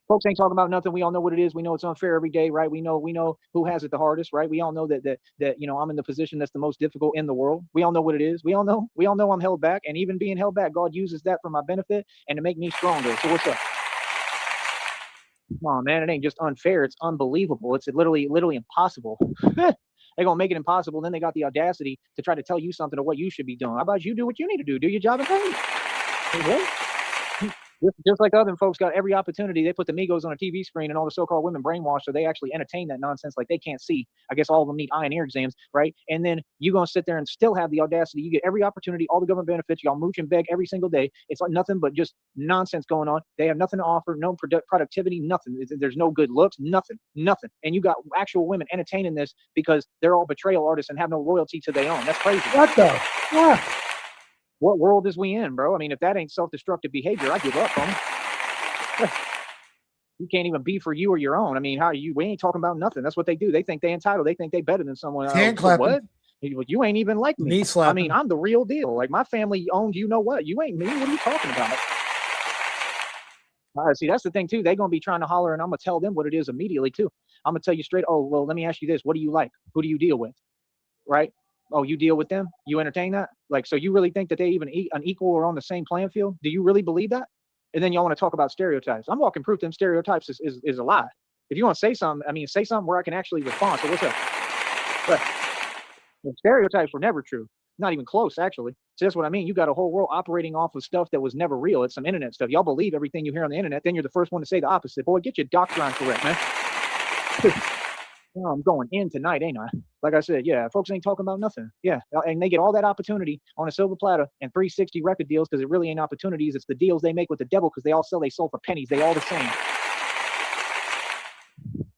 Folks ain't talking about nothing. We all know what it is. We know it's unfair every day, right? We know who has it the hardest, right? We all know that I'm in the position that's the most difficult in the world. We all know what it is. We all know I'm held back, and even being held back, God uses that for my benefit and to make me stronger. So what's up? Come on, man. It ain't just unfair. It's unbelievable. It's literally impossible. They're going to make it impossible. Then they got the audacity to try to tell you something of what you should be doing. How about you do what you need to do? Do your job and pay. Just like other folks got every opportunity. They put the Migos on a TV screen and all the so-called women brainwashed, so they actually entertain that nonsense like they can't see. I guess all of them need eye and ear exams, right? And then you're going to sit there and still have the audacity. You get every opportunity, all the government benefits. Y'all mooch and beg every single day. It's like nothing but just nonsense going on. They have nothing to offer, no productivity, nothing. There's no good looks, nothing. And you got actual women entertaining this because they're all betrayal artists and have no loyalty to their own. That's crazy. What the fuck? What world is we in, bro? I mean, if that ain't self-destructive behavior, I give up, homie. You can't even be for you or your own. I mean, we ain't talking about nothing. That's what they do. They think they entitled. They think they better than someone else. Hand clapping. What? You ain't even like me. Knee slapping. I mean, I'm the real deal. Like, my family owned you know what? You ain't me. What are you talking about? See, that's the thing, too. They're going to be trying to holler, and I'm going to tell them what it is immediately, too. I'm going to tell you straight, oh, well, let me ask you this. What do you like? Who do you deal with? Right? Oh, you deal with them? You entertain that? Like, so you really think that they even an equal or on the same playing field? Do you really believe that? And then y'all want to talk about stereotypes. I'm walking proof them stereotypes is a lie. If you want to say something, I mean, say something where I can actually respond. So what's up? But the stereotypes were never true. Not even close, actually. So that's what I mean. You got a whole world operating off of stuff that was never real. It's some internet stuff. Y'all believe everything you hear on the internet, then you're the first one to say the opposite. Boy, get your doctrine correct, man. Oh, I'm going in tonight, ain't I? Like I said, yeah, folks ain't talking about nothing. Yeah, and they get all that opportunity on a silver platter and 360 record deals because it really ain't opportunities. It's the deals they make with the devil because they all sell their soul for pennies. They all the same.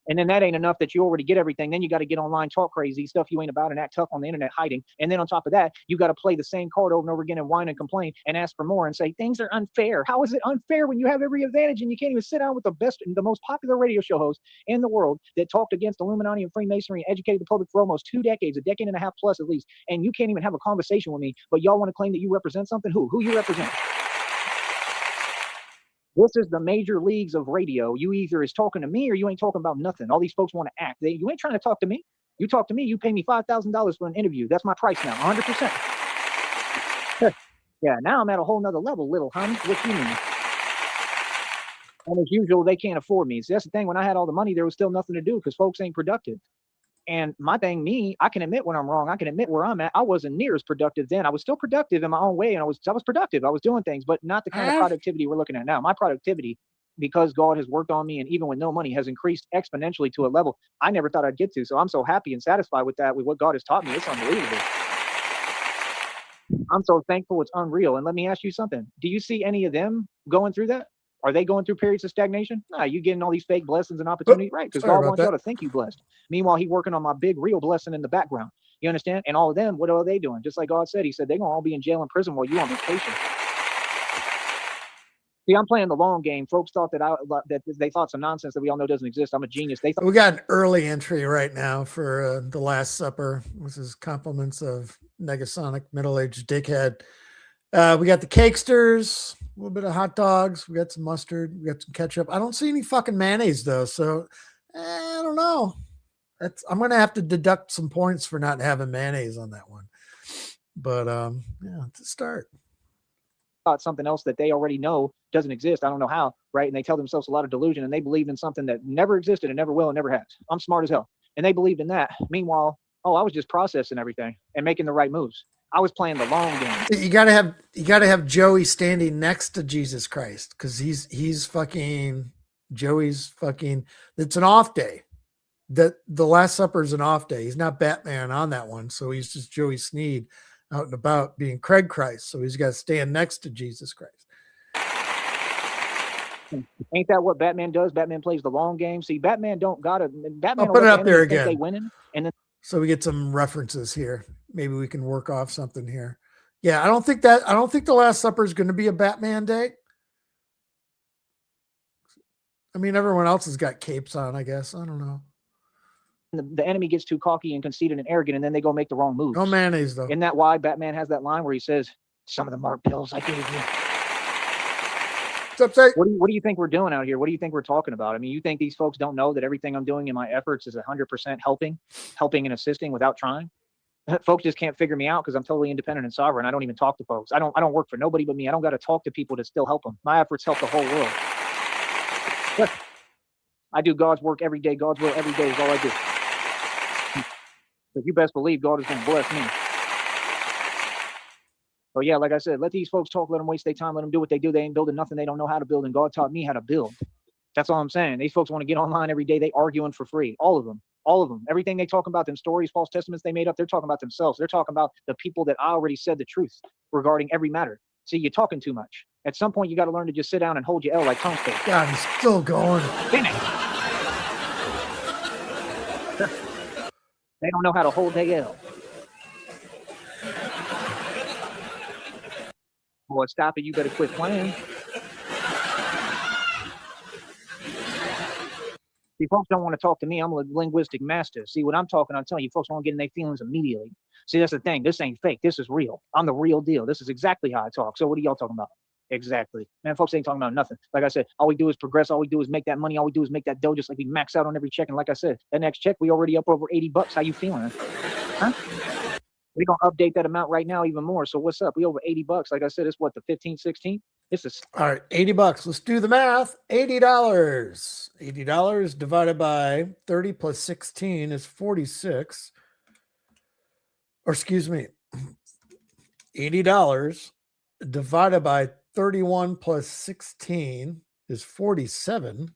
And then that ain't enough that you already get everything. Then you got to get online, talk crazy, stuff you ain't about and act tough on the internet hiding. And then on top of that, you got to play the same card over and over again and whine and complain and ask for more and say things are unfair. How is it unfair when you have every advantage and you can't even sit down with the best and the most popular radio show host in the world that talked against Illuminati and Freemasonry and educated the public for almost 2 decades, a decade and a half plus at least. And you can't even have a conversation with me, but y'all want to claim that you represent something? Who you represent? This is the major leagues of radio. You either is talking to me or you ain't talking about nothing. All these folks want to act. You ain't trying to talk to me. You talk to me, you pay me $5,000 for an interview. That's my price now, 100%. Yeah, now I'm at a whole nother level, little homie. What you mean? And as usual, they can't afford me. So that's the thing. When I had all the money, there was still nothing to do because folks ain't productive. And my thing, I can admit when I'm wrong. I can admit where I'm at. I wasn't near as productive then. I was still productive in my own way, and I was productive. I was doing things, but not the kind of productivity we're looking at now. My productivity, because God has worked on me, and even with no money, has increased exponentially to a level I never thought I'd get to. So I'm so happy and satisfied with that, with what God has taught me. It's unbelievable. I'm so thankful. It's unreal. And let me ask you something. Do you see any of them going through that? Are they going through periods of stagnation? Nah, you getting all these fake blessings and opportunities, right? Because God wants y'all to think you blessed. Meanwhile, He working on my big real blessing in the background. You understand? And all of them, what are they doing? Just like God said, He said they're gonna all be in jail and prison while you on vacation. See, I'm playing the long game. Folks thought that they thought some nonsense that we all know doesn't exist. I'm a genius. They thought we got an early entry right now for The Last Supper. This is compliments of Negasonic middle-aged dickhead. We got the Cakesters, a little bit of hot dogs. We got some mustard. We got some ketchup. I don't see any fucking mayonnaise though. So I don't know. I'm going to have to deduct some points for not having mayonnaise on that one. But yeah, to start. Something else that they already know doesn't exist. I don't know how, right? And they tell themselves a lot of delusion and they believe in something that never existed and never will and never has. I'm smart as hell. And they believed in that. Meanwhile, I was just processing everything and making the right moves. I was playing the long game. You gotta have Joey standing next to Jesus Christ because he's fucking Joey's fucking. It's an off day. The Last Supper is an off day. He's not Batman on that one, so he's just Joey Sneed out and about being Craig Christ. So he's got to stand next to Jesus Christ. Ain't that what Batman does? Batman plays the long game. See, Batman don't gotta. Batman I'll put it up there again. They winning, and then so we get some references here. Maybe we can work off something here. Yeah, I don't think the Last Supper is going to be a Batman day. I mean, everyone else has got capes on, I guess. I don't know. The enemy gets too cocky and conceited and arrogant, and then they go make the wrong moves. No mayonnaise, though. Isn't that why Batman has that line where he says, "Some of them are pills I gave you." What's up, what do you think we're doing out here? What do you think we're talking about? I mean, you think these folks don't know that everything I'm doing in my efforts is 100% helping and assisting without trying? Folks just can't figure me out because I'm totally independent and sovereign. I don't even talk to folks. I don't work for nobody but me. I don't got to talk to people to still help them. My efforts help the whole world. I do God's work every day. God's will every day is all I do. But you best believe God is going to bless me. So yeah, like I said, let these folks talk, let them waste their time, let them do what they do. They ain't building nothing they don't know how to build, and God taught me how to build. That's all I'm saying. These folks want to get online every day. They arguing for free. All of them. All of them. Everything they talk about, them stories, false testaments they made up, they're talking about themselves. They're talking about the people that I already said the truth regarding every matter. See, you're talking too much. At some point, you got to learn to just sit down and hold your L like Tone State. God, he's still going. Finish. They don't know how to hold their L. Boy, stop it. You better quit playing. See, folks don't want to talk to me. I'm a linguistic master. See, what I'm telling you, folks won't get in their feelings immediately. See, that's the thing. This ain't fake. This is real. I'm the real deal. This is exactly how I talk. So what are y'all talking about? Exactly. Man, folks ain't talking about nothing. Like I said, all we do is progress. All we do is make that money. All we do is make that dough, just like we max out on every check. And like I said, that next check, we already up over $80. How you feeling? Huh? We're going to update that amount right now even more. So what's up? We over $80. Like I said, it's what, the 15, 16? This is all right. $80. Let's do the math. $80. $80 divided by 30 plus 16 is 46. Or excuse me, $80 divided by 31 plus 16 is 47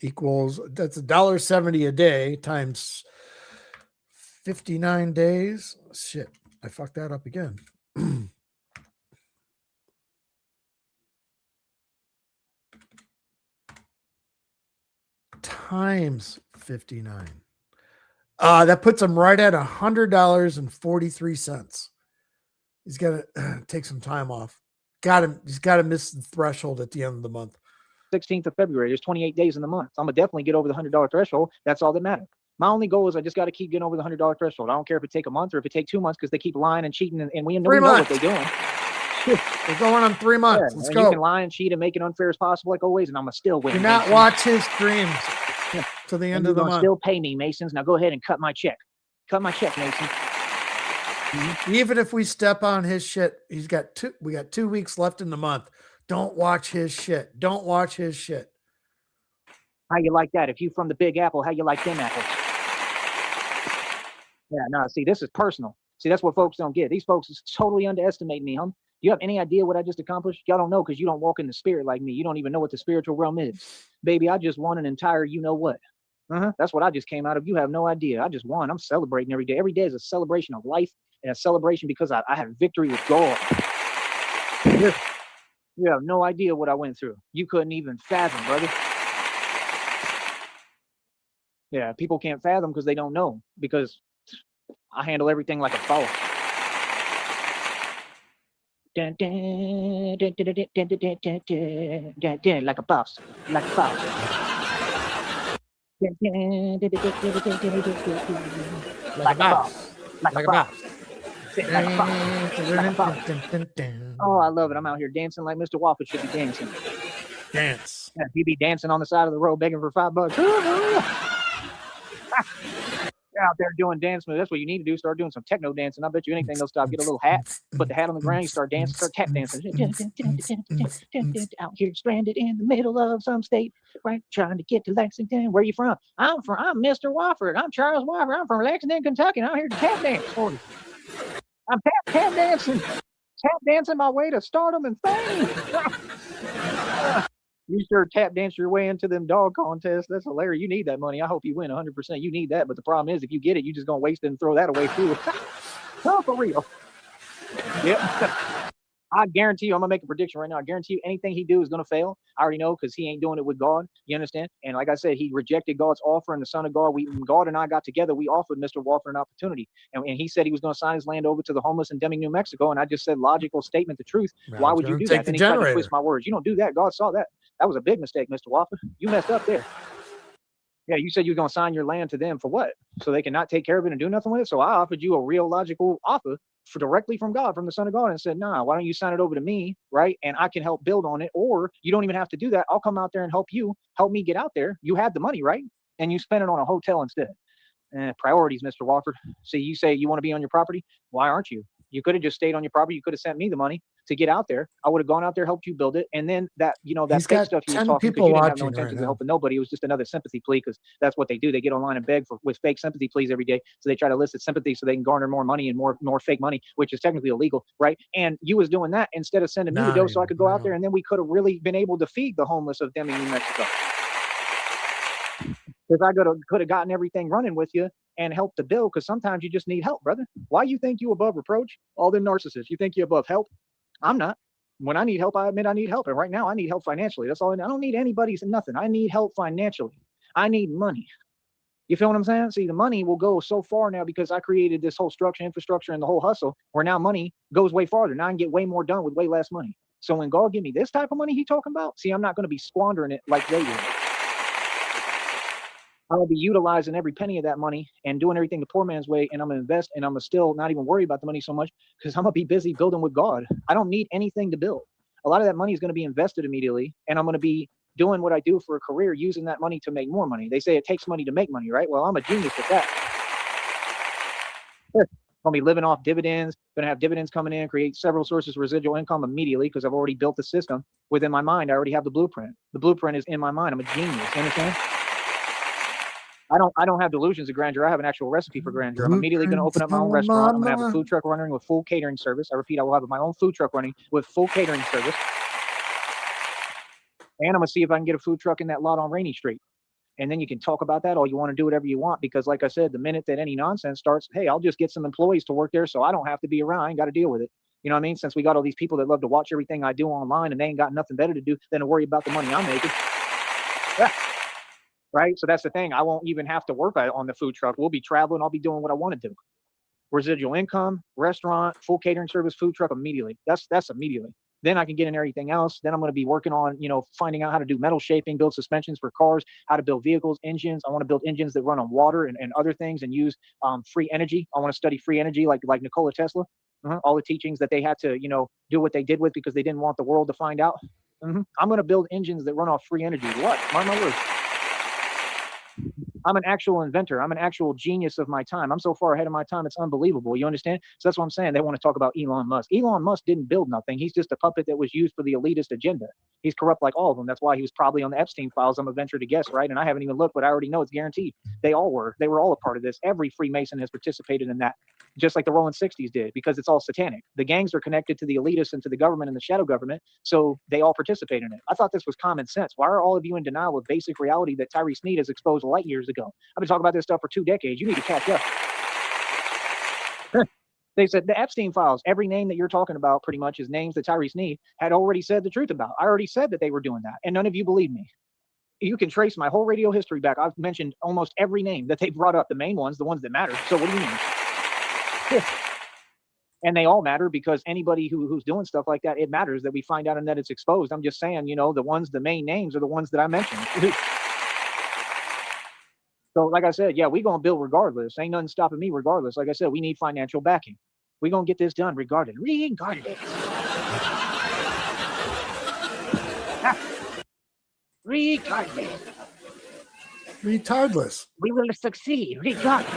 equals, that's $1.70 a day times 59 days. Shit, I fucked that up again. Times 59. That puts him right at $100.43. He's got to take some time off. He's got to miss the threshold at the end of the month. 16th of February. There's 28 days in the month. So I'm going to definitely get over the $100 threshold. That's all that matters. My only goal is I just got to keep getting over the $100 threshold. I don't care if it take a month or if it take 2 months, because they keep lying and cheating, and we know what they're doing. They're going on 3 months. Let's go. You can lie and cheat and make it unfair as possible, like always, and I'm going to still win. Do not watch his streams to the end of the month. Still pay me, Masons. Now go ahead and cut my check. Cut my check, Mason. Even if we step on his shit, we got 2 weeks left in the month. Don't watch his shit. Don't watch his shit. How you like that? If you from the Big Apple, how you like them apples? Yeah, no, see, this is personal. See, that's what folks don't get. These folks is totally underestimating me, huh? Do you have any idea what I just accomplished? Y'all don't know, because you don't walk in the spirit like me. You don't even know what the spiritual realm is. Baby, I just won an entire you-know-what. That's what I just came out of. You have no idea. I just won. I'm celebrating every day. Every day is a celebration of life and a celebration because I had victory with God. You have no idea what I went through. You couldn't even fathom, brother. Yeah, people can't fathom because they don't know, because I handle everything like a boss. Dun, dun, dun, dun, dun, dun, dun, dun, dun, dun, dun, like a boss, like a boss. Dun, dun, dun, dun, dun, dun, dun, dun, dun, like a boss, like a boss. Oh, I love it. I'm out here dancing like Mr. Waffle should be dancing. Dance. Yeah, he be dancing on the side of the road begging for $5. Out there doing dance moves. That's what you need to do. Start doing some techno dancing. I bet you anything they'll stop. Get a little hat, put the hat on the ground, you start dancing, start tap dancing. Out here stranded in the middle of some state, right? Trying to get to Lexington. Where you from? I'm Mr. Wofford. I'm Charles Wofford. I'm from Lexington, Kentucky, and I'm here to tap dance for you. I'm tap dancing my way to stardom and fame. You sure tap dance your way into them dog contests. That's hilarious. You need that money. I hope you win 100%. You need that. But the problem is, if you get it, you just gonna waste it and throw that away too. Oh, for real. Yep. I guarantee you, I'm gonna make a prediction right now. I guarantee you, anything he do is gonna fail. I already know, because he ain't doing it with God. You understand? And like I said, he rejected God's offer, and the Son of God. When God and I got together, we offered Mr. Wofford an opportunity, and he said he was going to sign his land over to the homeless in Deming, New Mexico. And I just said, logical statement, the truth. Why would you do that? Then he tried to twist my words. You don't do that. God saw that. That was a big mistake, Mr. Wofford. You messed up there. Yeah, you said you were going to sign your land to them for what? So they can not take care of it and do nothing with it? So I offered you a real logical offer directly from God, from the Son of God, and said, nah, why don't you sign it over to me, right? And I can help build on it. Or you don't even have to do that. I'll come out there and help me get out there. You had the money, right? And you spend it on a hotel instead. Priorities, Mr. Wofford. See, you say you want to be on your property. Why aren't you? You could have just stayed on your property. You could have sent me the money to get out there. I would have gone out there, helped you build it. And then that, that He's fake got stuff you was 10 talking, because people you didn't have no watching right intentions of now. helping nobody. It was just another sympathy plea, because that's what they do. They get online and beg with fake sympathy pleas every day. So they try to elicit sympathy so they can garner more money and more fake money, which is technically illegal, right? And you was doing that instead of sending me the dough so I could go out there, and then we could have really been able to feed the homeless of Deming, New Mexico. Because I could have gotten everything running with you and helped the bill, because sometimes you just need help, brother. Why you think you above reproach? All the narcissists. You think you above help? I'm not. When I need help, I admit I need help. And right now I need help financially. That's all. I don't need anybody's nothing. I need help financially. I need money. You feel what I'm saying? See, the money will go so far now because I created this whole infrastructure, and the whole hustle, where now money goes way farther. Now I can get way more done with way less money. So when God give me this type of money he talking about, see, I'm not going to be squandering it like they do. I'll be utilizing every penny of that money and doing everything the poor man's way, and I'm gonna invest, and I'm gonna still not even worry about the money so much, because I'm gonna be busy building with God. I don't need anything to build. A lot of that money is gonna be invested immediately, and I'm gonna be doing what I do for a career, using that money to make more money. They say it takes money to make money, right? Well, I'm a genius at that. I'm gonna be living off dividends, gonna have dividends coming in, create several sources of residual income immediately, because I've already built the system within my mind. I already have the blueprint. The blueprint is in my mind. I'm a genius. You understand? I don't have delusions of grandeur. I have an actual recipe for grandeur. I'm immediately going to open up my own restaurant. I'm going to have a food truck running with full catering service. I repeat, I will have my own food truck running with full catering service. And I'm going to see if I can get a food truck in that lot on Rainy Street. And then you can talk about that all you want to do, whatever you want, because like I said, the minute that any nonsense starts, hey, I'll just get some employees to work there so I don't have to be around. I ain't got to deal with it. You know what I mean? Since we got all these people that love to watch everything I do online, and they ain't got nothing better to do than to worry about the money I'm making. Yeah. Right? So that's the thing. I won't even have to work on the food truck. We'll be traveling. I'll be doing what I want to do. Residual income, restaurant, full catering service, food truck immediately. That's immediately. Then I can get in everything else. Then I'm going to be working on, finding out how to do metal shaping, build suspensions for cars, how to build vehicles, engines. I want to build engines that run on water and other things, and use free energy. I want to study free energy like Nikola Tesla. All the teachings that they had to, do what they did with, because they didn't want the world to find out. I'm going to build engines that run off free energy. What? Mark my words. I'm an actual inventor. I'm an actual genius of my time. I'm so far ahead of my time, it's unbelievable. You understand? So that's what I'm saying. They want to talk about Elon Musk. Elon Musk didn't build nothing. He's just a puppet that was used for the elitist agenda. He's corrupt like all of them. That's why he was probably on the Epstein files, I'm a venture to guess, right? And I haven't even looked, but I already know it's guaranteed. They all were. They were all a part of this. Every Freemason has participated in that, just like the Rolling 60s did, because it's all satanic. The gangs are connected to the elitists and to the government and the shadow government, so they all participate in it. I thought this was common sense. Why are all of you in denial of basic reality that Tyree Sneed has exposed light years ago? I've been talking about this stuff for 2 decades. You need to catch up. They said the Epstein files, every name that you're talking about pretty much is names that Tyree Sneed had already said the truth about. I already said that they were doing that, and none of you believe me. You can trace my whole radio history back. I've mentioned almost every name that they brought up, the main ones, the ones that matter. So what do you mean? And they all matter, because anybody who's doing stuff like that, it matters that we find out and that it's exposed. I'm just saying, the main names are the ones that I mentioned. So like I said, yeah, we're going to build regardless. Ain't nothing stopping me regardless. Like I said, we need financial backing. We're going to get this done regardless. Regardless. Regardless. Retardless. We will succeed regardless.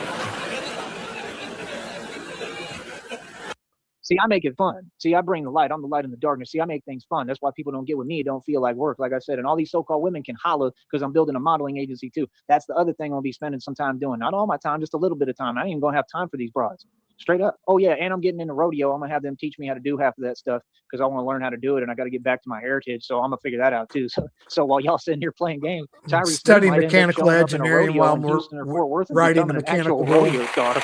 See, I make it fun. See, I bring the light. I'm the light in the darkness. See, I make things fun. That's why people don't get with me. It don't feel like work, like I said. And all these so-called women can holler because I'm building a modeling agency too. That's the other thing I'll be spending some time doing. Not all my time, just a little bit of time. I ain't even going to have time for these broads. Straight up. Oh, yeah, and I'm getting into rodeo. I'm going to have them teach me how to do half of that stuff, because I want to learn how to do it, and I got to get back to my heritage. So I'm going to figure that out too. So while y'all sitting here playing games, Tyree study Sneed might mechanical end up showing up in a engineering rodeo while in we're Houston or Fort Worth and riding becoming the an actual mechanical rodeo star.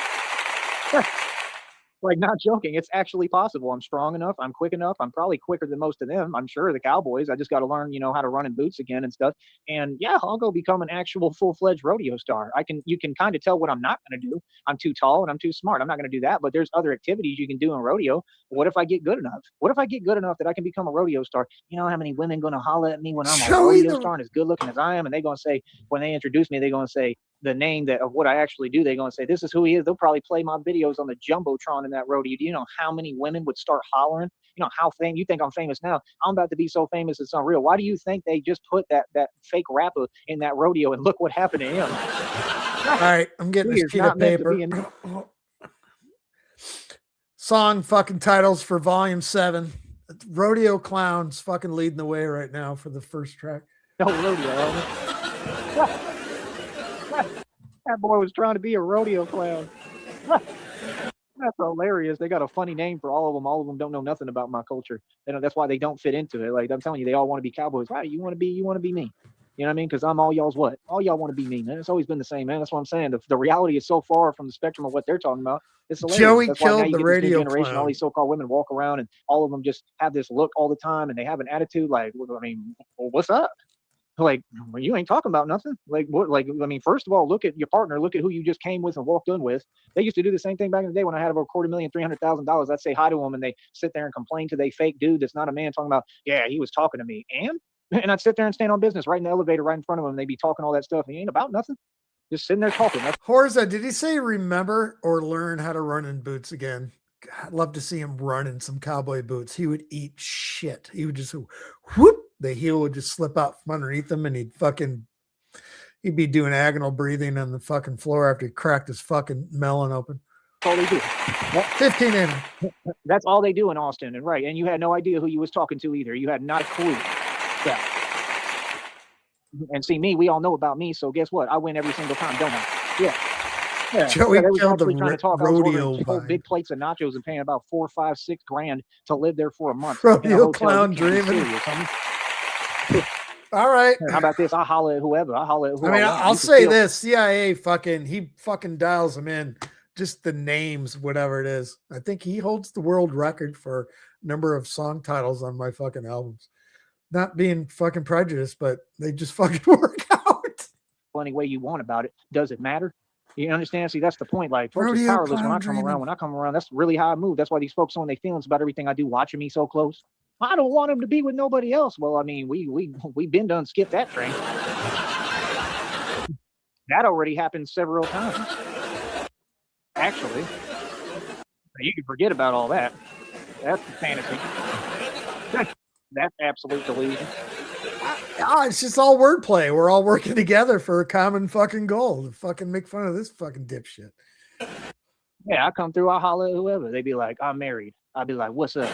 Like, not joking. It's actually possible. I'm strong enough. I'm quick enough. I'm probably quicker than most of them. I'm sure the Cowboys. I just got to learn, how to run in boots again and stuff. And yeah, I'll go become an actual full-fledged rodeo star. You can kind of tell what I'm not going to do. I'm too tall and I'm too smart. I'm not going to do that. But there's other activities you can do in rodeo. What if I get good enough? What if I get good enough that I can become a rodeo star? You know how many women going to holler at me when I'm a rodeo star and as good looking as I am? And they're going to say, when they introduce me, they're going to say the name of what I actually do. They're going to say, this is who he is. They'll probably play my videos on the Jumbotron in that rodeo. Do you know how many women would start hollering? You know how famous you think I'm famous now. I'm about to be so famous it's unreal. Why do you think they just put that fake rapper in that rodeo, and look what happened to him? All right, I'm getting this sheet of paper. song fucking titles for Volume 7. Rodeo Clown's fucking leading the way right now for the first track. No rodeo. That boy was trying to be a rodeo clown. That's hilarious. They got a funny name for all of them. All of them don't know nothing about my culture. That's why they don't fit into it. Like I'm telling you, they all want to be cowboys. Right? You want to be me. You know what I mean? Because I'm all y'all's what? All y'all want to be me, man. It's always been the same, man. That's what I'm saying. The reality is so far from the spectrum of what they're talking about. It's hilarious. Joey That's why now killed you the get this new radio generation. clown. All these so-called women walk around, and all of them just have this look all the time, and they have an attitude like, I mean, well, what's up? Like, well, you ain't talking about nothing. Like, what? Like, I mean, first of all, look at your partner. Look at who you just came with and walked in with. They used to do the same thing back in the day when I had over $250,000, $300,000. I'd say hi to them, and they sit there and complain to they fake dude that's not a man, talking about, yeah, he was talking to me, and I'd sit there and stand on business right in the elevator right in front of them. And they'd be talking all that stuff. And he ain't about nothing. Just sitting there talking. Horza, did he say remember or learn how to run in boots again? God, I'd love to see him run in some cowboy boots. He would eat shit. He would just whoop, the heel would just slip out from underneath him, and he'd be doing agonal breathing on the fucking floor after he cracked his fucking melon open. That's all they do. 15 in. That's all they do in Austin. And right. And you had no idea who you was talking to either. You had not a clue. Yeah. And see me, we all know about me. So guess what? I win every single time, don't I? Yeah. Joey they was killed the actually trying to talk. I was rodeo ordering whole big plates of nachos and paying about $4, $5, $6 grand to live there for a month. Rodeo clown dreaming. All right. How about this? I holler at whoever. I holler at whoever. I mean, I'll say this: CIA he fucking dials them in. Just the names, whatever it is. I think he holds the world record for number of song titles on my fucking albums. Not being fucking prejudiced, but they just fucking work out. Any way you want about it, does it matter? You understand? See, that's the point. Like, folks is powerless when I come around. When I come around, that's really how I move. That's why these folks on their feelings about everything I do, watching me so close. I don't want them to be with nobody else. Well, I mean, we been done skipped that train. That already happened several times. Actually, you can forget about all that. That's the fantasy. That's absolute delusion. It's just all wordplay. We're all working together for a common fucking goal to fucking make fun of this fucking dipshit. Yeah, I come through, I holler at whoever. They be like, I'm married. I'd be like, what's up?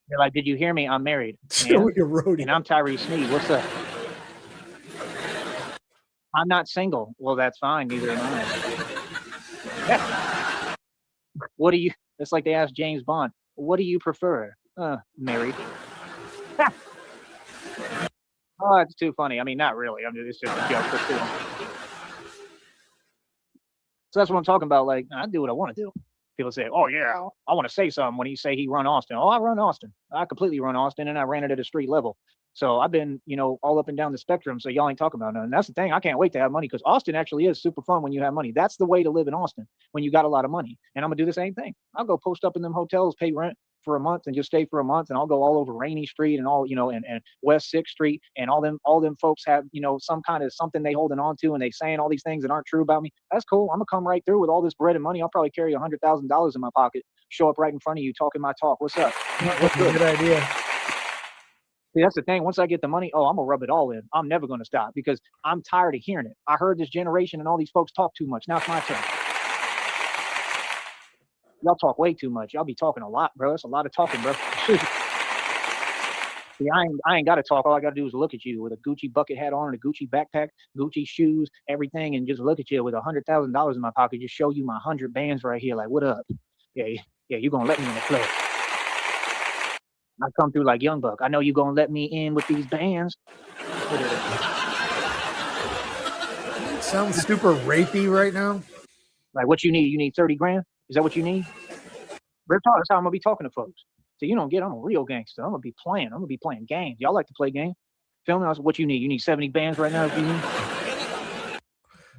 They're like, did you hear me? I'm married. And I'm Tyree Sneed. What's up? I'm not single. Well, that's fine. Neither am I. Yeah. What do you? It's like they asked James Bond. What do you prefer? Married. Oh, it's too funny. I mean, not really. I mean, it's just a joke. So that's what I'm talking about. Like, I do what I want to do. People say, oh, yeah, I want to say something when he say he run Austin. Oh, I run Austin. I completely run Austin, and I ran it at a street level. So I've been, all up and down the spectrum. So y'all ain't talking about nothing. That's the thing. I can't wait to have money because Austin actually is super fun when you have money. That's the way to live in Austin when you got a lot of money. And I'm going to do the same thing. I'll go post up in them hotels, pay rent for a month and just stay for a month. And I'll go all over Rainy Street and all, and West 6th Street. And all them folks have, some kind of something they holding on to and they saying all these things that aren't true about me. That's cool. I'm going to come right through with all this bread and money. I'll probably carry $100,000 in my pocket, show up right in front of you, talking my talk. What's up? What's good? Good idea. See, that's the thing. Once I get the money, I'm going to rub it all in. I'm never going to stop because I'm tired of hearing it. I heard this generation and all these folks talk too much. Now it's my turn. Y'all talk way too much. Y'all be talking a lot, bro. That's a lot of talking, bro. See, I ain't got to talk. All I got to do is look at you with a Gucci bucket hat on and a Gucci backpack, Gucci shoes, everything, and just look at you with $100,000 in my pocket. Just show you my 100 bands right here. Like, what up? Yeah, you going to let me in the club. I come through like Young Buck. I know you're going to let me in with these bands. Sounds super rapey right now. Like, what you need? You need 30 grand? Is that what you need? That's how I'm going to be talking to folks. So you don't get, I'm a real gangster. I'm going to be playing games. Y'all like to play games? Tell me what you need. You need 70 bands right now? If you need?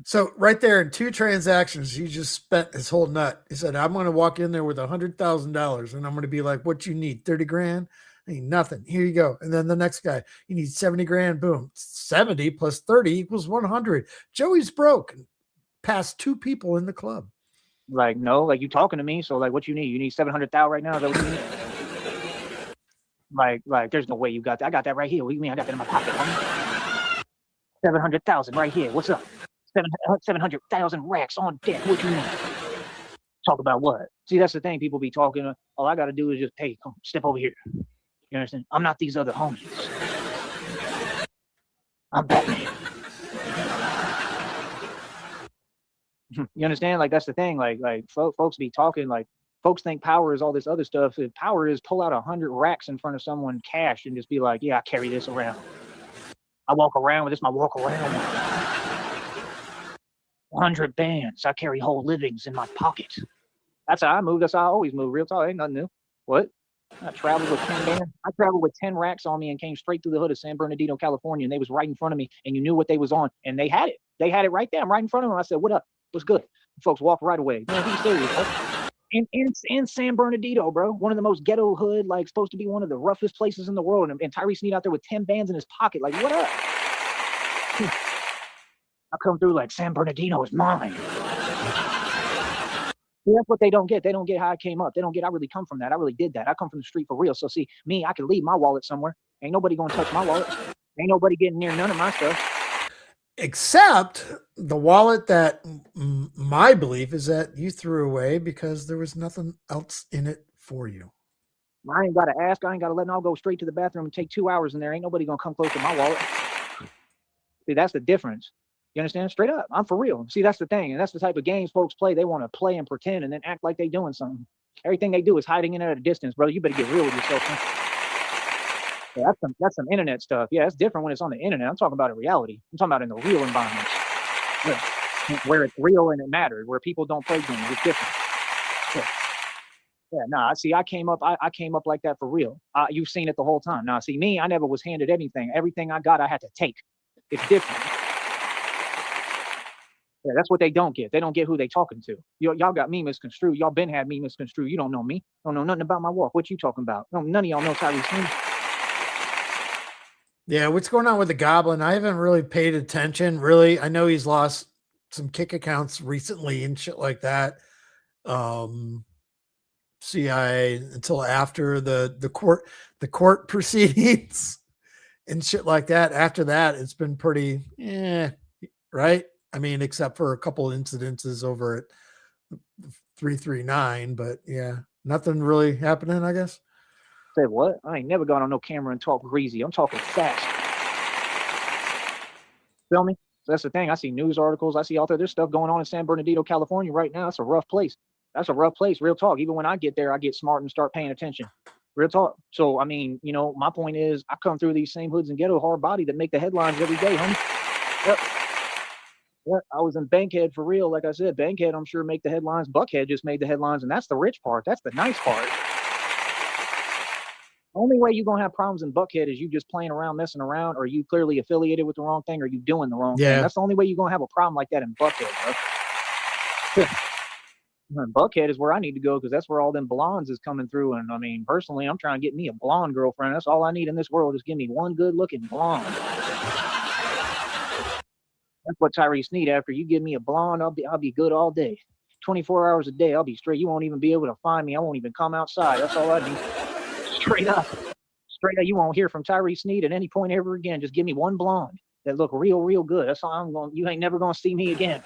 So right there in 2 transactions, he just spent his whole nut. He said, I'm going to walk in there with $100,000 and I'm going to be like, what you need? 30 grand? I need nothing. Here you go. And then the next guy, you need 70 grand. Boom. 70 plus 30 equals 100. Joey's broke. Past 2 people in the club. Like, no, like you talking to me. So like, what you need? You need 700,000 right now? Is that what you need? Like, there's no way you got that. I got that right here. What do you mean? I got that in my pocket. 700,000 right here. What's up? 700,000 racks on deck. What you need? Talk about what? See, that's the thing. People be talking. All I got to do is just, hey, come step over here. You understand? I'm not these other homies. I'm Batman. You understand? Like, that's the thing. Like folks be talking, like, folks think power is all this other stuff. If power is pull out 100 racks in front of someone cash and just be like, yeah, I carry this around. I walk around with this, my walk around. 100 bands. I carry whole livings in my pocket. That's how I move. That's how I always move. Real talk. Ain't nothing new. What? I traveled with 10 bands. I traveled with 10 racks on me and came straight through the hood of San Bernardino, California. And they was right in front of me and you knew what they was on. And they had it. They had it right there. I'm right in front of them. I said, what up? What's good? The folks walked right away. Man, be serious, bro. In San Bernardino, bro. One of the most ghetto hood, like supposed to be one of the roughest places in the world. And Tyree Sneed out there with 10 bands in his pocket. Like, what up? I come through like San Bernardino is mine. See, that's what they don't get. They don't get how I came up. They don't get I really come from that. I really did that. I come from the street for real. So see, me, I can leave my wallet somewhere. Ain't nobody gonna touch my wallet. Ain't nobody getting near none of my stuff. Except the wallet that my belief is that you threw away because there was nothing else in it for you. I ain't gotta ask. I ain't gotta let them all go straight to the bathroom and take 2 hours in there. Ain't nobody gonna come close to my wallet. See, that's the difference. You understand? Straight up. I'm for real. See, that's the thing. And that's the type of games folks play. They want to play and pretend and then act like they doing something. Everything they do is hiding in at a distance, brother. You better get real with yourself. Huh? Yeah, that's some internet stuff. Yeah, it's different when it's on the internet. I'm talking about in reality. I'm talking about in the real environment. Where it's real and it matters, where people don't play games. It's different. Yeah, nah, see, I came up like that for real. You've seen it the whole time. Nah, see, me, I never was handed anything. Everything I got, I had to take. It's different. Yeah, that's what they don't get. They don't get who they talking to. Y'all got me misconstrued. Y'all been had me misconstrued. You don't know me. Don't know nothing about my walk. What you talking about? No, none of y'all know Tyree Sneed. Yeah, what's going on with the Goblin? I haven't really paid attention. Really, I know he's lost some kick accounts recently and shit like that. CIA until after the court proceedings and shit like that. After that, it's been pretty, right? I mean, except for a couple of incidences over at 339, but yeah, nothing really happening, I guess. Say what? I ain't never gone on no camera and talk greasy. I'm talking fast. Feel me? So that's the thing. I see news articles. I see out there's stuff going on in San Bernardino, California right now. It's a rough place. That's a rough place. Real talk. Even when I get there, I get smart and start paying attention. Real talk. So, I mean, my point is I come through these same hoods and ghetto hard body that make the headlines every day, homie. Yep. Yeah, I was in Bankhead for real. Like I said, Bankhead, I'm sure, make the headlines. Buckhead just made the headlines, and that's the rich part. That's the nice part. The only way you're going to have problems in Buckhead is you just playing around, messing around, or you clearly affiliated with the wrong thing, or you doing the wrong thing. That's the only way you're going to have a problem like that in Buckhead, bro. Buckhead is where I need to go because that's where all them blondes is coming through. And I mean, personally, I'm trying to get me a blonde girlfriend. That's all I need in this world. Just give me one good-looking blonde. That's what Tyree Sneed. After you give me a blonde, I'll be good all day. 24 hours a day, I'll be straight. You won't even be able to find me. I won't even come outside. That's all I need. Straight up. Straight up. You won't hear from Tyree Sneed at any point ever again. Just give me one blonde that look real, real good. That's all I'm going. You ain't never going to see me again.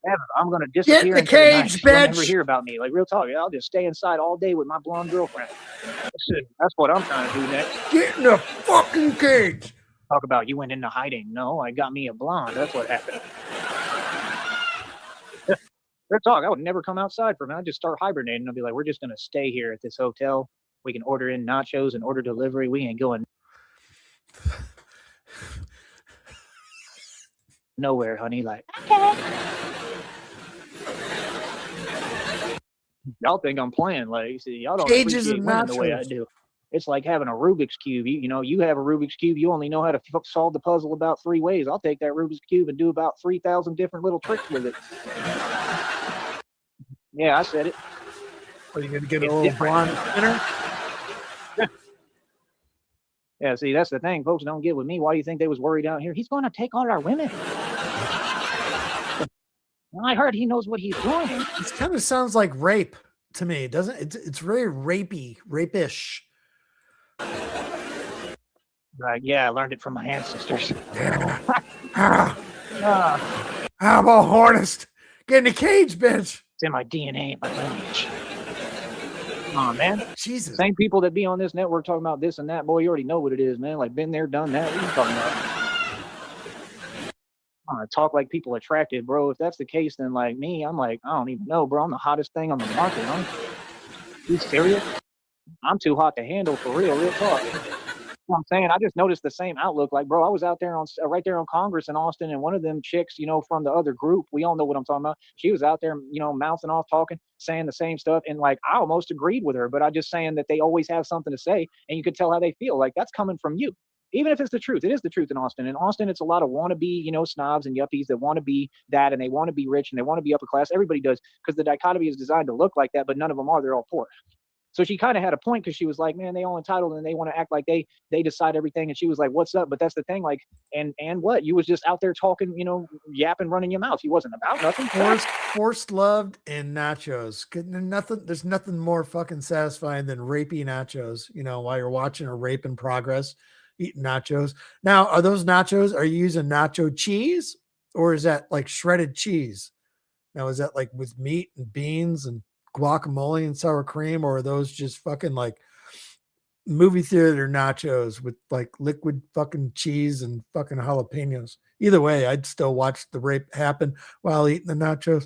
Ever. I'm going to disappear. Get in the cage, bitch. You'll never hear about me. Like, real talk. I'll just stay inside all day with my blonde girlfriend. That's what I'm trying to do next. Get in the fucking cage. Talk about you went into hiding. No, I got me a blonde. That's what happened. Real talk. I would never come outside for me. I'd just start hibernating. I'd be like, we're just going to stay here at this hotel. We can order in nachos and order delivery. We ain't going nowhere, honey. Like, okay. Y'all think I'm playing. Like, see, y'all don't appreciate women the way I do. It's like having a Rubik's Cube. You have a Rubik's Cube. You only know how to solve the puzzle about 3 ways. I'll take that Rubik's Cube and do about 3,000 different little tricks with it. Yeah, I said it. Are you going to get a little blonde spinner? Yeah, see, that's the thing. Folks don't get with me. Why do you think they was worried out here? He's going to take all our women. I heard he knows what he's doing. This kind of sounds like rape to me, doesn't it? It's very rapey, rapish. Right, yeah, I learned it from my ancestors. Yeah. How about hornist? Get in the cage, bitch. It's in my DNA, my lineage. Come on, man. Jesus. Same people that be on this network talking about this and that, boy, you already know what it is, man. Like, been there, done that. What are you talking about? Talk like people attracted, bro. If that's the case, then like me, I'm like, I don't even know, bro. I'm the hottest thing on the market, huh? You serious? I'm too hot to handle, for real talk. You know what I'm saying? I just noticed the same outlook. Like, bro, I was out there on right there on Congress in Austin, and one of them chicks, you know, from the other group, we all know what I'm talking about. She was out there, you know, mouthing off, talking, saying the same stuff, and like I almost agreed with her, but I just saying that they always have something to say, and you could tell how they feel. Like that's coming from you. Even if it's the truth, it is the truth in Austin. In Austin, it's a lot of wannabe, you know, snobs and yuppies that want to be that, and they want to be rich, and they want to be upper class. Everybody does, because the dichotomy is designed to look like that, but none of them are. They're all poor. So she kind of had a point, because she was like, man, they all entitled and they want to act like they decide everything. And she was like, what's up? But that's the thing. Like, and what? You was just out there talking, you know, yapping, running your mouth. You wasn't about nothing. Forced loved and nachos. There's nothing more fucking satisfying than rapey nachos, you know, while you're watching a rape in progress, eating nachos. Now, are those nachos, are you using nacho cheese, or is that like shredded cheese? Now, is that like with meat and beans and guacamole and sour cream, or are those just fucking like movie theater nachos with like liquid fucking cheese and fucking jalapenos? Either way, I'd still watch the rape happen while eating the nachos.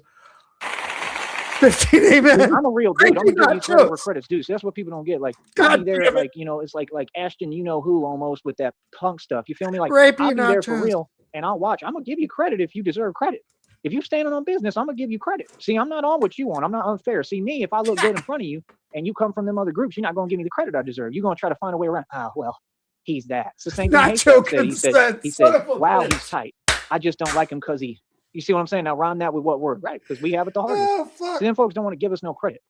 15 amen. I'm a real dude. I'm gonna give you credit where credit's due. So that's what people don't get. Like, I'll be there, like, you know, it's like Ashton, you know who, almost, with that punk stuff. You feel me? Like, I'll be there for real, and I'll watch. I'm gonna give you credit if you deserve credit. If you're standing on business, I'm gonna give you credit. See, I'm not on what you want. I'm not unfair. See, me, if I look good in front of you and you come from them other groups, you're not gonna give me the credit I deserve. You're gonna try to find a way around. Ah, well, he's that. It's the same thing Haystack said. He said, wow, he's tight. I just don't like him because he. You see what I'm saying? Now rhyme that with what word, right? Because we have it the hardest. Oh, fuck. So then folks don't want to give us no credit.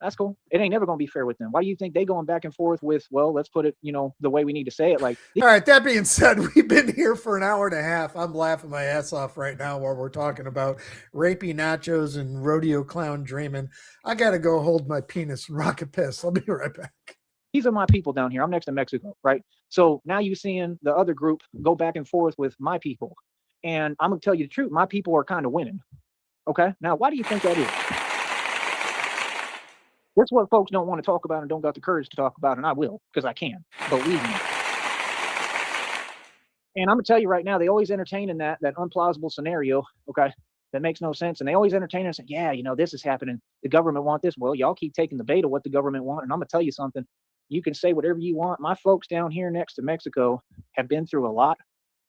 That's cool. It ain't never gonna be fair with them. Why do you think they going back and forth with, well, let's put it, you know, the way we need to say it? Like, all right, that being said, we've been here for an hour and a half. I'm laughing my ass off right now while we're talking about rapey nachos and rodeo clown dreaming. I gotta go hold my penis and rock a piss. I'll be right back. These are my people down here. I'm next to Mexico, right? So now you're seeing the other group go back and forth with my people. And I'm gonna tell you the truth, my people are kind of winning. Okay. Now, why do you think that is? That's what folks don't want to talk about and don't got the courage to talk about, and I will, because I can. Believe me. And I'm gonna tell you right now, they always entertain in that unplausible scenario, okay, that makes no sense. And they always entertain and say, yeah, you know, this is happening. The government want this. Well, y'all keep taking the bait of what the government want. And I'm gonna tell you something. You can say whatever you want. My folks down here next to Mexico have been through a lot.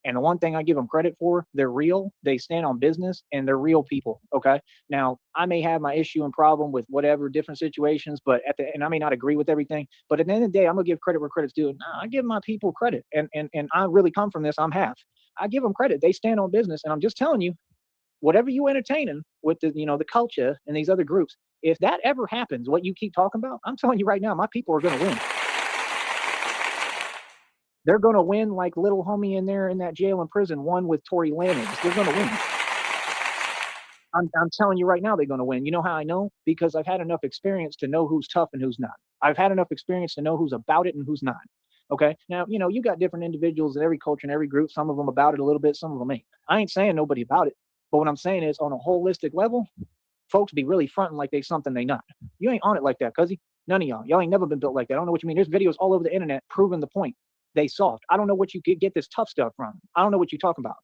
And the one thing I give them credit for, they're real, they stand on business, and they're real people, okay? Now, I may have my issue and problem with whatever different situations, but and I may not agree with everything, but at the end of the day, I'm gonna give credit where credit's due. Nah, I give my people credit, and I really come from this, I'm half. I give them credit, they stand on business, and I'm just telling you, whatever you entertaining with the, you know, the culture and these other groups, if that ever happens, what you keep talking about, I'm telling you right now, my people are gonna win. They're going to win like little homie in there in that jail and prison won with Tory Lanez. They're going to win. I'm telling you right now, they're going to win. You know how I know? Because I've had enough experience to know who's tough and who's not. I've had enough experience to know who's about it and who's not. Okay. Now, you know, you got different individuals in every culture and every group. Some of them about it a little bit. Some of them ain't. I ain't saying nobody about it. But what I'm saying is, on a holistic level, folks be really fronting like they something they not. You ain't on it like that, cuzzy. None of y'all. Y'all ain't never been built like that. I don't know what you mean. There's videos all over the internet proving the point. They soft. I don't know what you get this tough stuff from. I don't know what you're talking about.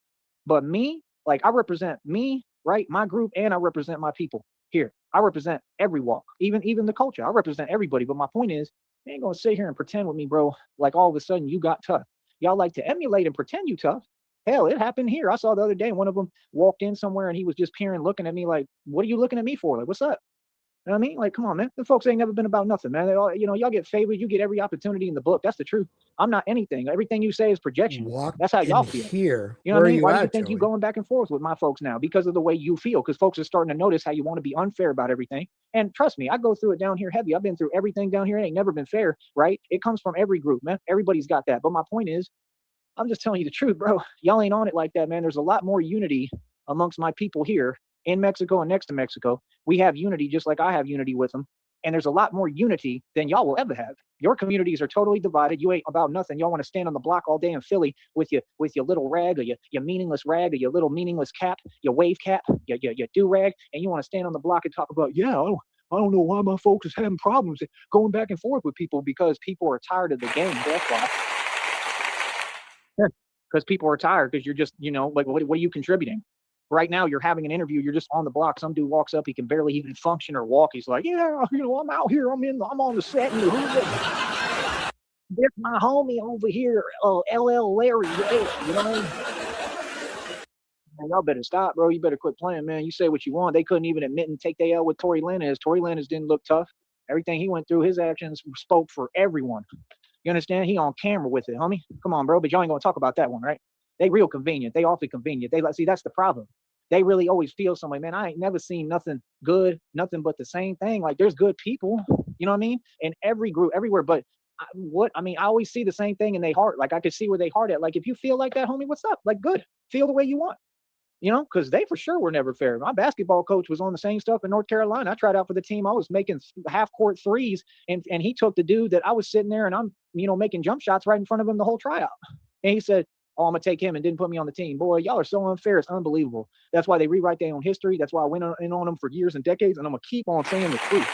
But me, like, I represent me, right? My group, and I represent my people here. I represent every walk, even the culture. I represent everybody. But my point is, you ain't gonna sit here and pretend with me, bro, like all of a sudden you got tough. Y'all like to emulate and pretend you tough. Hell, it happened here. I saw the other day one of them walked in somewhere and he was just peering, looking at me like, what are you looking at me for? Like, what's up? You know what I mean? Like, come on, man. The folks ain't never been about nothing, man. They all, you know, y'all get favored. You get every opportunity in the book. That's the truth. I'm not anything. Everything you say is projection. That's how y'all feel. Here. You know what I mean? Why do you think you going back and forth with my folks now? Because of the way you feel. Because folks are starting to notice how you want to be unfair about everything. And trust me, I go through it down here heavy. I've been through everything down here. It ain't never been fair, right? It comes from every group, man. Everybody's got that. But my point is, I'm just telling you the truth, bro. Y'all ain't on it like that, man. There's a lot more unity amongst my people here in Mexico and next to Mexico. We have unity just like I have unity with them. And there's a lot more unity than y'all will ever have. Your communities are totally divided. You ain't about nothing. Y'all want to stand on the block all day in Philly with your little rag, or your meaningless rag, or your little meaningless cap, your wave cap, your do rag, and you want to stand on the block and talk about, yeah, I don't know why my folks is having problems going back and forth with people, because people are tired of the game. That's why. Because people are tired, because you're just, like, what are you contributing? Right now, you're having an interview. You're just on the block. Some dude walks up. He can barely even function or walk. He's like, yeah, I'm out here. I'm on the set. And there's my homie over here, LL Larry. You know what I mean? Man, y'all better stop, bro. You better quit playing, man. You say what you want. They couldn't even admit and take the L with Tory Lanez. Tory Lanez didn't look tough. Everything he went through, his actions spoke for everyone. You understand? He on camera with it, homie. Come on, bro. But y'all ain't gonna talk about that one, right? They real convenient. They awfully convenient. See, that's the problem. They really always feel some way, man. I ain't never seen nothing good, nothing but the same thing. Like, there's good people, you know what I mean? In every group, everywhere. But I always see the same thing in their heart. Like, I could see where they heart at. Like, if you feel like that, homie, what's up? Like, good. Feel the way you want. Because they for sure were never fair. My basketball coach was on the same stuff in North Carolina. I tried out for the team. I was making half-court threes, and he took the dude that I was sitting there, and I'm, making jump shots right in front of him the whole tryout. And he said, oh, I'm going to take him, and didn't put me on the team. Boy, y'all are so unfair. It's unbelievable. That's why they rewrite their own history. That's why I went in on them for years and decades, and I'm going to keep on saying the truth.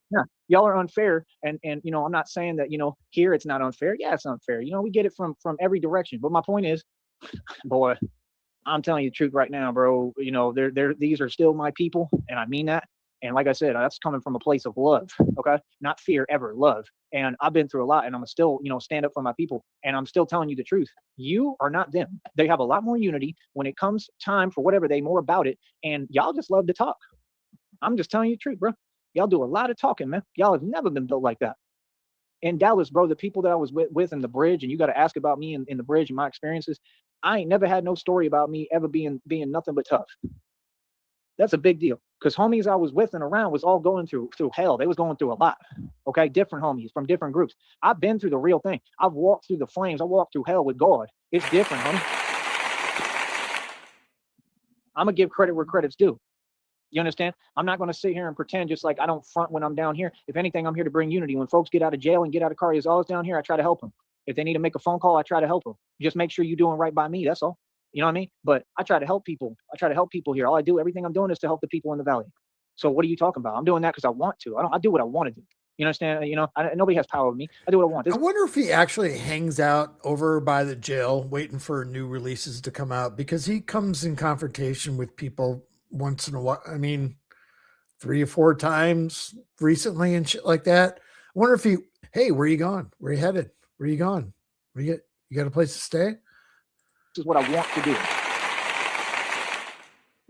Yeah, y'all are unfair, and I'm not saying that, here it's not unfair. Yeah, it's unfair. We get it from every direction. But my point is, boy, I'm telling you the truth right now, bro. These are still my people, and I mean that. And like I said, that's coming from a place of love, okay? Not fear, ever, love. And I've been through a lot, and I'm still, stand up for my people. And I'm still telling you the truth. You are not them. They have a lot more unity. When it comes time for whatever, they more about it. And y'all just love to talk. I'm just telling you the truth, bro. Y'all do a lot of talking, man. Y'all have never been built like that. In Dallas, bro, the people that I was with in the bridge, and you got to ask about me in the bridge and my experiences, I ain't never had no story about me ever being nothing but tough. That's a big deal, because homies I was with and around was all going through hell. They was going through a lot, okay? Different homies from different groups. I've been through the real thing. I've walked through the flames. I walked through hell with God. It's different, homie. I'm going to give credit where credit's due. You understand? I'm not going to sit here and pretend just like I don't front when I'm down here. If anything, I'm here to bring unity. When folks get out of jail and get out of car, is always down here, I try to help them. If they need to make a phone call, I try to help them. Just make sure you're doing right by me. That's all. You know what I mean? But I try to help people. I try to help people here. All I do, everything I'm doing is to help the people in the valley. So what are you talking about? I'm doing that because I want to. I do what I want to do. You understand? Nobody has power over me. I do what I want. I wonder if he actually hangs out over by the jail waiting for new releases to come out, because he comes in confrontation with people once in a while. I mean, 3 or 4 times recently and shit like that. I wonder if hey, where you going? Where you headed? Where you going? You got a place to stay? This is what I want to do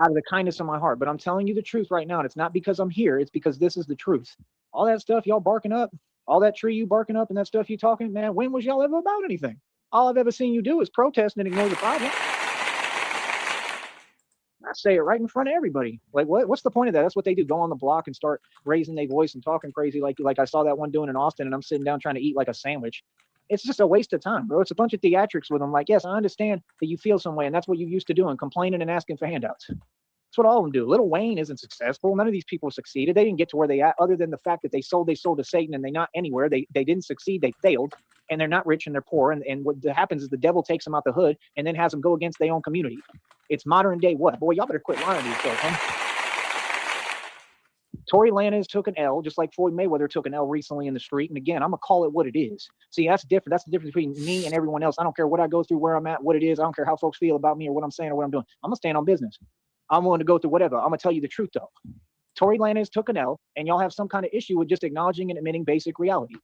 out of the kindness of my heart. But I'm telling you the truth right now, and it's not because I'm here. It's because this is the truth. All that stuff y'all barking up, all that tree you barking up and that stuff you talking, man, when was y'all ever about anything? All I've ever seen you do is protest and ignore the problem. I say it right in front of everybody. Like, what's the point of that? That's what they do. Go on the block and start raising their voice and talking crazy like I saw that one doing in Austin, and I'm sitting down trying to eat like a sandwich. It's just a waste of time, bro. It's a bunch of theatrics with them. Like, yes, I understand that you feel some way, and that's what you used to doing, complaining and asking for handouts. That's what all of them do. Lil Wayne isn't successful. None of these people succeeded. They didn't get to where they at, other than the fact that they sold to Satan, and they're not anywhere. They didn't succeed. They failed, and they're not rich and they're poor. And what happens is the devil takes them out the hood and then has them go against their own community. It's modern day what? Boy, y'all better quit lying to yourself, huh? Tory Lanez took an L, just like Floyd Mayweather took an L recently in the street. And again, I'm going to call it what it is. See, that's different. That's the difference between me and everyone else. I don't care what I go through, where I'm at, what it is. I don't care how folks feel about me or what I'm saying or what I'm doing. I'm going to stand on business. I'm willing to go through whatever. I'm going to tell you the truth, though. Tory Lanez took an L, and y'all have some kind of issue with just acknowledging and admitting basic reality.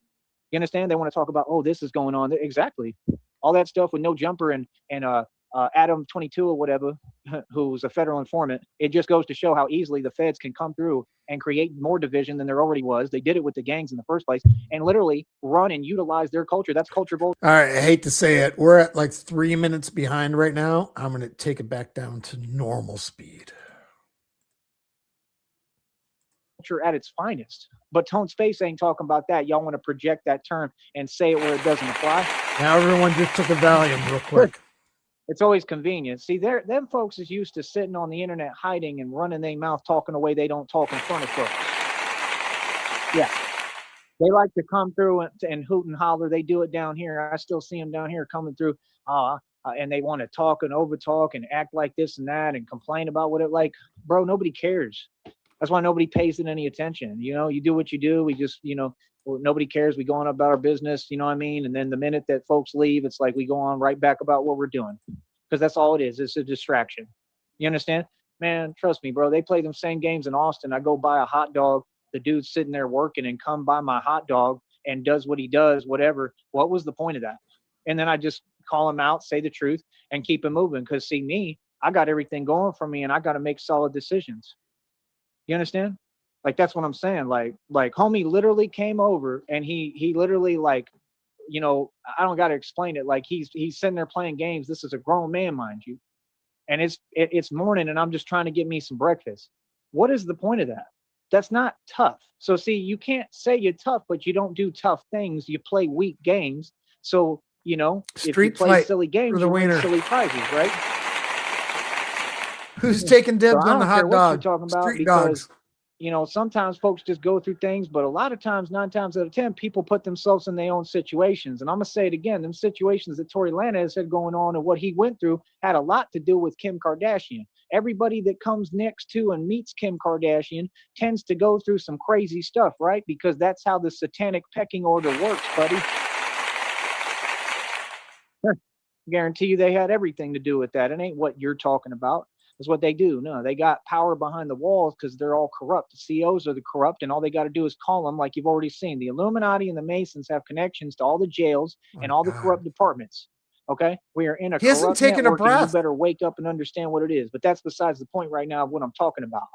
You understand? They want to talk about, oh, this is going on. Exactly. All that stuff with no jumper and Adam 22 or whatever, who's a federal informant. It just goes to show how easily the feds can come through and create more division than there already was. They did it with the gangs in the first place and literally run and utilize their culture. That's culture bull. All right. I hate to say it. We're at like 3 minutes behind right now. I'm going to take it back down to normal speed. At its finest. But Tone Space ain't talking about that. Y'all want to project that term and say it where it doesn't apply. Now everyone just took a Valium real quick. It's always convenient. See, them folks is used to sitting on the internet hiding and running their mouth talking the way they don't talk in front of folks. Yeah. They like to come through and hoot and holler. They do it down here. I still see them down here coming through, and they want to talk and over talk and act like this and that and complain about what it like. Bro, nobody cares. That's why nobody pays it any attention. You know, you do what you do. We just, nobody cares. We go on about our business. You know what I mean? And then the minute that folks leave, it's like we go on right back about what we're doing, because that's all it is. It's a distraction. You understand? Man, trust me, bro. They play them same games in Austin. I go buy a hot dog. The dude's sitting there working and come buy my hot dog and does what he does, whatever. What was the point of that? And then I just call him out, say the truth, and keep it moving. Because see me, I got everything going for me, and I got to make solid decisions. You understand? Like that's what I'm saying. Like homie literally came over and he literally like, I don't got to explain it. Like he's sitting there playing games. This is a grown man, mind you, and it's morning, and I'm just trying to get me some breakfast. What is the point of that? That's not tough. So see, you can't say you're tough, but you don't do tough things. You play weak games. So if you Street play fight silly for games, the you win winner. silly prizes, right? Who's taking So dibs I on the don't care hot what you're dog? talking about, Street because dogs. sometimes folks just go through things, but a lot of times, 9 times out of 10, people put themselves in their own situations. And I'm gonna say it again: them situations that Tory Lanez had going on and what he went through had a lot to do with Kim Kardashian. Everybody that comes next to and meets Kim Kardashian tends to go through some crazy stuff, right? Because that's how the satanic pecking order works, buddy. Guarantee you they had everything to do with that. It ain't what you're talking about. It's what they do. No, they got power behind the walls because they're all corrupt. The CEOs are the corrupt, and all they got to do is call them, like you've already seen. The Illuminati and the Masons have connections to all the jails and all the corrupt departments. Okay? We are in a He hasn't corrupt taken a network, and you breath. better wake up and understand what it is. But that's besides the point right now of what I'm talking about.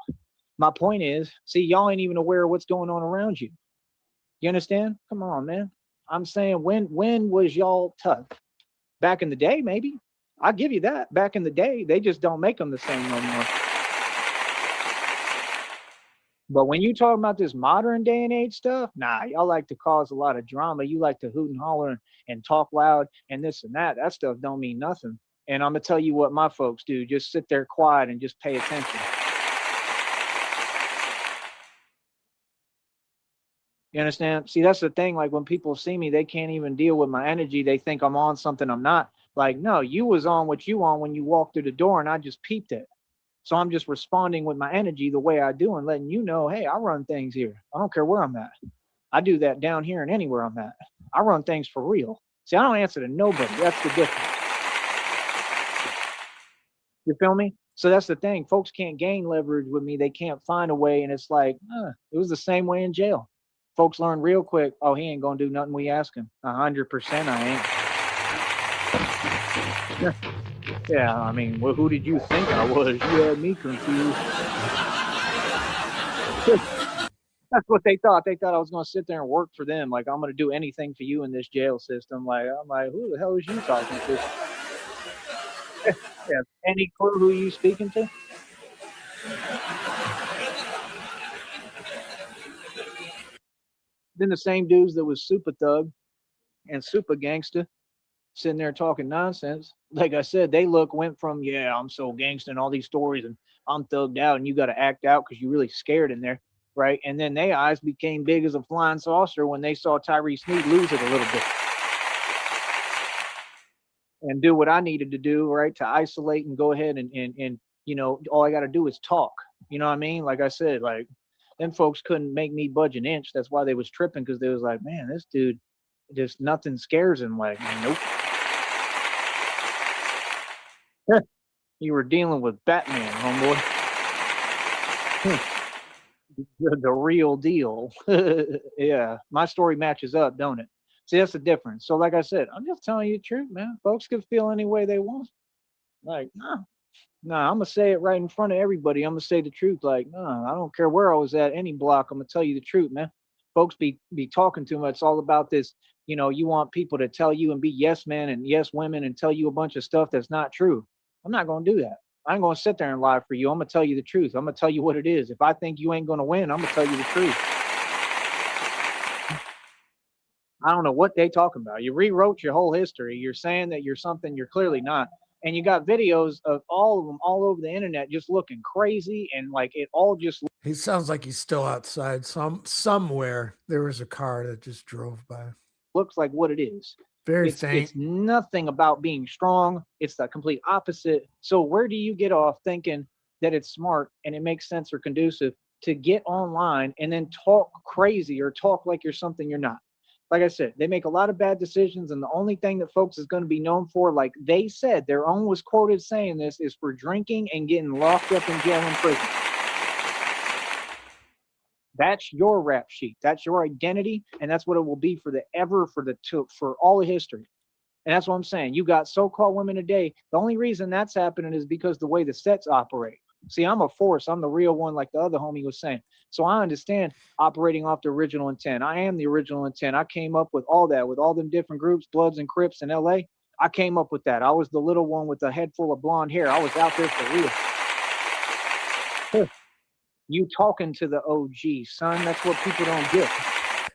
My point is, see, y'all ain't even aware of what's going on around you. You understand? Come on, man. I'm saying, when was y'all tough? Back in the day, maybe. I'll give you that. Back in the day, they just don't make them the same no more. But when you talk about this modern day and age stuff, nah, y'all like to cause a lot of drama. You like to hoot and holler and talk loud and this and that. That stuff don't mean nothing. And I'm gonna tell you what my folks do. Just sit there quiet and just pay attention. You understand? See, that's the thing. Like when people see me, they can't even deal with my energy. They think I'm on something I'm not. Like, no, you was on what you on when you walked through the door, and I just peeped it. So I'm just responding with my energy the way I do and letting you know, hey, I run things here. I don't care where I'm at. I do that down here and anywhere I'm at. I run things for real. See, I don't answer to nobody. That's the difference. You feel me? So that's the thing. Folks can't gain leverage with me. They can't find a way. And it's like, it was the same way in jail. Folks learn real quick, oh, he ain't going to do nothing we ask him. 100% I ain't. Yeah, I mean, well, who did you think I was? You had me confused. That's what they thought. They thought I was going to sit there and work for them. Like, I'm going to do anything for you in this jail system. Like, I'm like, who the hell is you talking to? Yeah. Any clue who you speaking to? Then the same dudes that was super thug and super gangster sitting there talking nonsense. Like I said, they went from, yeah, I'm so gangster and all these stories and I'm thugged out and you got to act out because you're really scared in there. Right. And then their eyes became big as a flying saucer when they saw Sneed lose it a little bit and do what I needed to do, right, to isolate and go ahead and all I got to do is talk. You know what I mean? Like I said, like them folks couldn't make me budge an inch. That's why they was tripping, because they was like, man, this dude, just nothing scares him. Like, nope. You were dealing with Batman, homeboy. The real deal. Yeah, my story matches up, don't it? See, that's the difference. So, like I said, I'm just telling you the truth, man. Folks can feel any way they want. Like, no, I'm gonna say it right in front of everybody. I'm gonna say the truth. Like, no, I don't care where I was at, any block. I'm gonna tell you the truth, man. Folks be talking too much. It's all about this. You want people to tell you and be yes men and yes women and tell you a bunch of stuff that's not true. I'm not gonna do that. I ain't gonna sit there and lie for you. I'm gonna tell you the truth. I'm gonna tell you what it is. If I think you ain't gonna win, I'm gonna tell you the truth. I don't know what they talking about. You rewrote your whole history. You're saying that you're something you're clearly not. And you got videos of all of them all over the internet just looking crazy, and like it all just He sounds like he's still outside. Somewhere there was a car that just drove by. looks like what it is. Very It's faint. nothing about being strong. It's the complete opposite. So where do you get off thinking that it's smart and it makes sense or conducive to get online and then talk crazy or talk like you're something you're not? Like I said, they make a lot of bad decisions, and the only thing that folks is going to be known for, like they said, their own was quoted saying this, is for drinking and getting locked up in jail and prison. That's your rap sheet. That's your identity, and that's what it will be for all of history. And that's what I'm saying. You got so-called women today. The only reason that's happening is because the way the sets operate. See, I'm a force. I'm the real one, like the other homie was saying. So I understand operating off the original intent. I am the original intent. I came up with all that, with all them different groups, Bloods and Crips in LA. I came up with that. I was the little one with a head full of blonde hair. I was out there for real. You talking to the OG, son. That's what people don't get.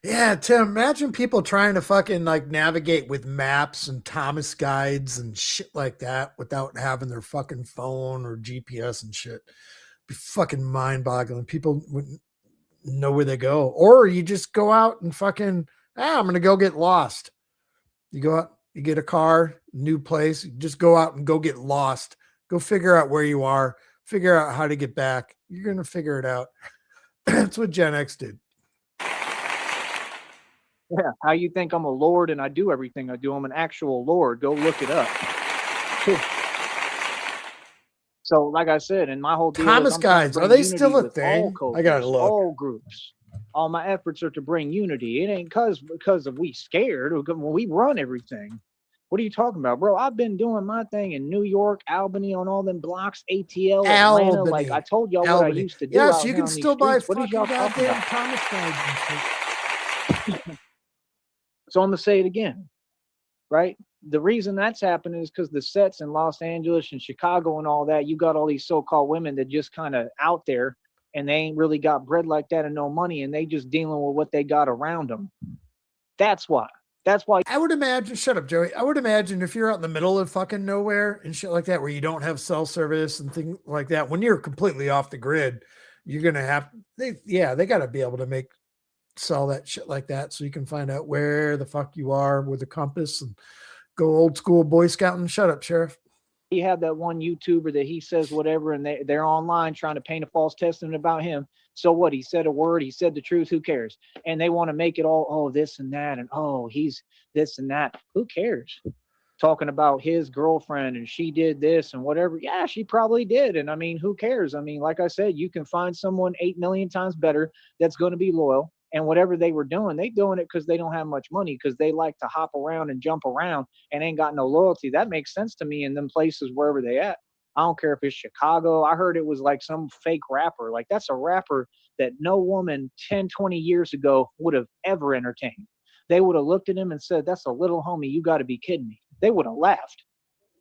Yeah, Tim, imagine people trying to fucking like navigate with maps and Thomas guides and shit like that without having their fucking phone or GPS and shit. It'd be fucking mind boggling. People wouldn't know where they go. Or you just go out and fucking, I'm going to go get lost. You go out, you get a car, new place, you just go out and go get lost. Go figure out where you are, figure out how to get back. You're going to figure it out. That's what Gen X did. Yeah, how you think I'm a lord and I do everything I do? I'm an actual lord. Go look it up. So, like I said, and my whole deal Thomas guides, are they still a thing? I gotta look. All groups. All my efforts are to bring unity. It ain't because of we scared or when we run everything. What are you talking about, bro? I've been doing my thing in New York, Albany, on all them blocks, ATL, Atlanta. Albany. Like I told y'all what I used to do. Yes, out you here can on these still buy streets. What is fucking y'all talking goddamn about? Thomas guides and shit. So I'm gonna say it again, right? The reason that's happening is because the sets in Los Angeles and Chicago and all that, you got all these so-called women that just kind of out there, and they ain't really got bread like that and no money, and they just dealing with what they got around them. That's why. That's why. I would imagine, shut up, Joey. I would imagine if you're out in the middle of fucking nowhere and shit like that, where you don't have cell service and things like that, when you're completely off the grid, you're going to have, they got to be able to sell that shit like that so you can find out where the fuck you are with a compass and go old school Boy Scouting. Shut up, Sheriff. You have that one YouTuber that he says whatever, and they're online trying to paint a false testament about him. So what? He said a word, he said the truth, who cares? And they want to make it all, oh, this and that, and oh, he's this and that. Who cares? Talking about his girlfriend and she did this and whatever. Yeah, she probably did. And I mean, who cares? I mean, like I said, you can find someone 8 million times better that's going to be loyal. And whatever they were doing, they doing it because they don't have much money, because they like to hop around and jump around and ain't got no loyalty. That makes sense to me in them places wherever they at. I don't care if it's Chicago. I heard it was like some fake rapper. Like that's a rapper that no woman 10, 20 years ago would have ever entertained. They would have looked at him and said, that's a little homie. You got to be kidding me. They would have laughed.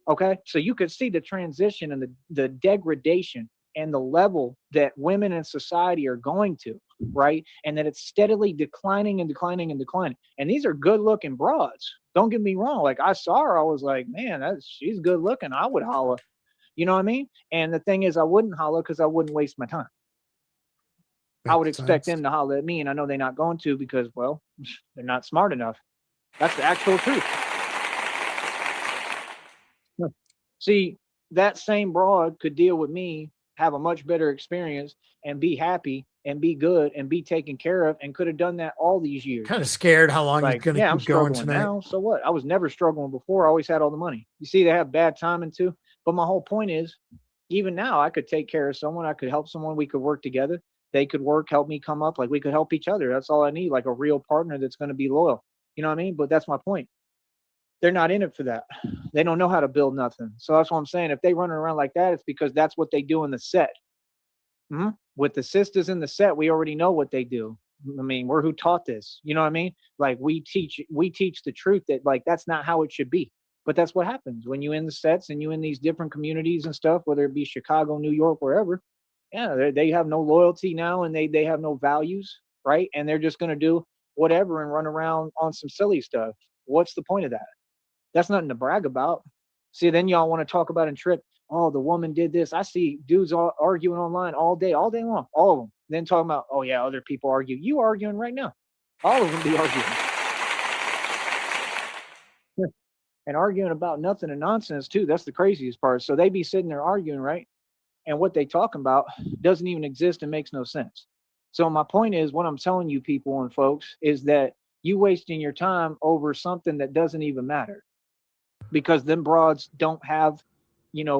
Okay. So you could see the transition and the degradation and the level that women in society are going to, right? And that it's steadily declining and declining and declining. And these are good looking broads. Don't get me wrong. Like I saw her, I was like, man, she's good looking. I would holler. You know what I mean? And the thing is, I wouldn't holler because I wouldn't waste my time. I would expect them to holler at me, and I know they're not going to because, well, they're not smart enough. That's the actual truth. See, that same broad could deal with me, have a much better experience, and be happy and be good and be taken care of, and could have done that all these years. Kind of scared how long like, he's going to I'm keep going struggling tonight. now. So what? I was never struggling before. I always had all the money. You see, they have bad timing too. But my whole point is, even now, I could take care of someone. I could help someone. We could work together. They could work, help me come up. Like we could help each other. That's all I need. Like a real partner that's going to be loyal. You know what I mean? But that's my point. They're not in it for that. They don't know how to build nothing. So that's what I'm saying. If they run around like that, it's because that's what they do in the set. With the sisters in the set, we already know what they do. I mean, we're who taught this. You know what I mean? Like we teach the truth that like that's not how it should be. But that's what happens when you in the sets and you in these different communities and stuff, whether it be Chicago, New York, wherever. Yeah, they have no loyalty now, and they have no values, right? And they're just going to do whatever and run around on some silly stuff. What's the point of that? That's nothing to brag about. See, then y'all want to talk about and trip. Oh, the woman did this. I see dudes all arguing online all day long, all of them. Then talking about, oh yeah, other people argue. You arguing right now. All of them be arguing. And arguing about nothing and nonsense too. That's the craziest part. So they be sitting there arguing, right? And what they talking about doesn't even exist and makes no sense. So my point is, what I'm telling you people and folks is that you wasting your time over something that doesn't even matter, because them broads don't have,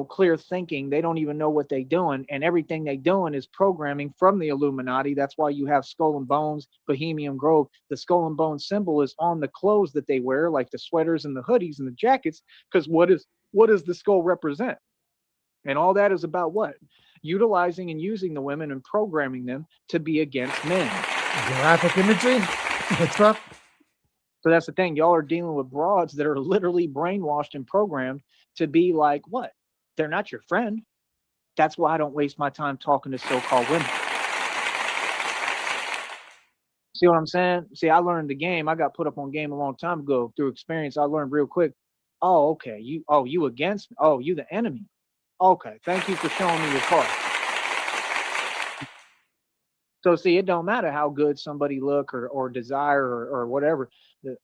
clear thinking. They don't even know what they doing, and everything they doing is programming from the Illuminati. That's why you have Skull and Bones, Bohemian Grove. The Skull and Bones symbol is on the clothes that they wear, like the sweaters and the hoodies and the jackets, because what does the skull represent? And all that is about what? Utilizing and using the women and programming them to be against men. Graphic imagery. What's up? So that's the thing. Y'all are dealing with broads that are literally brainwashed and programmed to be like what? They're not your friend. That's why I don't waste my time talking to so-called women. See what I'm saying? See, I learned the game. I got put up on game a long time ago through experience. I learned real quick. Oh, okay. You against me? Oh, you the enemy. Okay, thank you for showing me your card. So see, it don't matter how good somebody look or desire or whatever.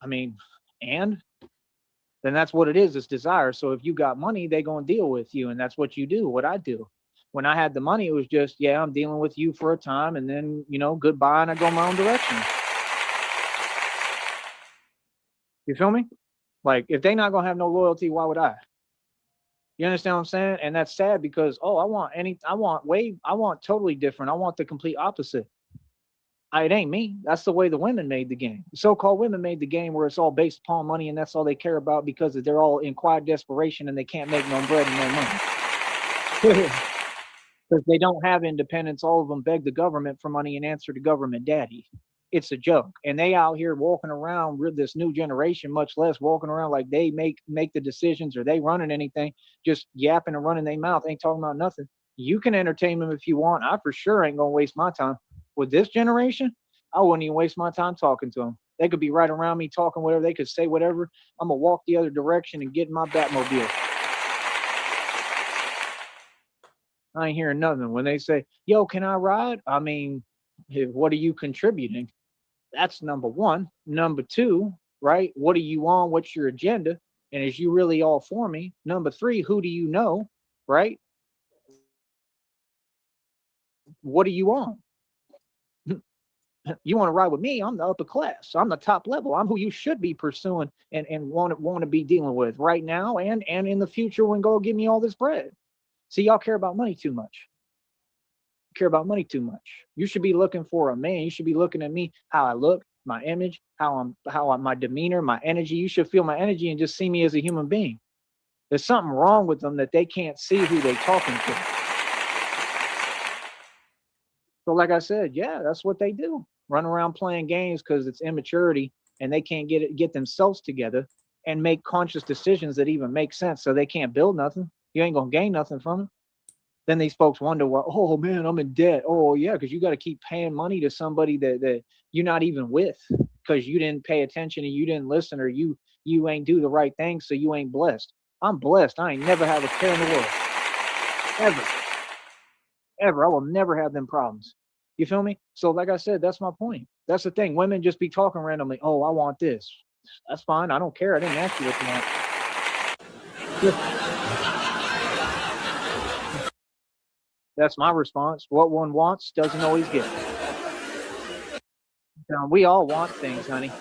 I mean, and then that's what it is. It's desire. So if you got money, they gonna deal with you, and that's what you do. What I do. When I had the money, it was just, yeah, I'm dealing with you for a time, and then goodbye, and I go my own direction. You feel me? Like if they not gonna have no loyalty, why would I? You understand what I'm saying? And that's sad because, I want totally different. I want the complete opposite. It ain't me. That's the way the women made the game. The so-called women made the game where it's all based upon money, and that's all they care about because they're all in quiet desperation and they can't make no bread and no money. Because they don't have independence. All of them beg the government for money and answer to government daddy. It's a joke. And they out here walking around with this new generation, much less walking around like they make the decisions or they running anything, just yapping and running their mouth, ain't talking about nothing. You can entertain them if you want. I for sure ain't gonna waste my time. With this generation, I wouldn't even waste my time talking to them. They could be right around me talking whatever, they could say whatever. I'm gonna walk the other direction and get in my Batmobile. I ain't hearing nothing. When they say, yo, can I ride? I mean, what are you contributing? That's number one. Number two, right? What are you on? What's your agenda? And is you really all for me? Number three, who do you know? Right? What are you on? You want to ride with me? I'm the upper class. I'm the top level. I'm who you should be pursuing and want to be dealing with right now and in the future when go give me all this bread. See, y'all care about money too much. Care about money too much. You should be looking for a man. You should be looking at me, how I look, my image, my demeanor, my energy. You should feel my energy and just see me as a human being. There's something wrong with them that they can't see who they talking to. So like I said, yeah, that's what they do. Run around playing games because it's immaturity and they can't get themselves together and make conscious decisions that even make sense. So they can't build nothing. You ain't gonna gain nothing from it. Then these folks wonder, well, oh man, I'm in debt. Oh yeah, because you got to keep paying money to somebody that you're not even with because you didn't pay attention and you didn't listen or you ain't do the right thing, so you ain't blessed. I'm blessed. I ain't never have a care in the world. Ever. I will never have them problems. You feel me? So like I said, that's my point. That's the thing. Women just be talking randomly. Oh, I want this. That's fine. I don't care. I didn't ask you what you want. That's my response. What one wants doesn't always get. We all want things, honey.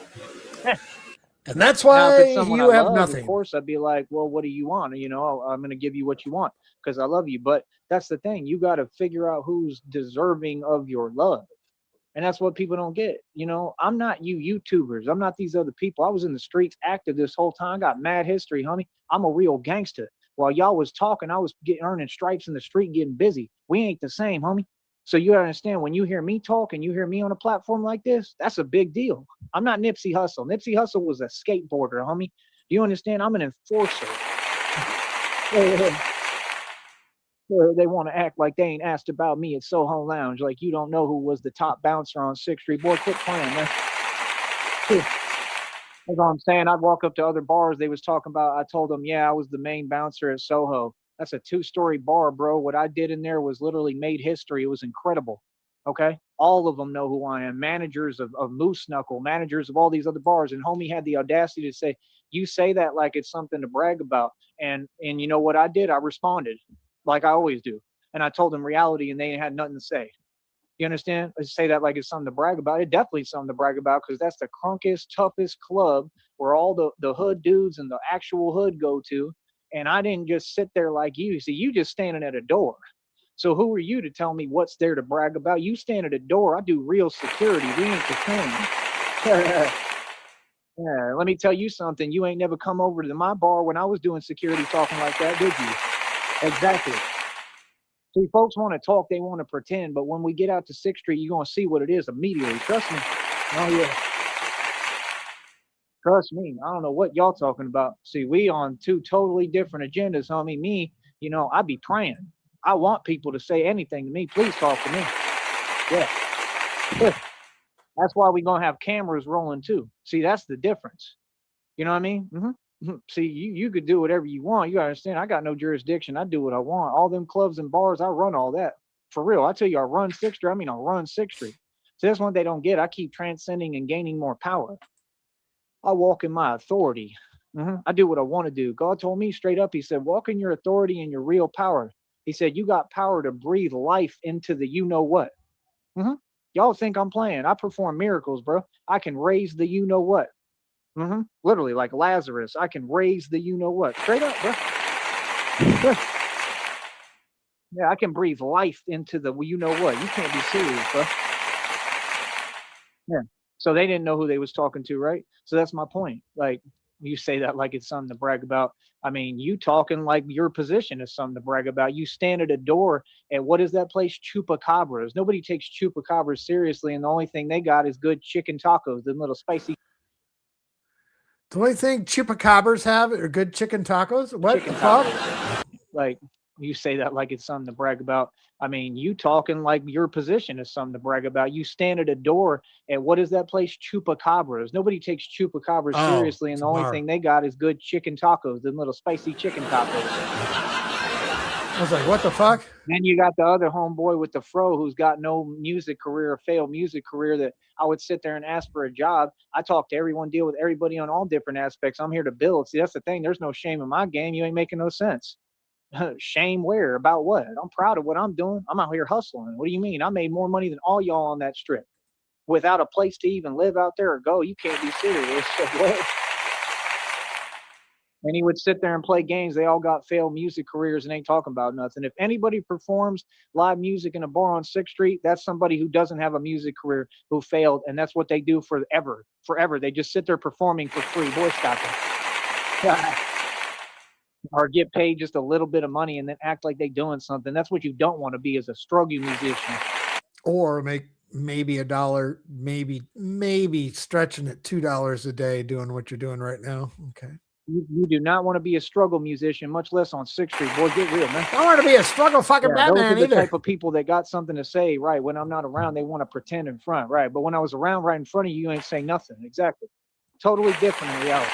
And that's why you have nothing. Of course, I'd be like, well, what do you want? I'm going to give you what you want because I love you. But that's the thing. You got to figure out who's deserving of your love. And that's what people don't get. I'm not you YouTubers. I'm not these other people. I was in the streets active this whole time. I got mad history, homie. I'm a real gangster. While y'all was talking, I was earning stripes in the street, getting busy. We ain't the same, homie. So you understand, when you hear me talk and you hear me on a platform like this, that's a big deal. I'm not Nipsey Hussle. Nipsey Hussle was a skateboarder, homie. Do you understand? I'm an enforcer. They want to act like they ain't asked about me at Soho Lounge, like you don't know who was the top bouncer on 6th Street. Boy, quit playing, man. That's all I'm saying. I'd walk up to other bars. They was talking about, I told them, yeah, I was the main bouncer at Soho. That's a 2-story bar, bro. What I did in there was literally made history. It was incredible. Okay. All of them know who I am. Managers of Moose Knuckle, managers of all these other bars. And homie had the audacity to say, you say that like it's something to brag about. And you know what I did? I responded like I always do. And I told them reality and they had nothing to say. You understand? I say that like it's something to brag about. It definitely is something to brag about because that's the crunkest, toughest club where all the hood dudes and the actual hood go to. And I didn't just sit there like you. See, you just standing at a door. So who are you to tell me what's there to brag about? You stand at a door. I do real security. We ain't the same. Yeah, let me tell you something. You ain't never come over to my bar when I was doing security talking like that, did you? Exactly. See, folks want to talk, they want to pretend, but when we get out to 6th Street, you're going to see what it is immediately. Trust me. Oh, yeah. Trust me. I don't know what y'all talking about. See, we on 2 totally different agendas, homie. Me, you know, I be praying. I want people to say anything to me. Please talk to me. Yeah. That's why we going to have cameras rolling, too. See, that's the difference. You know what I mean? Mm-hmm. See, you could do whatever you want. You understand? I got no jurisdiction. I do what I want. All them clubs and bars, I run all that. For real. I tell you, I run 6th Street. I mean, I run 6th Street. So that's one they don't get. I keep transcending and gaining more power. I walk in my authority. I do what I want to do. God told me straight up, he said, walk in your authority and your real power. He said, you got power to breathe life into the you-know-what. Y'all think I'm playing. I perform miracles, bro. I can raise the you-know-what. Literally, like Lazarus, I can raise the you-know-what. Straight up, bro. Yeah, I can breathe life into the you-know-what. You can't be serious, bro. Yeah. So they didn't know who they was talking to, right? So that's my point. Like, you say that like it's something to brag about. I mean, you talking like your position is something to brag about. You stand at a door and what is that place? Chupacabras. Nobody takes chupacabras seriously, and the only thing they got is good chicken tacos, them little spicy. Do I think chupacabras have are good chicken tacos? What chicken the fuck? tacos. Like, you say that like it's something to brag about. I mean, you talking like your position is something to brag about. You stand at a door and what is that place? Chupacabras. Nobody takes chupacabras seriously, and the only thing they got is good chicken tacos, them little spicy chicken tacos. I was like, what the fuck? Then you got the other homeboy with the fro who's got no music career, failed music career, that I would sit there and ask for a job. I talk to everyone, deal with everybody on all different aspects. I'm here to build. See, that's the thing. There's no shame in my game. You ain't making no sense. Shame where? About what? I'm proud of what I'm doing. I'm out here hustling. What do you mean? I made more money than all y'all on that strip without a place to even live out there or go. You can't be serious. And he would sit there and play games. They all got failed music careers and ain't talking about nothing. If anybody performs live music in a bar on 6th Street, that's somebody who doesn't have a music career, who failed, and that's what they do forever. They just sit there performing for free. Boy, stop it. Or get paid just a little bit of money and then act like they doing something. That's what you don't want to be as a struggle musician. Or make maybe $1, maybe stretching it $2 a day doing what you're doing right now. Okay. You do not want to be a struggle musician, much less on 6th Street. Boy, get real, man. I don't want to be a struggle fucking Batman those are the either. type of people that got something to say, right? When I'm not around, they want to pretend in front, right? But when I was around right in front of you, you ain't saying nothing. Exactly. Totally different in reality.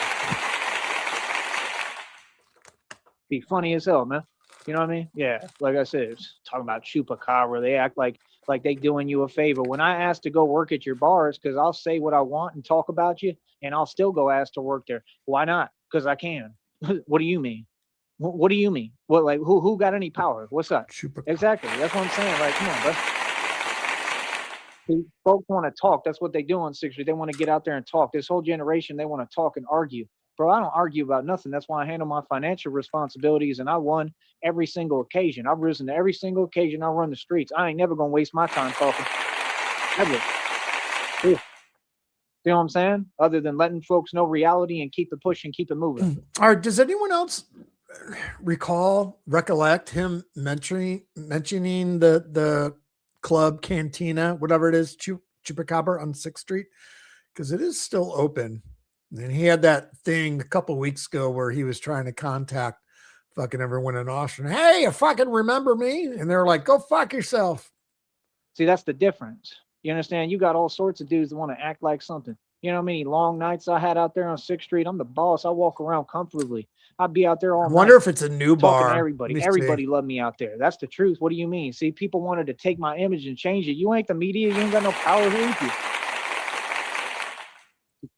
Be funny as hell, man. You know what I mean? Yeah, like I said, it's talking about chupacabra. They act like they doing you a favor. When I ask to go work at your bars, because I'll say what I want and talk about you, and I'll still go ask to work there. Why not? Because I can. What do you mean? What do you mean? What, like, who got any power? What's up? Exactly. That's what I'm saying. Like, come on, bro. See, folks want to talk. That's what they do on 6th Street. They want to get out there and talk. This whole generation, they want to talk and argue. Bro, I don't argue about nothing. That's why I handle my financial responsibilities, and I won every single occasion. I've risen to every single occasion. I run the streets. I ain't never going to waste my time talking. Ever. See what I'm saying? Other than letting folks know reality and keep it pushing, keep it moving. All right. Does anyone else recollect him mentioning the club Cantina, whatever it is, Chupacabra on 6th Street? Because it is still open. And he had that thing a couple weeks ago where he was trying to contact fucking everyone in Austin. Hey, you fucking remember me? And they're like, go fuck yourself. See, that's the difference. You understand? You got all sorts of dudes that want to act like something. You know how many long nights I had out there on 6th Street? I'm the boss. I walk around comfortably. I'd be out there all I night. wonder if it's a new Talking to bar. everybody. Everybody loved me out there. That's the truth. What do you mean? See, people wanted to take my image and change it. You ain't the media. You ain't got no power here with you.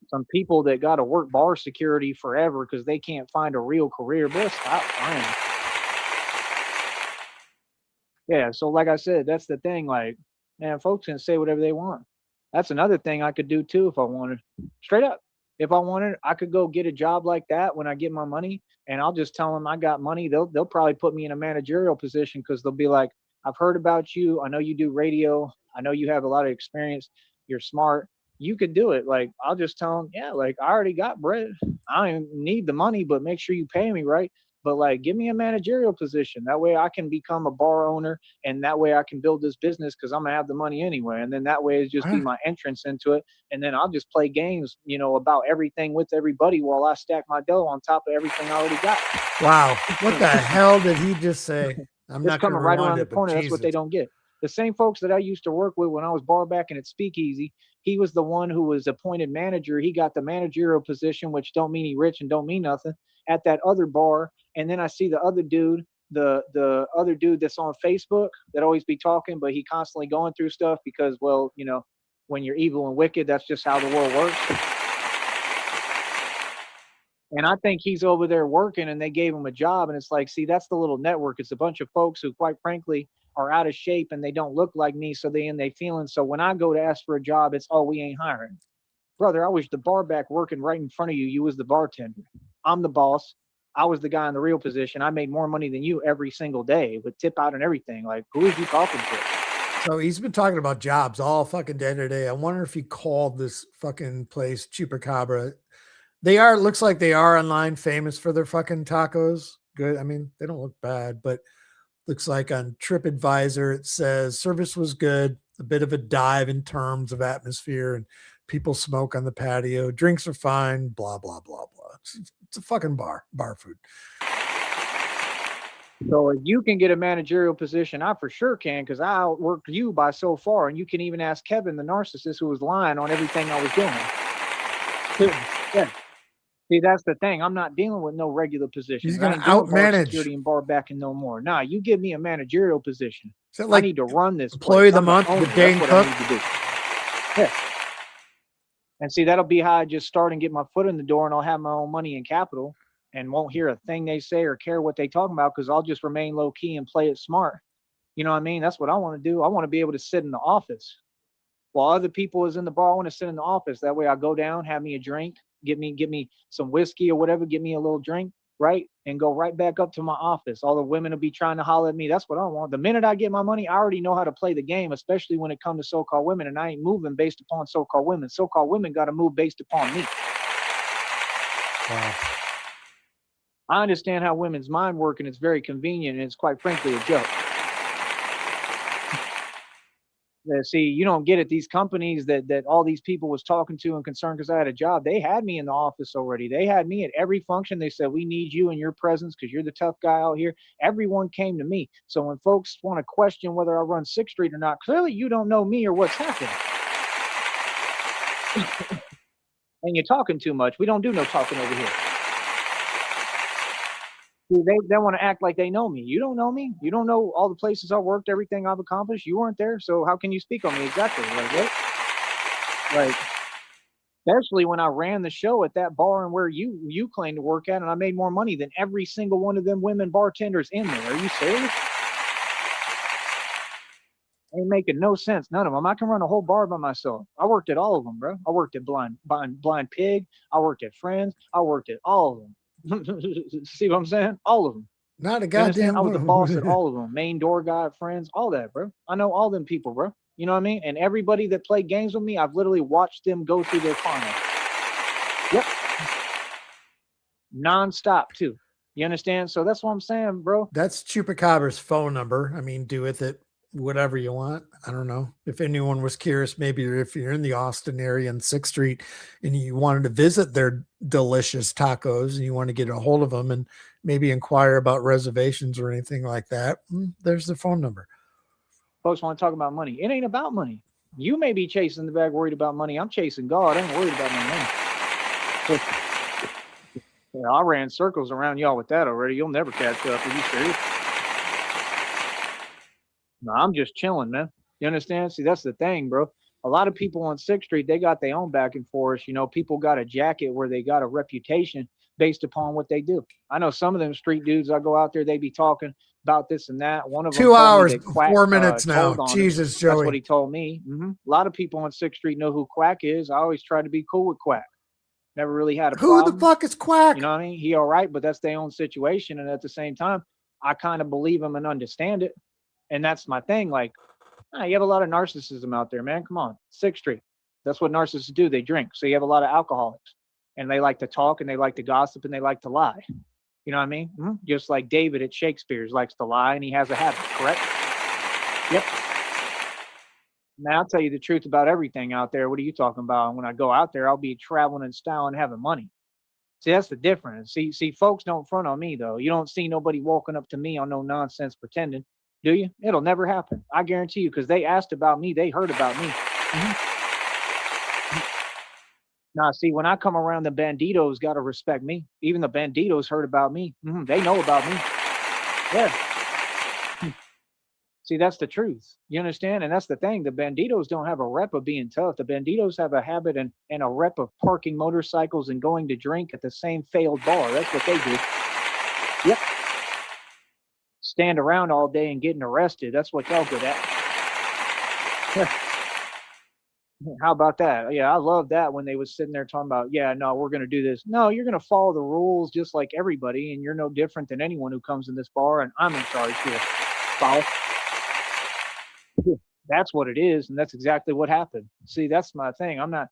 Some people that got to work bar security forever because they can't find a real career. Boy, stop trying. Yeah, so like I said, that's the thing. Like, man, folks can say whatever they want. That's another thing I could do too if I wanted. Straight up. If I wanted, I could go get a job like that when I get my money, and I'll just tell them I got money. They'll probably put me in a managerial position because they'll be like, I've heard about you. I know you do radio. I know you have a lot of experience. You're smart. You could do it. Like, I'll just tell them, yeah, like I already got bread. I don't even need the money, but make sure you pay me right. But like, give me a managerial position. That way I can become a bar owner, and that way I can build this business because I'm gonna have the money anyway. And then that way it's just be my entrance into it. And then I'll just play games, you know, about everything with everybody while I stack my dough on top of everything I already got. Wow. What the hell did he just say? I'm It's not coming right around the corner. That's what they don't get. The same folks that I used to work with when I was bar backing at Speakeasy, he was the one who was appointed manager. He got the managerial position, which don't mean he rich and don't mean nothing, at that other bar. And then I see the other dude, the other dude that's on Facebook that always be talking, but he constantly going through stuff because, well, you know, when you're evil and wicked, that's just how the world works. And I think he's over there working and they gave him a job. And it's like, see, that's the little network. It's a bunch of folks who, quite frankly, are out of shape and they don't look like me. So they in they feeling. So when I go to ask for a job, it's, oh, we ain't hiring. Brother, I was the bar back working right in front of you. You was the bartender. I'm the boss. I was the guy in the real position. I made more money than you every single day with tip out and everything. Like, who is you talking to? So he's been talking about jobs all fucking day today. I wonder if he called this fucking place Chupacabra. They are, looks like they are online famous for their fucking tacos. Good. I mean, they don't look bad, but looks like on TripAdvisor, it says service was good, a bit of a dive in terms of atmosphere, and people smoke on the patio. Drinks are fine, blah, blah, blah, blah. It's a fucking bar food. So if you can get a managerial position, I for sure can, because I outworked you by so far. And you can even ask Kevin, the narcissist, who was lying on everything I was doing. Yeah. See, that's the thing. I'm not dealing with no regular position. He's going to outmanage security and bar backing no more. Nah, you give me a managerial position. Is that like I need to run this employee of the place. month with Dane Cook? I need to do. Yeah. And see, that'll be how I just start and get my foot in the door, and I'll have my own money and capital and won't hear a thing they say or care what they talking about because I'll just remain low key and play it smart. You know what I mean? That's what I want to do. I want to be able to sit in the office while other people is in the bar. I want to sit in the office. That way I go down, have me a drink, get me some whiskey or whatever, get me a little drink, right? And go right back up to my office. All the women will be trying to holler at me. That's what I want. The minute I get my money, I already know how to play the game, especially when it comes to so-called women. And I ain't moving based upon so-called women. So-called women got to move based upon me. Wow. I understand how women's mind work, and it's very convenient, and it's quite frankly a joke. See, you don't get it. These companies that all these people was talking to and concerned because I had a job, they had me in the office already. They had me at every function. They said, we need you and your presence because you're the tough guy out here. Everyone came to me. So when folks want to question whether I run 6th Street or not, clearly you don't know me or what's happening. And you're talking too much. We don't do no talking over here. They want to act like they know me. You don't know me. You don't know all the places I worked, everything I've accomplished. You weren't there, so how can you speak on me exactly? Like what? Like, especially when I ran the show at that bar and where you claim to work at, and I made more money than every single one of them women bartenders in there. Are you serious? Ain't making no sense. None of them. I can run a whole bar by myself. I worked at all of them, bro. I worked at Blind Pig. I worked at Friends. I worked at all of them. See what I'm saying? All of them. Not a goddamn. I was the boss at all of them. Main door guy, Friends, all that, bro. I know all them people, bro. You know what I mean? And everybody that played games with me, I've literally watched them go through their karma. Yep. Non-stop too. You understand? So that's what I'm saying, bro. That's Chupacabra's phone number. I mean, do with it whatever you want. I don't know if anyone was curious, maybe if you're in the Austin area and 6th Street and you wanted to visit their delicious tacos and you want to get a hold of them and maybe inquire about reservations or anything like that, there's the phone number. Folks want to talk about money. It ain't about money. You may be chasing the bag, worried about money. I'm chasing God. I ain't worried about my money. Yeah, I ran circles around y'all with that already. You'll never catch up. Are you serious? No, I'm just chilling, man. You understand? See, that's the thing, bro. A lot of people on 6th Street, they got their own back and forth. You know, people got a jacket where they got a reputation based upon what they do. I know some of them street dudes, I go out there, they be talking about this and that. One of them 2 told hours, me that Quack 4 minutes now. told on him. Jesus, That's Joey. what he told me. A lot of people on 6th Street know who Quack is. I always try to be cool with Quack. Never really had a Who problem. the fuck is Quack? You know what I mean? He all right, but that's their own situation. And at the same time, I kind of believe him and understand it. And that's my thing. Like, you have a lot of narcissism out there, man. Come on. 6th Street. That's what narcissists do. They drink. So you have a lot of alcoholics. And they like to talk and they like to gossip and they like to lie. You know what I mean? Just like David at Shakespeare's likes to lie and he has a habit, correct? Yep. Now, I'll tell you the truth about everything out there. What are you talking about? When I go out there, I'll be traveling in style and having money. See, that's the difference. See, folks don't front on me, though. You don't see nobody walking up to me on no nonsense pretending, do you? It'll never happen. I guarantee you, because they asked about me. They heard about me. Now, see, when I come around, the banditos got to respect me. Even the banditos heard about me. They know about me. Yeah. See, that's the truth. You understand? And that's the thing. The banditos don't have a rep of being tough. The banditos have a habit and a rep of parking motorcycles and going to drink at the same failed bar. That's what they do. Yep. Stand around all day and getting arrested. That's what y'all good at. How about that? Yeah, I love that when they was sitting there talking about, yeah, no, we're going to do this. No, you're going to follow the rules just like everybody, and you're no different than anyone who comes in this bar, and I'm in charge here. Follow. That's what it is, and that's exactly what happened. See, that's my thing. I'm not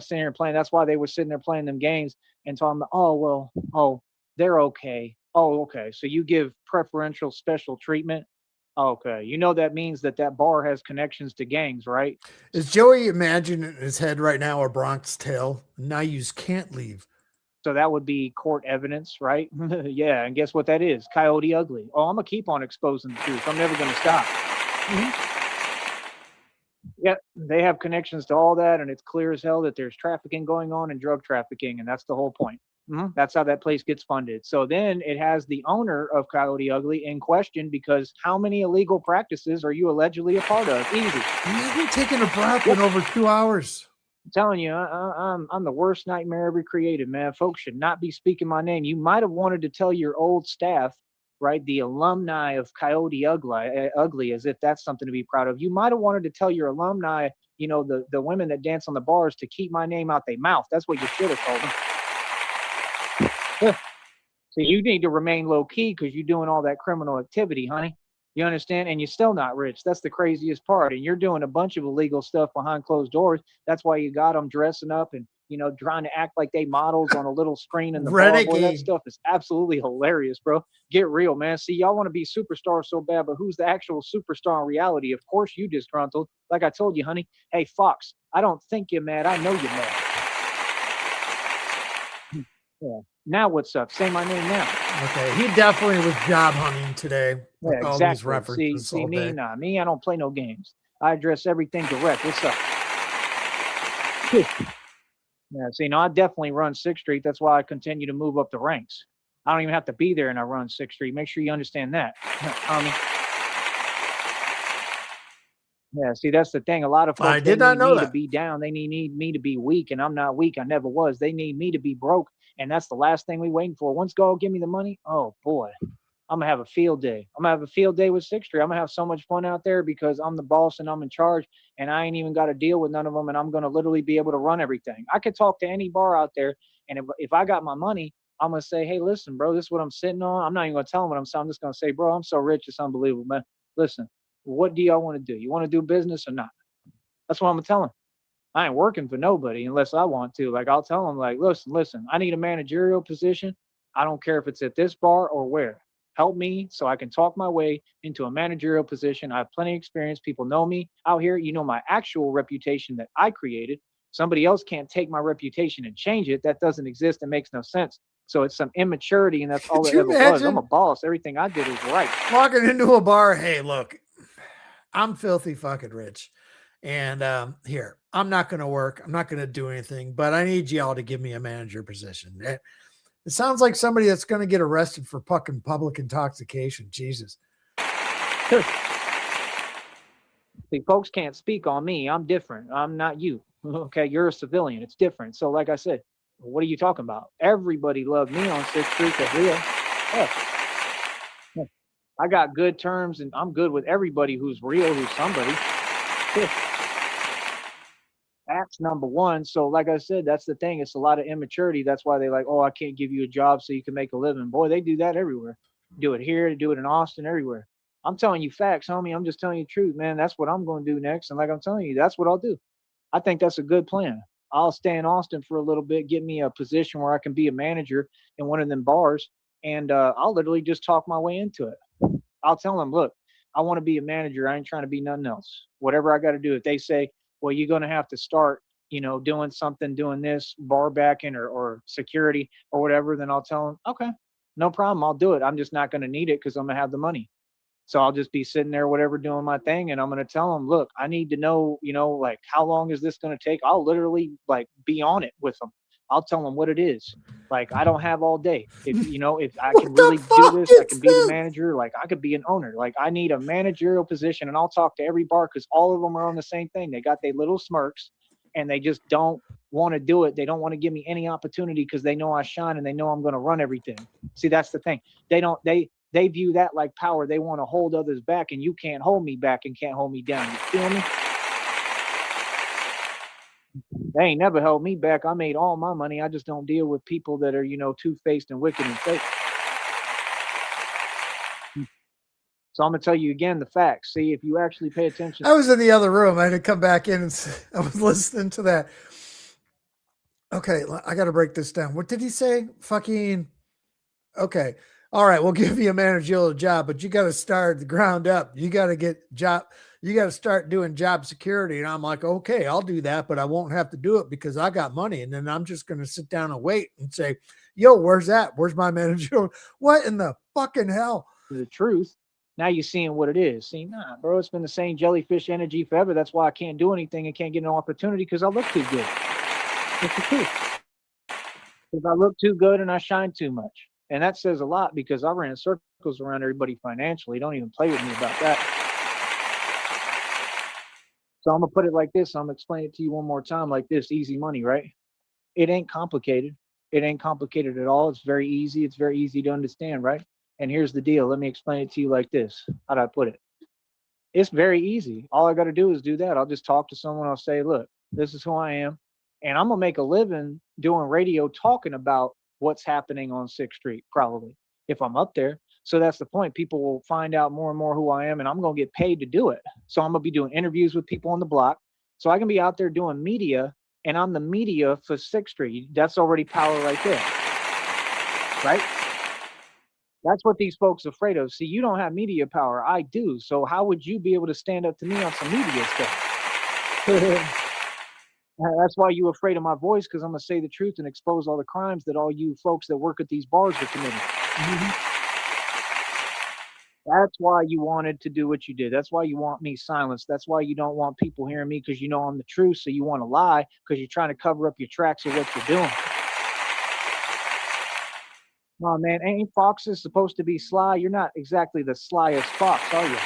sitting here playing. That's why they were sitting there playing them games and talking about, they're okay. Oh, okay. So you give preferential special treatment. Okay. You know that means that bar has connections to gangs, right? Is Joey imagining in his head right now a Bronx Tale? Now you can't leave. So that would be court evidence, right? Yeah. And guess what that is? Coyote Ugly. Oh, I'm going to keep on exposing the truth. I'm never going to stop. Yeah, they have connections to all that, and it's clear as hell that there's trafficking going on and drug trafficking, and that's the whole point. That's how that place gets funded. So then it has the owner of Coyote Ugly in question because how many illegal practices are you allegedly a part of? Easy. You haven't taken a breath in over 2 hours. I'm telling you, I'm the worst nightmare ever created, man. Folks should not be speaking my name. You might have wanted to tell your old staff, right, the alumni of Coyote Ugly, as if that's something to be proud of. You might have wanted to tell your alumni, you know, the women that dance on the bars to keep my name out their mouth. That's what you should have told them. So you need to remain low key because you're doing all that criminal activity, honey. You understand? And you're still not rich. That's the craziest part. And you're doing a bunch of illegal stuff behind closed doors. That's why you got them dressing up and, you know, trying to act like they models on a little screen in the bar. Boy, that stuff is absolutely hilarious, bro. Get real, man. See, y'all want to be superstars so bad, but who's the actual superstar in reality? Of course you disgruntled. Like I told you, honey. Hey, Fox, I don't think you're mad. I know you're mad. Yeah. Now what's up? Say my name now. Okay, he definitely was job hunting today. Yeah, exactly. See me, me, I don't play no games. I address everything direct. What's up? Yeah, see, no, I definitely run 6th Street. That's why I continue to move up the ranks. I don't even have to be there and I run 6th Street. Make sure you understand that. Yeah, see, that's the thing. A lot of folks, I did not know that. To be down. They need me to be weak, and I'm not weak. I never was. They need me to be broke, and that's the last thing we waiting for. Once God give me the money, oh boy, I'm gonna have a field day. I'm gonna have a field day with 6th Street. I'm gonna have so much fun out there because I'm the boss and I'm in charge, and I ain't even got to deal with none of them, and I'm gonna literally be able to run everything. I could talk to any bar out there, and if I got my money, I'm gonna say, hey, listen, bro, this is what I'm sitting on. I'm not even gonna tell them what I'm saying. I'm just gonna say, bro, I'm so rich, it's unbelievable, man. Listen, what do y'all want to do? You want to do business or not? That's what I'm gonna tell them. I ain't working for nobody unless I want to. Like, I'll tell them, like, listen, I need a managerial position. I don't care if it's at this bar or where. Help me so I can talk my way into a managerial position. I have plenty of experience. People know me out here. You know my actual reputation that I created. Somebody else can't take my reputation and change it. That doesn't exist. It makes no sense. So it's some immaturity, and that's all it ever was. I'm a boss. Everything I did is right. Walking into a bar, hey, look, I'm filthy fucking rich. And here, I'm not going to work. I'm not going to do anything, but I need y'all to give me a manager position. It sounds like somebody that's going to get arrested for fucking public intoxication. Jesus. See, folks can't speak on me. I'm different. I'm not you. Okay, you're a civilian. It's different. So, like I said, what are you talking about? Everybody loved me on 6th Street at Rio. Yeah. I got good terms, and I'm good with everybody who's real, who's somebody. That's number one. So, like I said, that's the thing. It's a lot of immaturity. That's why they like, oh, I can't give you a job so you can make a living. Boy, they do that everywhere. Do it here, do it in Austin, everywhere. I'm telling you facts, homie. I'm just telling you the truth, man. That's what I'm going to do next. And like I'm telling you, that's what I'll do. I think that's a good plan. I'll stay in Austin for a little bit, get me a position where I can be a manager in one of them bars, and I'll literally just talk my way into it. I'll tell them, look, I want to be a manager. I ain't trying to be nothing else. Whatever I got to do. If they say, well, you're going to have to start, doing something, doing this, bar backing or security or whatever, then I'll tell them, okay, no problem. I'll do it. I'm just not going to need it because I'm going to have the money. So I'll just be sitting there, whatever, doing my thing. And I'm going to tell them, look, I need to know, like, how long is this going to take? I'll literally like be on it with them. I'll tell them what it is. Like, I don't have all day. If I can really do this, I can be the manager. Like, I could be an owner. Like, I need a managerial position, and I'll talk to every bar because all of them are on the same thing. They got their little smirks and they just don't want to do it. They don't want to give me any opportunity because they know I shine and they know I'm going to run everything. See, that's the thing. They view that like power. They want to hold others back, and you can't hold me back and can't hold me down. You feel me? They ain't never held me back. I made all my money. I just don't deal with people that are, two-faced and wicked and fake. So I'm going to tell you again the facts. See, if you actually pay attention. I was in the other room. I had to come back in and I was listening to that. Okay, I got to break this down. What did he say? Fucking, okay. All right, we'll give you a managerial job, but you got to start at the ground up. You got to start doing job security. And I'm like, okay, I'll do that, but I won't have to do it because I got money. And then I'm just going to sit down and wait and say, yo, where's that? Where's my managerial? What in the fucking hell? The truth. Now you're seeing what it is. See, nah, bro, it's been the same jellyfish energy forever. That's why I can't do anything and can't get an opportunity because I look too good. It's the truth. Because I look too good and I shine too much. And that says a lot because I ran circles around everybody financially. Don't even play with me about that. So I'm going to put it like this. I'm going to explain it to you one more time like this. Easy money, right? It ain't complicated. It ain't complicated at all. It's very easy. It's very easy to understand, right? And here's the deal. Let me explain it to you like this. How do I put it? It's very easy. All I got to do is do that. I'll just talk to someone. I'll say, look, this is who I am. And I'm going to make a living doing radio talking about what's happening on 6th Street, probably, if I'm up there. So that's the point. People will find out more and more who I am, and I'm going to get paid to do it. So I'm going to be doing interviews with people on the block. So I can be out there doing media, and I'm the media for 6th Street. That's already power right there. Right? That's what these folks are afraid of. See, you don't have media power. I do. So how would you be able to stand up to me on some media stuff? That's why you're afraid of my voice, because I'm going to say the truth and expose all the crimes that all you folks that work at these bars are committing. That's why you wanted to do what you did. That's why you want me silenced. That's why you don't want people hearing me, because you know I'm the truth. So you want to lie because you're trying to cover up your tracks of what you're doing. No, man, ain't foxes supposed to be sly? You're not exactly the slyest fox, are you?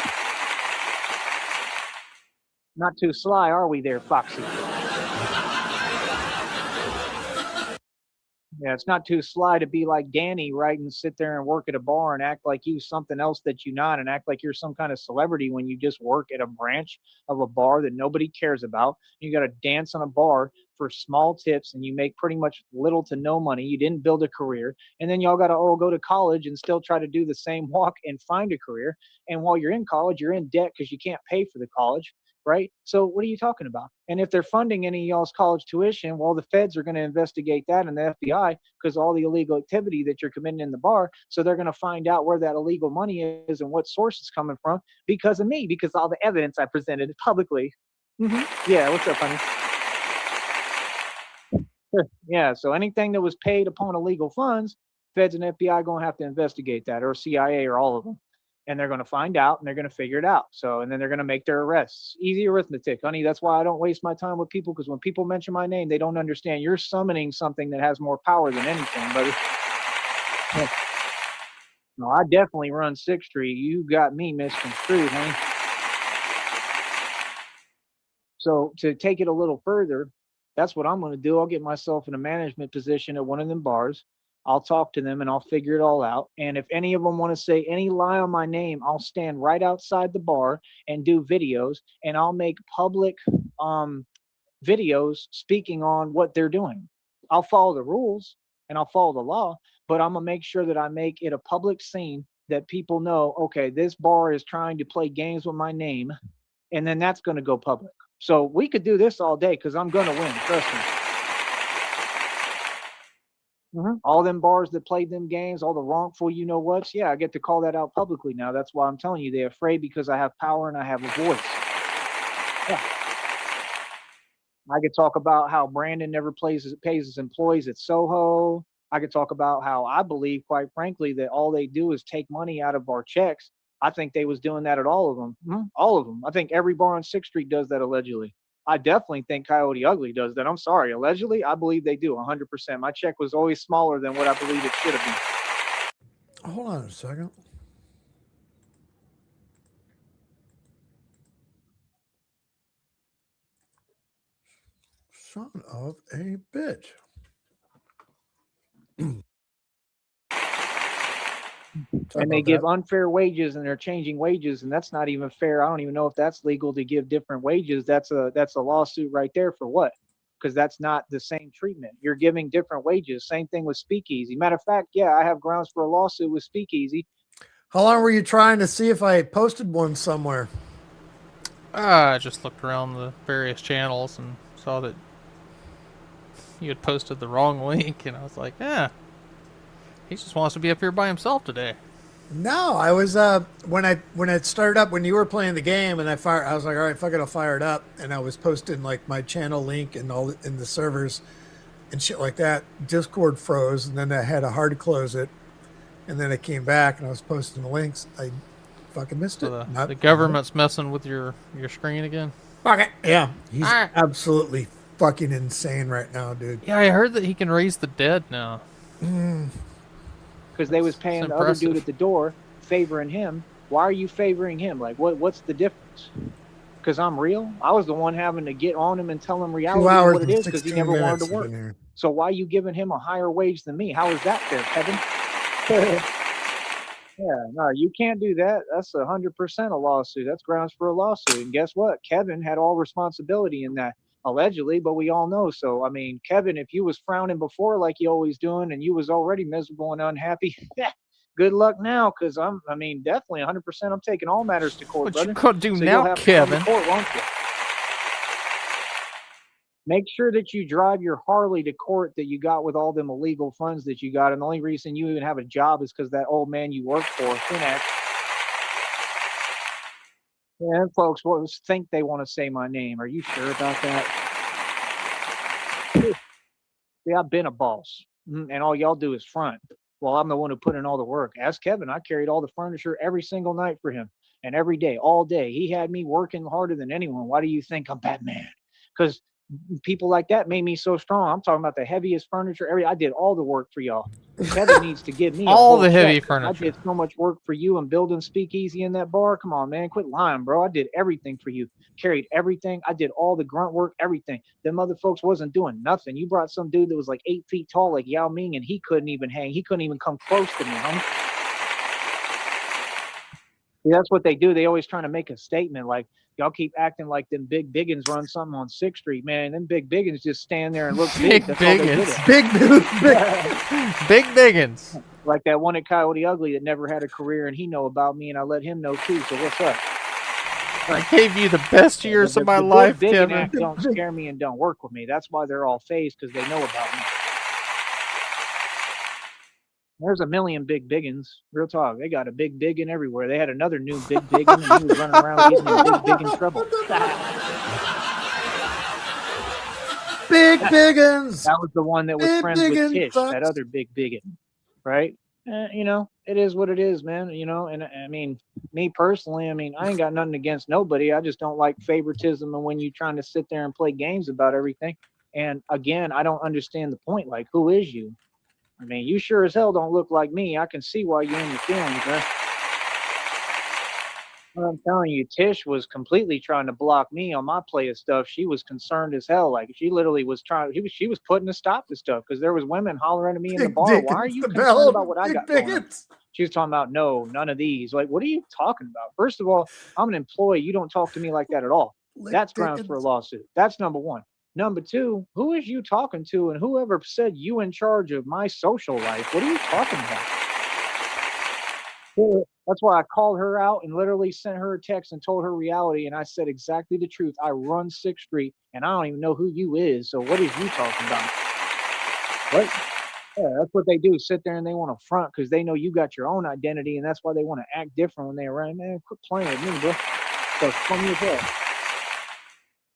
Not too sly, are we there, Foxy? Yeah, it's not too sly to be like Danny, right, and sit there and work at a bar and act like you something else that you're not, and act like you're some kind of celebrity when you just work at a branch of a bar that nobody cares about. You got to dance on a bar for small tips, and you make pretty much little to no money. You didn't build a career, and then y'all got to all go to college and still try to do the same walk and find a career. And while you're in college, you're in debt because you can't pay for the college. Right? So what are you talking about? And if they're funding any of y'all's college tuition, well, the feds are going to investigate that, and the FBI, because all the illegal activity that you're committing in the bar. So they're going to find out where that illegal money is and what source it's coming from because of me, because all the evidence I presented publicly. Yeah, what's up, honey? Yeah, so anything that was paid upon illegal funds, feds and FBI going to have to investigate that, or CIA, or all of them. and they're going to find out and they're going to figure it out. So, and then they're going to make their arrests. Easy arithmetic, honey. That's why I don't waste my time with people, because when people mention my name, they don't understand. You're summoning something that has more power than anything, brother. No, I definitely run 6th Street. You got me misconstrued, honey. So to take it a little further, that's what I'm going to do. I'll get myself in a management position at one of them bars. I'll talk to them and I'll figure it all out. And if any of them want to say any lie on my name, I'll stand right outside the bar and do videos, and I'll make public videos speaking on what they're doing. I'll follow the rules and I'll follow the law, but I'm going to make sure that I make it a public scene that people know, okay, this bar is trying to play games with my name, and then that's going to go public. So we could do this all day because I'm going to win. Trust me. All them bars that played them games, all the wrongful you-know-whats, yeah, I get to call that out publicly now. That's why I'm telling you, they're afraid because I have power and I have a voice. Yeah. I could talk about how Brandon never pays his employees at Soho. I could talk about how I believe, quite frankly, that all they do is take money out of our checks. I think they was doing that at all of them. All of them. I think every bar on 6th Street does that allegedly. I definitely think Coyote Ugly does that. I'm sorry. Allegedly, I believe they do 100%. My check was always smaller than what I believe it should have been. Hold on a second. Son of a bitch. And they give unfair wages, and they're changing wages, and that's not even fair. I don't even know if that's legal to give different wages. That's a lawsuit right there for what? Because that's not the same treatment. You're giving different wages. Same thing with Speakeasy. Matter of fact, yeah, I have grounds for a lawsuit with Speakeasy. How long were you trying to see if I posted one somewhere? I just looked around the various channels and saw that you had posted the wrong link, and I was like, he just wants to be up here by himself today. No, I was when it started up, when you were playing the game, and I was like, all right, fuck it, I'll fire it up, and I was posting like my channel link and all in the servers and shit like that. Discord froze, and then I had to hard close it, and then I came back and I was posting the links. I fucking missed it. The government's messing with your screen again. Fuck it. Yeah, he's absolutely fucking insane right now, dude. Yeah, I heard that he can raise the dead now. Because they was paying the other dude at the door, favoring him. Why are you favoring him? Like, what's the difference? Because I'm real? I was the one having to get on him and tell him reality of what it is, because he never wanted to work. So why are you giving him a higher wage than me? How is that fair, Kevin? Yeah, no, you can't do that. That's 100% a lawsuit. That's grounds for a lawsuit. And guess what? Kevin had all responsibility in that. Allegedly, but we all know. So, I mean, Kevin, if you was frowning before like you always doing, and you was already miserable and unhappy, good luck now, because definitely 100%. I'm taking all matters to court, brother. What you gonna do so now, Kevin? Court, won't you? Make sure that you drive your Harley to court that you got with all them illegal funds that you got, and the only reason you even have a job is because that old man you work for, Finax. Yeah, folks think they want to say my name. Are you sure about that? See, I've been a boss, and all y'all do is front. Well, I'm the one who put in all the work. Ask Kevin. I carried all the furniture every single night for him, and every day, all day. He had me working harder than anyone. Why do you think I'm Batman? Because people like that made me so strong. I'm talking about the heaviest furniture. I did all the work for y'all. Kevin needs to give me all the heavy furniture. I did so much work for you and building Speakeasy in that bar. Come on, man, quit lying, bro. I did everything for you. Carried everything. I did all the grunt work, everything. Them other folks wasn't doing nothing. You brought some dude that was like 8 feet tall, like Yao Ming, and he couldn't even hang. He couldn't even come close to me, homie. See, that's what they do. They always trying to make a statement like, y'all keep acting like them big biggins run something on 6th Street, man. Them big biggins just stand there and look big. That's biggins. Big biggins. Like that one at Coyote Ugly that never had a career, and he know about me, and I let him know too. So what's up? I gave you the best years of my life, Kevin. Don't scare me and don't work with me. That's why they're all phased, because they know about me. There's a million big biggins. Real talk. They got a big biggin everywhere. They had another new big biggin, and he was running around getting in big biggin trouble. Big biggins. That was the one that was friends with Tish, that other big biggin, right? it is what it is, man. You know, and I mean, me personally, I mean, I ain't got nothing against nobody. I just don't like favoritism and when you're trying to sit there and play games about everything. And again, I don't understand the point. Like, who is you? I mean, you sure as hell don't look like me. I can see why you're in your feelings, man. Well, I'm telling you, Tish was completely trying to block me on my play of stuff. She was concerned as hell. Like she literally was trying. She was putting a stop to stuff because there was women hollering at me in the Big bar. dick Why are is you the concerned bell. about what I Big got going on? bigots. She was talking about no, none of these. Like, what are you talking about? First of all, I'm an employee. You don't talk to me like that at all. Lick That's grounds for a dickens. lawsuit. That's number one. Number two, who is you talking to, and whoever said you in charge of my social life? What are you talking about? That's why I called her out and literally sent her a text and told her reality. And I said exactly the truth. I run 6th Street and I don't even know who you is. So what is you talking about? What? Yeah, that's what they do. Sit there and they want to front because they know you got your own identity. And that's why they want to act different when they're around. Man, quit playing with me, bro. So funny as hell.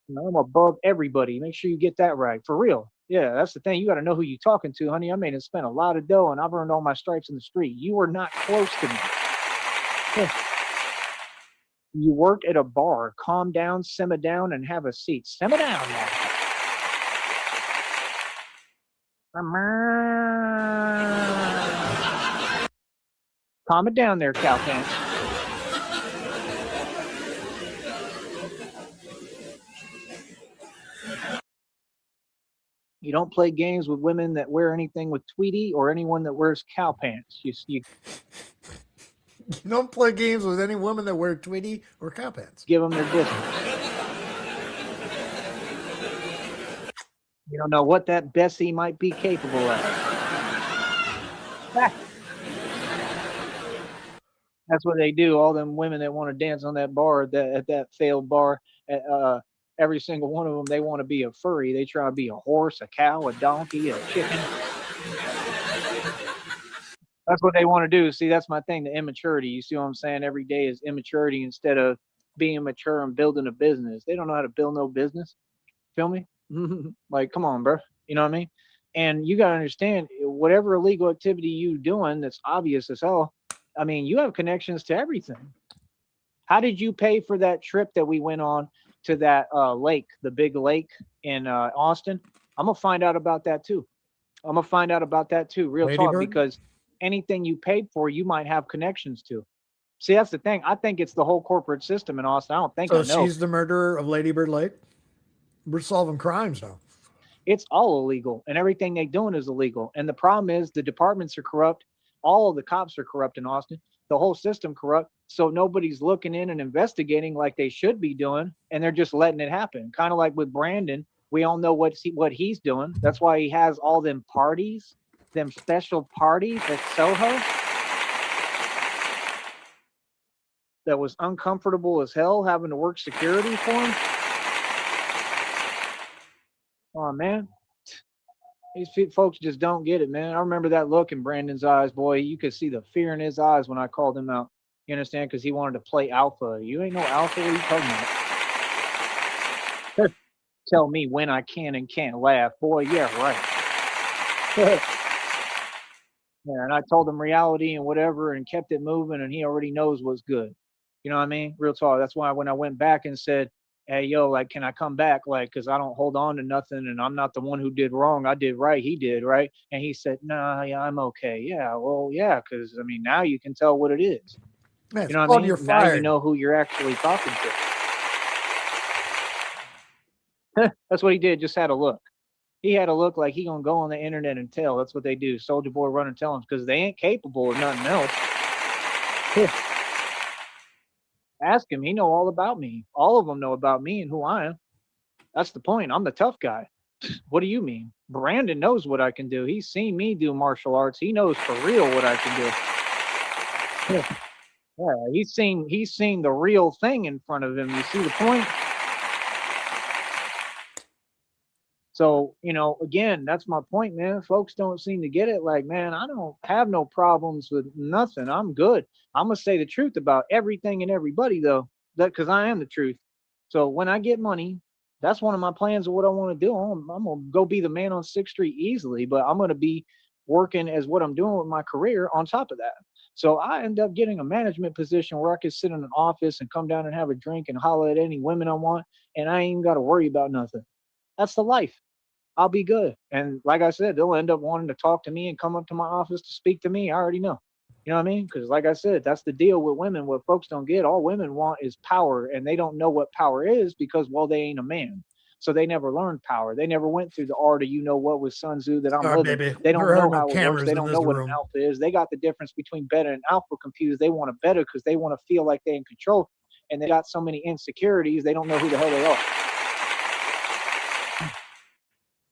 You know, I'm above everybody. Make sure you get that right. For real. Yeah, that's the thing. You got to know who you're talking to, honey. I made it spend a lot of dough and I've earned all my stripes in the street. You are not close to me. You work at a bar. Calm down, simmer down, and have a seat. Simmer down now. Calm it down there, cow pants. You don't play games with women that wear anything with Tweety or anyone that wears cow pants. You You don't play games with any women that wear Tweety or cow pants. give them their business. You don't know what that Bessie might be capable of. That's what they do. All them women that want to dance on that bar, at that failed bar, every single one of them, they want to be a furry. They try to be a horse, a cow, a donkey, a chicken. That's what they want to do. See, that's my thing, the immaturity. You see what I'm saying? Every day is immaturity instead of being mature and building a business. They don't know how to build no business. Feel me? Like, come on, bro. You know what I mean? And you got to understand, whatever illegal activity you doing that's obvious as hell, I mean, you have connections to everything. How did you pay for that trip that we went on to that lake, the big lake in Austin? I'm going to find out about that too. Real Lady talk, Bird? because anything you paid for, you might have connections to. See, that's the thing. I think it's the whole corporate system in Austin. I don't think So I know. she's the murderer of Lady Bird Lake? We're solving crimes now. It's all illegal, and everything they're doing is illegal. And the problem is the departments are corrupt. All of the cops are corrupt in Austin. The whole system corrupt. So nobody's looking in and investigating like they should be doing, and they're just letting it happen. Kind of like with Brandon, we all know what he's doing. That's why he has all them parties, them special parties at Soho. That was uncomfortable as hell having to work security for him. Oh man, these folks just don't get it, man. I remember that look in Brandon's eyes, boy. You could see the fear in his eyes when I called him out. You understand? Because he wanted to play alpha. You ain't no alpha. What are you talking about? Tell me when I can and can't laugh, boy. Yeah, right. Yeah, and I told him reality and whatever, and kept it moving, and he already knows what's good. You know what I mean? Real talk. That's why when I went back and said, hey, yo, like, can I come back? Like, because I don't hold on to nothing, and I'm not the one who did wrong. I did right. He did right. And he said, nah, yeah, I'm okay. Yeah, well, yeah, because, I mean, now you can tell what it is. Man, You know what I mean? You're Now fired. you know who you're actually talking to. That's what he did. Just had a look. He had a look like he gonna go on the internet and tell. That's what they do. Soldier Boy run and tell him because they ain't capable of nothing else. Ask him. He know all about me. All of them know about me and who I am. That's the point. I'm the tough guy. What do you mean? Brandon knows what I can do. He's seen me do martial arts. He knows for real what I can do. Yeah, he's seen the real thing in front of him. You see the point? So, you know, again, that's my point, man. Folks don't seem to get it. Like, man, I don't have no problems with nothing. I'm good. I'm going to say the truth about everything and everybody, though, because I am the truth. So when I get money, that's one of my plans of what I want to do. I'm going to go be the man on 6th Street easily, but I'm going to be working as what I'm doing with my career on top of that. So I end up getting a management position where I could sit in an office and come down and have a drink and holler at any women I want, and I ain't even got to worry about nothing. That's the life. I'll be good. And like I said, they'll end up wanting to talk to me and come up to my office to speak to me. I already know. You know what I mean? Because like I said, that's the deal with women. What folks don't get, all women want is power, and they don't know what power is because, well, they ain't a man. So they never learned power. They never went through the art of, you know what, with Sun Tzu that I'm living. Baby, They don't there are know no how it works. cameras They in don't this know what an room. alpha is. They got the difference between beta and alpha confused. They want a beta because they want to feel like they're in control, and they got so many insecurities, they don't know who the hell they are.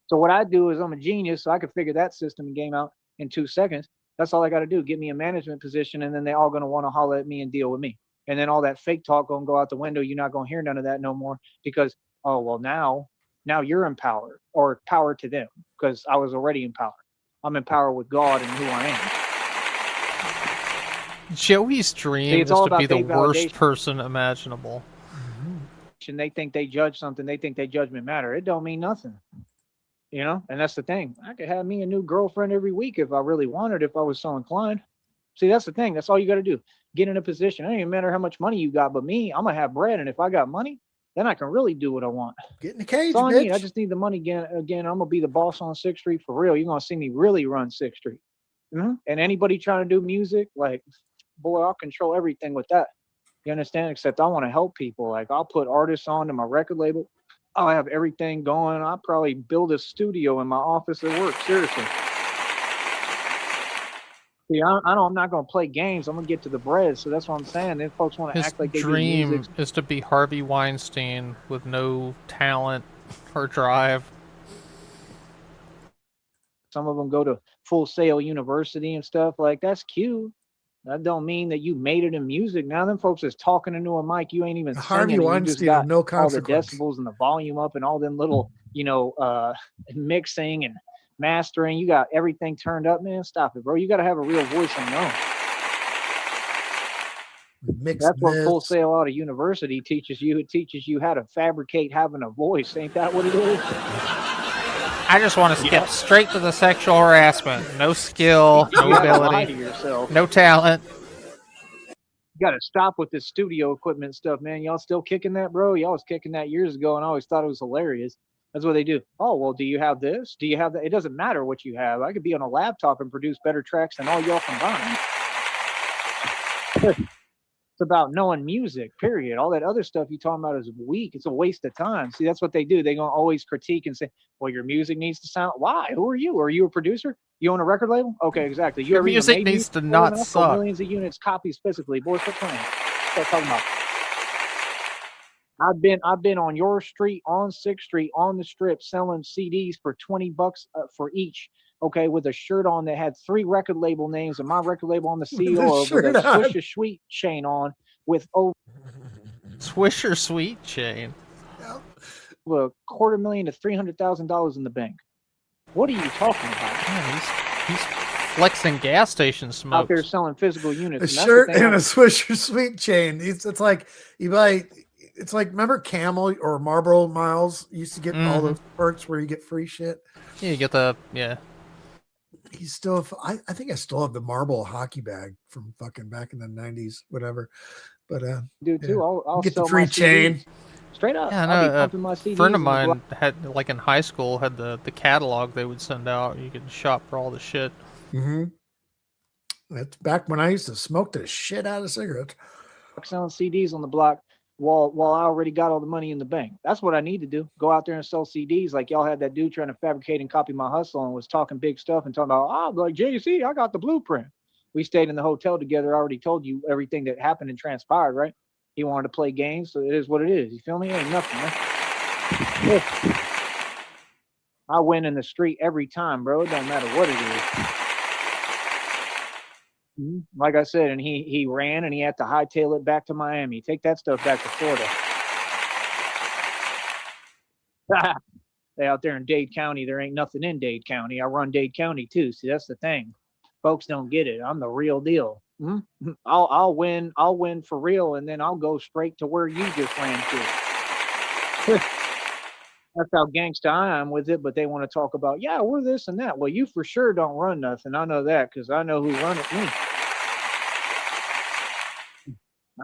So what I do is I'm a genius, so I can figure that system and game out in 2 seconds. That's all I got to do. Get me a management position, and then they all going to want to holler at me and deal with me. And then all that fake talk going to go out the window. You're not going to hear none of that no more because, oh, well, now you're in power, or power to them, because I was already in power. I'm in power with God and who I am. Joey's dream is to be the worst person imaginable. And they think they judge something. They think they judgment matter. It don't mean nothing. You know, and that's the thing. I could have me a new girlfriend every week if I really wanted, if I was so inclined. See, that's the thing. That's all you got to do. Get in a position. It doesn't even matter how much money you got, but me, I'm going to have bread. And if I got money, then I can really do what I want. Get in the cage, that's all bitch. I need. I just need the money again. I'm going to be the boss on 6th Street for real. You're going to see me really run 6th Street. And anybody trying to do music, like, boy, I'll control everything with that. You understand? Except I want to help people. Like, I'll put artists on to my record label. I'll have everything going. I'll probably build a studio in my office at work. Seriously. See, I'm not going to play games. I'm going to get to the bread. So that's what I'm saying. Then folks want to act like they do music. His dream is to be Harvey Weinstein with no talent or drive. Some of them go to Full Sail University and stuff. Like, that's cute. That don't mean that you made it in music. Now them folks is talking into a mic. You ain't even Harvey singing. Weinstein, you just got no all the decibels and the volume up and all them little, mixing and mastering. You got everything turned up, man. Stop it, bro. You got to have a real voice on your own. That's what Full Sail Auto University teaches you. It teaches you how to fabricate having a voice. Ain't that what it is? I just want to skip straight to the sexual harassment. No skill, no ability, no talent. You got to stop with this studio equipment stuff, man. Y'all still kicking that, bro? Y'all was kicking that years ago, and I always thought it was hilarious. That's what they do. Oh, well, do you have this? Do you have that? It doesn't matter what you have. I could be on a laptop and produce better tracks than all y'all combined. It's about knowing music, period. All that other stuff you talking about is weak. It's a waste of time. See, that's what they do. They're going to always critique and say, well, your music needs to sound. Why? Who are you? Are you a producer? You own a record label? Okay, exactly. Your music needs to not suck. Millions of units, copies physically. Boy, quit playing. What talking about? I've been on your street, on 6th Street, on the strip, selling CDs for $20 for each. Okay, with a shirt on that had 3 record label names and my record label on the seal, with a Swisher Sweet chain on with over Swisher Sweet chain. $250,000 to $300,000 in the bank. What are you talking about? Man, he's flexing gas station smoke out there selling physical units. A shirt and a Swisher Sweet chain. It's like you buy. It's like, remember Camel or Marlboro Miles used to get all those perks where you get free shit. Yeah, you get the He's still. I think I still have the Marble hockey bag from fucking back in the 90s, whatever. But do too. Yeah. I'll get sell the free chain. Straight up. Yeah, no, a friend of mine had, like in high school, had the catalog they would send out. You could shop for all the shit. Mm-hmm. That's back when I used to smoke the shit out of cigarettes. Selling CDs on the block while I already got all the money in the bank. That's what I need to do. Go out there and sell CDs like y'all had that dude trying to fabricate and copy my hustle and was talking big stuff and talking about, like, JC, I got the blueprint. We stayed in the hotel together. I already told you everything that happened and transpired, right? He wanted to play games, so it is what it is. You feel me? It ain't nothing, man. I win in the street every time, bro. It don't matter what it is. Like I said, and he ran and he had to hightail it back to Miami. Take that stuff back to Florida. They out there in Dade County, there ain't nothing in Dade County. I run Dade County too. See, that's the thing. Folks don't get it. I'm the real deal. I'll win for real, and then I'll go straight to where you just ran to. That's how gangsta I am with it, but they want to talk about, yeah, we're this and that. Well, you for sure don't run nothing. I know that because I know who run it.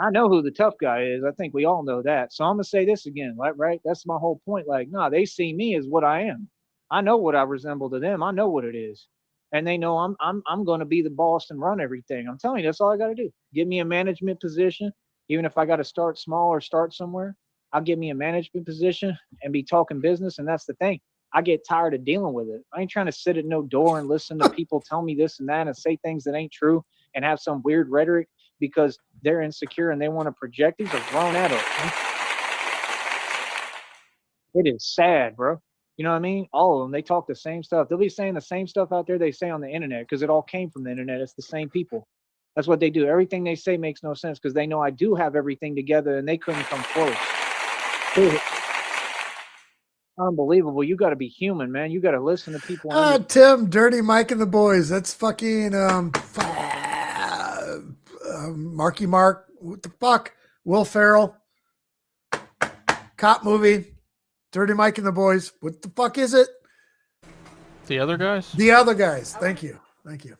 I know who the tough guy is. I think we all know that. So I'm gonna say this again, right? That's my whole point. Like, nah, they see me as what I am. I know what I resemble to them. I know what it is, and they know I'm gonna be the boss and run everything. I'm telling you, that's all I got to do. Give me a management position, even if I got to start small or start somewhere. I'll give me a management position and be talking business. And that's the thing. I get tired of dealing with it. I ain't trying to sit at no door and listen to people tell me this and that and say things that ain't true and have some weird rhetoric because they're insecure and they want to project. These are grown adults. Man. It is sad, bro. You know what I mean? All of them, they talk the same stuff. They'll be saying the same stuff out there they say on the internet because it all came from the internet. It's the same people. That's what they do. Everything they say makes no sense because they know I do have everything together and they couldn't come close. Unbelievable. You got to be human, man. You got to listen to people. Tim, Dirty Mike and the boys. That's fucking Marky Mark. What the fuck? Will Ferrell. Cop movie. Dirty Mike and the boys. What the fuck is it? The other guys? The other guys. Thank you. Thank you.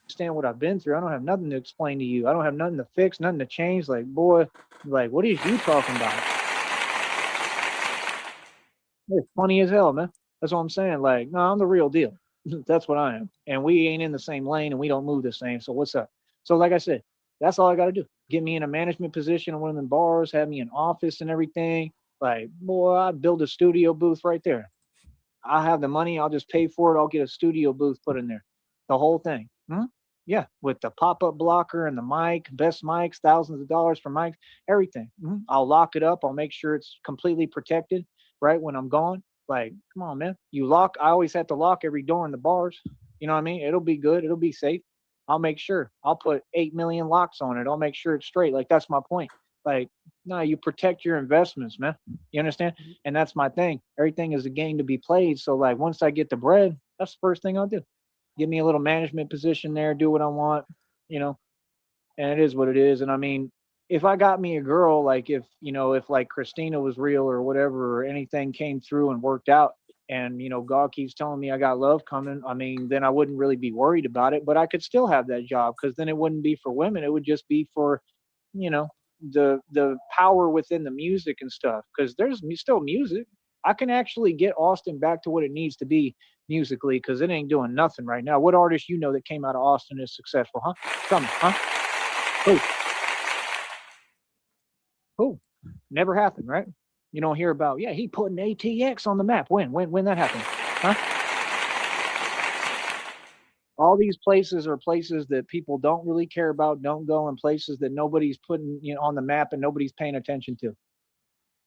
Understand what I've been through. I don't have nothing to explain to you. I don't have nothing to fix, nothing to change. Like, boy, like, what is you talking about? It's funny as hell, man. That's what I'm saying. Like, no, I'm the real deal. That's what I am. And we ain't in the same lane and we don't move the same. So what's up? So like I said, that's all I got to do. Get me in a management position in one of them bars, have me an office and everything. Like, boy, I'd build a studio booth right there. I have the money. I'll just pay for it. I'll get a studio booth put in there. The whole thing. Yeah, with the pop-up blocker and the mic, best mics, thousands of dollars for mics, everything. I'll lock it up. I'll make sure it's completely protected, right, when I'm gone. Like, come on, man. You lock. I always have to lock every door in the bars. You know what I mean? It'll be good. It'll be safe. I'll make sure. I'll put 8 million locks on it. I'll make sure it's straight. Like, that's my point. Like, no, you protect your investments, man. You understand? And that's my thing. Everything is a game to be played. So, like, once I get the bread, that's the first thing I'll do. Give me a little management position there, do what I want, you know, and it is what it is. And I mean, if I got me a girl, like if, you know, if like Christina was real or whatever, or anything came through and worked out and, you know, God keeps telling me I got love coming, I mean, then I wouldn't really be worried about it, but I could still have that job because then it wouldn't be for women. It would just be for, you know, the power within the music and stuff because there's still music. I can actually get Austin back to what it needs to be musically because it ain't doing nothing right now. What artist you know that came out of Austin is successful, huh? Tell me, huh? Who? Never happened, right? You don't hear about, yeah, he putting ATX on the map. When that happened, huh? All these places are places that people don't really care about, don't go, and places that nobody's putting, you know, on the map and nobody's paying attention to.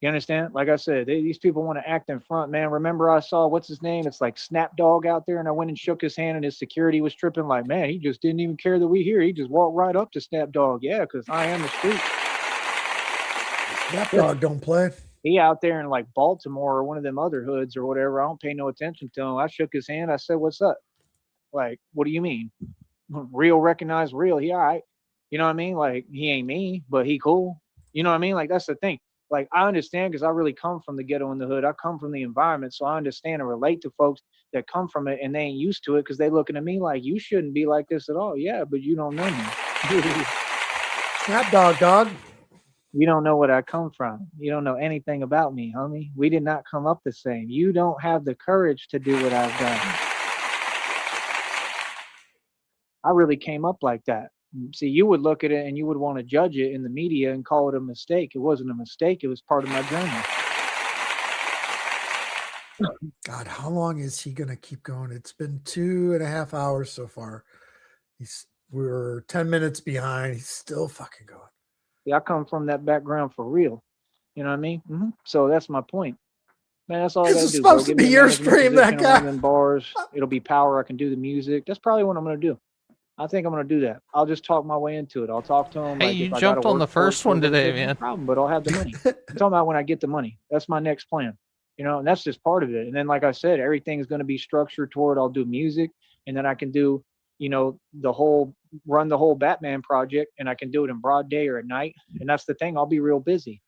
You understand? Like I said, these people want to act in front, man. Remember I saw, what's his name? It's like Snapdog out there, and I went and shook his hand, and his security was tripping like, man, he just didn't even care that we here. He just walked right up to Snapdog. Yeah, because I am the street. Snapdog don't play. He out there in like Baltimore or one of them other hoods or whatever. I don't pay no attention to him. I shook his hand. I said, what's up? Like, what do you mean? Real recognize real. He all right. You know what I mean? Like, he ain't me, but he cool. You know what I mean? Like, that's the thing. Like, I understand because I really come from the ghetto and the hood. I come from the environment. So I understand and relate to folks that come from it and they ain't used to it because they looking at me like, you shouldn't be like this at all. Yeah, but you don't know me. Snapdog, dog. You don't know what I come from. You don't know anything about me, homie. We did not come up the same. You don't have the courage to do what I've done. I really came up like that. See, you would look at it and you would want to judge it in the media and call it a mistake. It wasn't a mistake. It was part of my journey. God, how long is he going to keep going? It's been 2.5 hours so far. We're 10 minutes behind. He's still fucking going. Yeah, I come from that background for real. You know what I mean? So that's my point. Man, that's all I got to do. It's supposed to be your stream, that guy. In bars. It'll be power. I can do the music. That's probably what I'm going to do. I think I'm going to do that. I'll just talk my way into it. I'll talk to him. Hey, you jumped on the first one today, man. No problem, but I'll have the money. I'm talking about when I get the money. That's my next plan. You know, and that's just part of it. And then, like I said, everything is going to be structured toward I'll do music, and then I can do, you know, run the whole Batman project, and I can do it in broad day or at night. And that's the thing. I'll be real busy.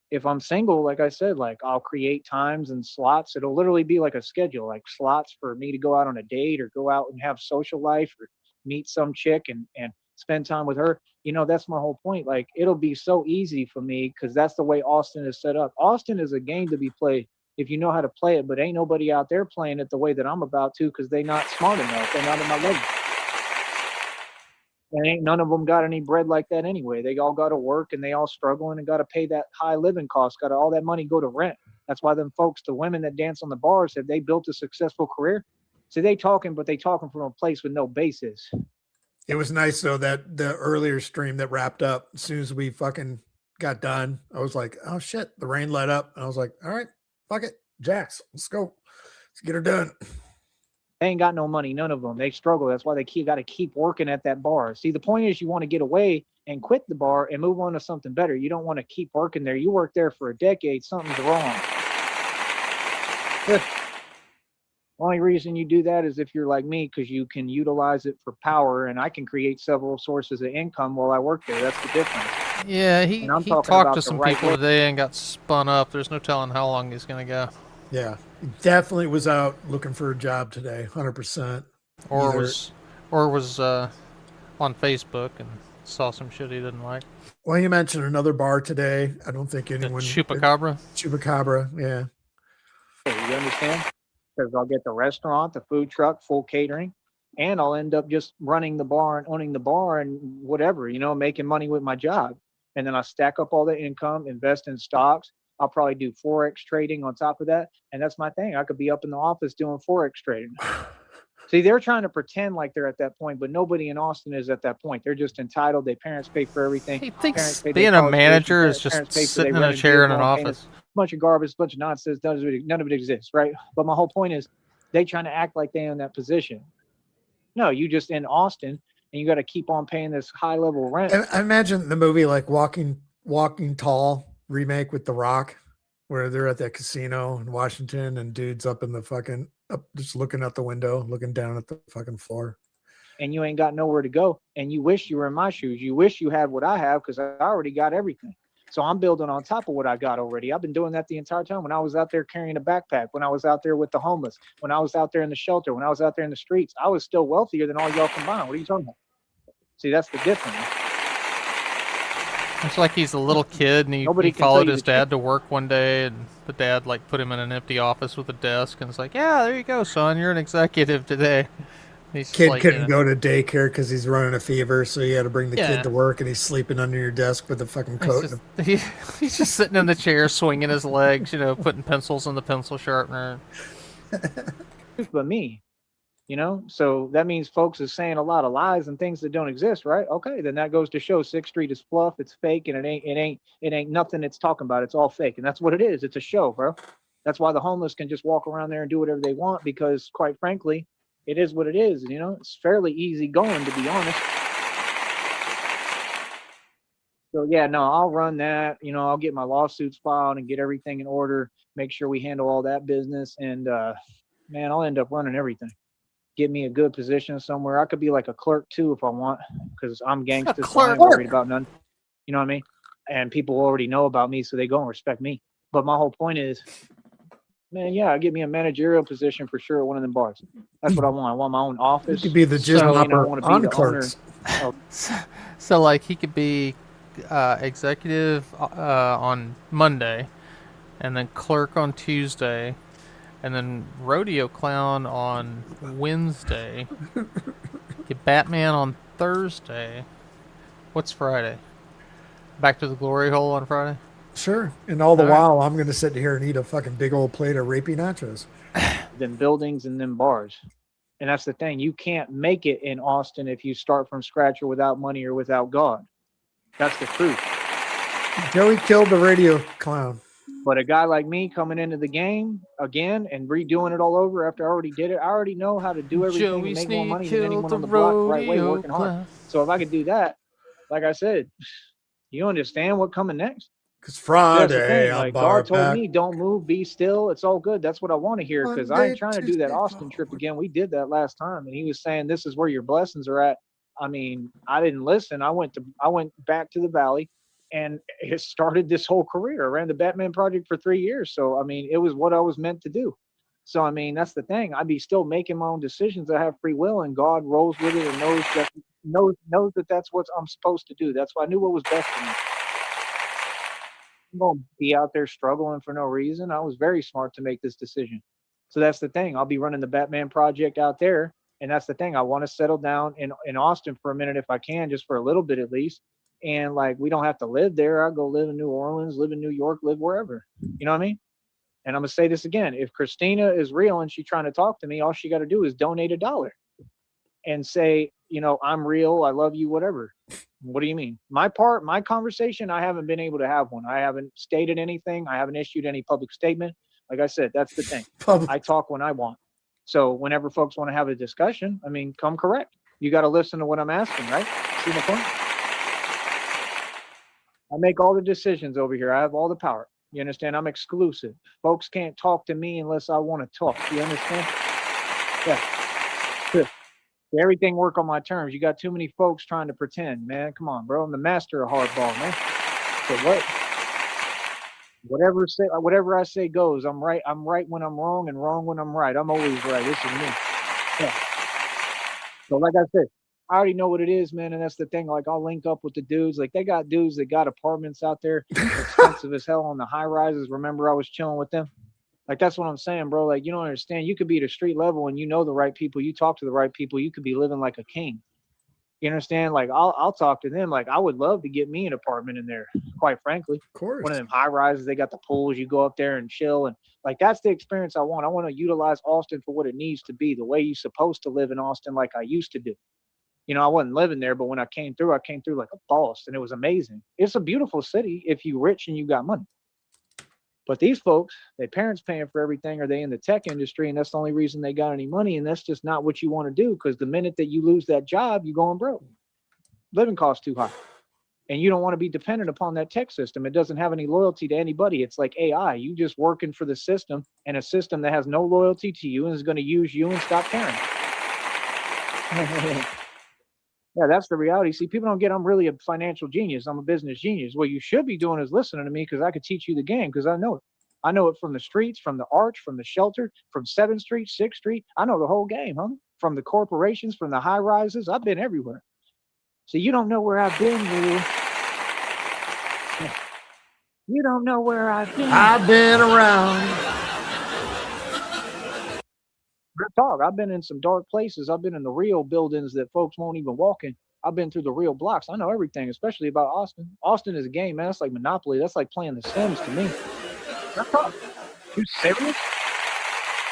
If I'm single, like I said, like I'll create times and slots. It'll literally be like a schedule, like slots for me to go out on a date or go out and have social life or meet some chick and spend time with her. You know, that's my whole point. Like, it'll be so easy for me because that's the way Austin is set up. Austin is a game to be played if you know how to play it, but ain't nobody out there playing it the way that I'm about to because they not smart enough. They're not in my level. And ain't none of them got any bread like that anyway. They all got to work and they all struggling and got to pay that high living cost. Got all that money go to rent. That's why them folks, the women that dance on the bars, have they built a successful career? So they talking, but they talking from a place with no basis. It was nice though that the earlier stream that wrapped up, as soon as we fucking got done, I was like, oh shit, the rain let up. And I was like, all right, fuck it. Jax, let's go. Let's get her done. They ain't got no money, none of them. They struggle. That's why they got to keep working at that bar. See, the point is you want to get away and quit the bar and move on to something better. You don't want to keep working there. You work there for a decade, something's wrong. The only reason you do that is if you're like me, because you can utilize it for power, and I can create several sources of income while I work there. That's the difference. Yeah, he talked to some people today and got spun up. There's no telling how long he's going to go. Yeah, he definitely was out looking for a job today, 100%. Or was on Facebook and saw some shit he didn't like. Well, you mentioned another bar today. I don't think anyone... Chupacabra? Chupacabra, yeah. You understand? Because I'll get the restaurant, the food truck, full catering, and I'll end up just running the bar and owning the bar and whatever, you know, making money with my job. And then I stack up all the income, invest in stocks. I'll probably do Forex trading on top of that. And that's my thing. I could be up in the office doing Forex trading. See, they're trying to pretend like they're at that point, but nobody in Austin is at that point. They're just entitled. Their parents pay for everything. He thinks being a manager is just sitting in a chair in an office. Bunch of garbage, bunch of nonsense. None of it exists, right? But my whole point is they trying to act like they're in that position. No, you just in Austin and you got to keep on paying this high level rent. I imagine the movie like Walking Tall remake with The Rock, where they're at that casino in Washington and dude's up in the fucking just looking out the window, looking down at the fucking floor. And you ain't got nowhere to go. And you wish you were in my shoes. You wish you had what I have because I already got everything. So I'm building on top of what I got already. I've been doing that the entire time. When I was out there carrying a backpack, when I was out there with the homeless, when I was out there in the shelter, when I was out there in the streets, I was still wealthier than all y'all combined. What are you talking about? See, that's the difference. It's like he's a little kid and he followed his dad to work one day and the dad like put him in an empty office with a desk and it's like, yeah, there you go, son. You're an executive today. Kid like, couldn't go to daycare because he's running a fever, so you had to bring the kid to work, and he's sleeping under your desk with a fucking coat. He's just sitting in the chair, swinging his legs, you know, putting pencils in the pencil sharpener. But me, you know, so that means folks is saying a lot of lies and things that don't exist, right? Okay, then that goes to show 6th Street is fluff, it's fake, and it ain't nothing it's talking about. It's all fake, and that's what it is. It's a show, bro. That's why the homeless can just walk around there and do whatever they want because, quite frankly, it is what it is, you know. It's fairly easy going, to be honest. So yeah, no, I'll run that. You know, I'll get my lawsuits filed and get everything in order. Make sure we handle all that business, and man, I'll end up running everything. Get me a good position somewhere. I could be like a clerk too if I want, because I'm gangster. So I ain't worried about none. You know what I mean? And people already know about me, so they go and respect me. But my whole point is, man, yeah, get me a managerial position for sure at one of them bars. That's what I want. I want my own office. You could be the gym on clerks. So, like, he could be executive on Monday, and then clerk on Tuesday, and then rodeo clown on Wednesday. Get Batman on Thursday. What's Friday? Back to the glory hole on Friday? Sure. And all the while, I'm going to sit here and eat a fucking big old plate of rapey nachos. Them buildings and them bars. And that's the thing. You can't make it in Austin if you start from scratch or without money or without God. That's the truth. Joey killed the radio clown. But a guy like me coming into the game again and redoing it all over after I already did it, I already know how to do everything and make more money than anyone on the block the right way, working hard. So if I could do that, like I said, you understand what coming next? Because Friday, like God told me, don't move, be still. It's all good. That's what I want to hear because I ain't trying to do that Austin trip again. We did that last time, and he was saying this is where your blessings are at. I mean, I didn't listen. I went back to the Valley, and it started this whole career. I ran the Batman project for 3 years, so I mean, it was what I was meant to do. So I mean, that's the thing. I'd be still making my own decisions. I have free will, and God rolls with it and knows that knows that that's what I'm supposed to do. That's why I knew what was best for me. I'm gonna be out there struggling for no reason. I was very smart to make this decision. So that's the thing. I'll be running the Batman project out there. And that's the thing. I want to settle down in Austin for a minute if I can, just for a little bit at least. And like we don't have to live there. I'll go live in New Orleans, live in New York, live wherever. You know what I mean? And I'm gonna say this again. If Christina is real and she's trying to talk to me, all she got to do is donate $1 and say, you know, I'm real, I love you, whatever. What do you mean? My conversation, I haven't been able to have one. I haven't stated anything. I haven't issued any public statement. Like I said, that's the thing. I talk when I want. So whenever folks want to have a discussion, I mean, come correct. You got to listen to what I'm asking, right? See my point? I make all the decisions over here. I have all the power. You understand? I'm exclusive. Folks can't talk to me unless I want to talk. You understand? Yeah. Good. Everything work on my terms. You got too many folks trying to pretend, man. Come on, bro. I'm the master of hardball, man. So what? Whatever I say goes. I'm right when I'm wrong and wrong when I'm right. I'm always right. This is me. Yeah. So like I said, I already know what it is, man. And that's the thing. Like I'll link up with the dudes. Like they got dudes that got apartments out there, expensive as hell on the high rises. Remember I was chilling with them? Like, that's what I'm saying, bro. Like, you don't understand. You could be at a street level and you know the right people. You talk to the right people. You could be living like a king. You understand? Like, I'll talk to them. Like, I would love to get me an apartment in there, quite frankly. Of course. One of them high rises, they got the pools. You go up there and chill. And, like, that's the experience I want. I want to utilize Austin for what it needs to be, the way you're supposed to live in Austin like I used to do. You know, I wasn't living there, but when I came through like a boss, and it was amazing. It's a beautiful city if you're rich and you got money. But these folks, their parents paying for everything, or they in the tech industry, and that's the only reason they got any money. And that's just not what you want to do, because the minute that you lose that job, you're going broke. Living costs too high. And you don't want to be dependent upon that tech system. It doesn't have any loyalty to anybody. It's like AI. You just working for the system, and a system that has no loyalty to you and is going to use you and stop caring. Yeah, that's the reality. See, people don't get I'm really a financial genius. I'm a business genius. What you should be doing is listening to me, because I could teach you the game, because I know it. I know it from the streets, from the arch, from the shelter, from 7th Street, 6th Street. I know the whole game, huh? From the corporations, from the high rises. I've been everywhere. So you don't know where I've been, Lou. You don't know where I've been. I've been around. Real talk. I've been in some dark places. I've been in the real buildings that folks won't even walk in. I've been through the real blocks. I know everything, especially about Austin. Austin is a game, man. That's like Monopoly. That's like playing The Sims to me. Real talk. You serious?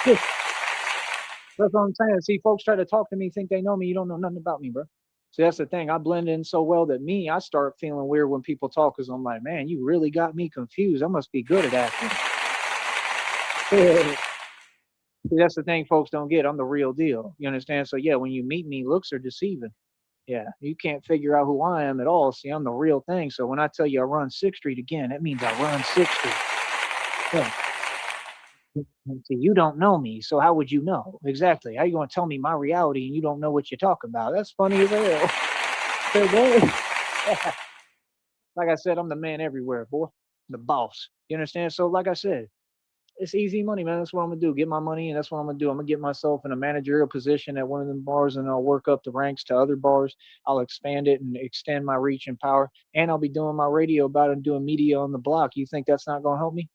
Yeah. That's what I'm saying. See, folks try to talk to me, think they know me. You don't know nothing about me, bro. See, that's the thing. I blend in so well that I start feeling weird when people talk, because I'm like, man, you really got me confused. I must be good at acting. See, that's the thing folks don't get. I'm the real deal. You understand? So, yeah, when you meet me, looks are deceiving. Yeah, you can't figure out who I am at all. See, I'm the real thing. So when I tell you I run 6th Street again, that means I run 6th Street. Yeah. See, you don't know me, so how would you know? Exactly. How you going to tell me my reality and you don't know what you're talking about? That's funny as hell. Like I said, I'm the man everywhere, boy. The boss. You understand? So like I said, it's easy money, man. That's what I'm gonna do. Get my money, and that's what I'm gonna do. I'm gonna get myself in a managerial position at one of them bars, and I'll work up the ranks to other bars. I'll expand it and extend my reach and power, and I'll be doing my radio about it and doing media on the block. You think that's not gonna help me?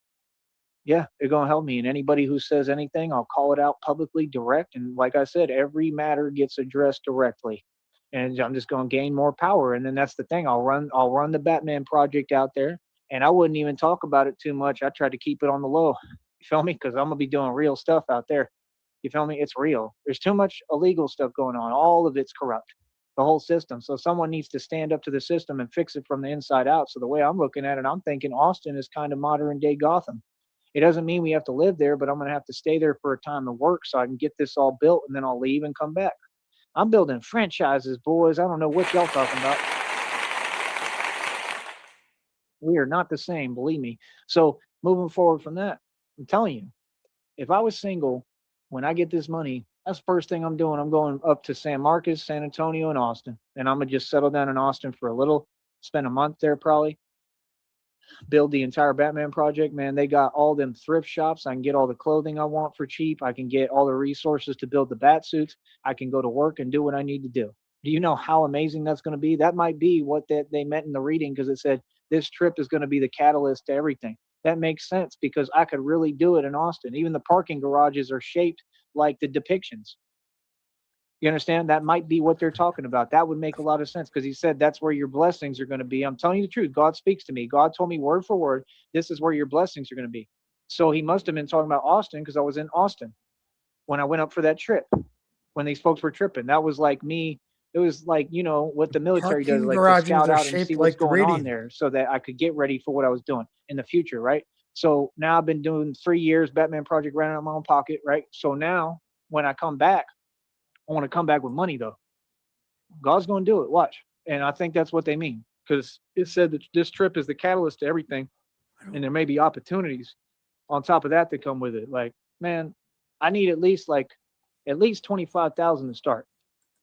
Yeah, it's gonna help me. And anybody who says anything, I'll call it out publicly, direct. And like I said, every matter gets addressed directly. And I'm just gonna gain more power. And then that's the thing. I'll run the Batman project out there, and I wouldn't even talk about it too much. I tried to keep it on the low. You feel me? Because I'm gonna be doing real stuff out there. You feel me? It's real. There's too much illegal stuff going on. All of it's corrupt. The whole system. So someone needs to stand up to the system and fix it from the inside out. So the way I'm looking at it, I'm thinking Austin is kind of modern day Gotham. It doesn't mean we have to live there, but I'm gonna have to stay there for a time to work so I can get this all built, and then I'll leave and come back. I'm building franchises, boys. I don't know what y'all talking about. We are not the same, believe me. So moving forward from that, I'm telling you, if I was single, when I get this money, that's the first thing I'm doing. I'm going up to San Marcos, San Antonio, and Austin. And I'm going to just settle down in Austin for a little, spend a month there probably, build the entire Batman project. Man, they got all them thrift shops. I can get all the clothing I want for cheap. I can get all the resources to build the bat suits. I can go to work and do what I need to do. Do you know how amazing that's going to be? That might be what they meant in the reading, because it said this trip is going to be the catalyst to everything. That makes sense, because I could really do it in Austin. Even the parking garages are shaped like the depictions. You understand? That might be what they're talking about. That would make a lot of sense, because he said that's where your blessings are going to be. I'm telling you the truth. God speaks to me. God told me word for word, this is where your blessings are going to be. So he must have been talking about Austin, because I was in Austin when I went up for that trip, when these folks were tripping. That was like me. It was like, you know, what the military does, Parking like to garages scout are out and see shaped what's like the going on reading. there, so that I could get ready for what I was doing in the future, right? So now I've been doing 3 years, Batman Project, ran out of my own pocket, right? So now when I come back, I want to come back with money, though. God's going to do it. Watch. And I think that's what they mean, because it said that this trip is the catalyst to everything, and there may be opportunities on top of that come with it. Like, man, I need at least 25,000 to start.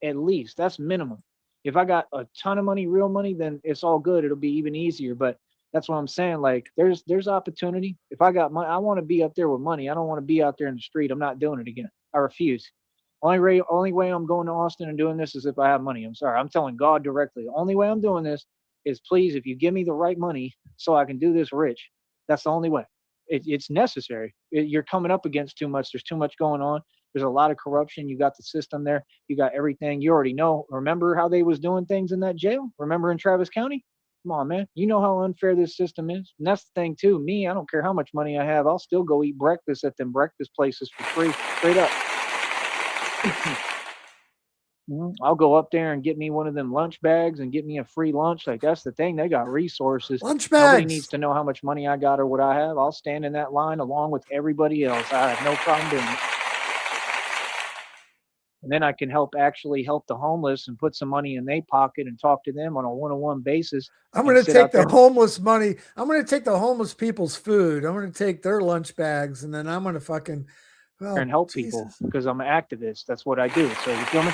At least that's minimum. If I got a ton of money, real money, then it's all good. It'll be even easier. But that's what I'm saying. Like, there's opportunity. If I got money, I want to be up there with money. I don't want to be out there in the street. I'm not doing it again. I refuse. Only way I'm going to Austin and doing this is if I have money. I'm sorry. I'm telling God directly. The only way I'm doing this is, please, if you give me the right money so I can do this rich, that's the only way. It's necessary. You're coming up against too much. There's too much going on. There's a lot of corruption. You got the system there. You got everything. You already know. Remember how they was doing things in that jail? Remember in Travis County? Come on, man. You know how unfair this system is. And that's the thing, too. Me, I don't care how much money I have. I'll still go eat breakfast at them breakfast places for free, straight up. I'll go up there and get me one of them lunch bags and get me a free lunch. Like, that's the thing. They got resources. Lunch Nobody bags. needs to know how much money I got or what I have. I'll stand in that line along with everybody else. I have no problem doing it. And then I can actually help the homeless and put some money in their pocket and talk to them on a one-on-one basis. I'm going to take the homeless money. I'm going to take the homeless people's food. I'm going to take their lunch bags, and then I'm going to fucking and help people, because I'm an activist. That's what I do. So you feel me?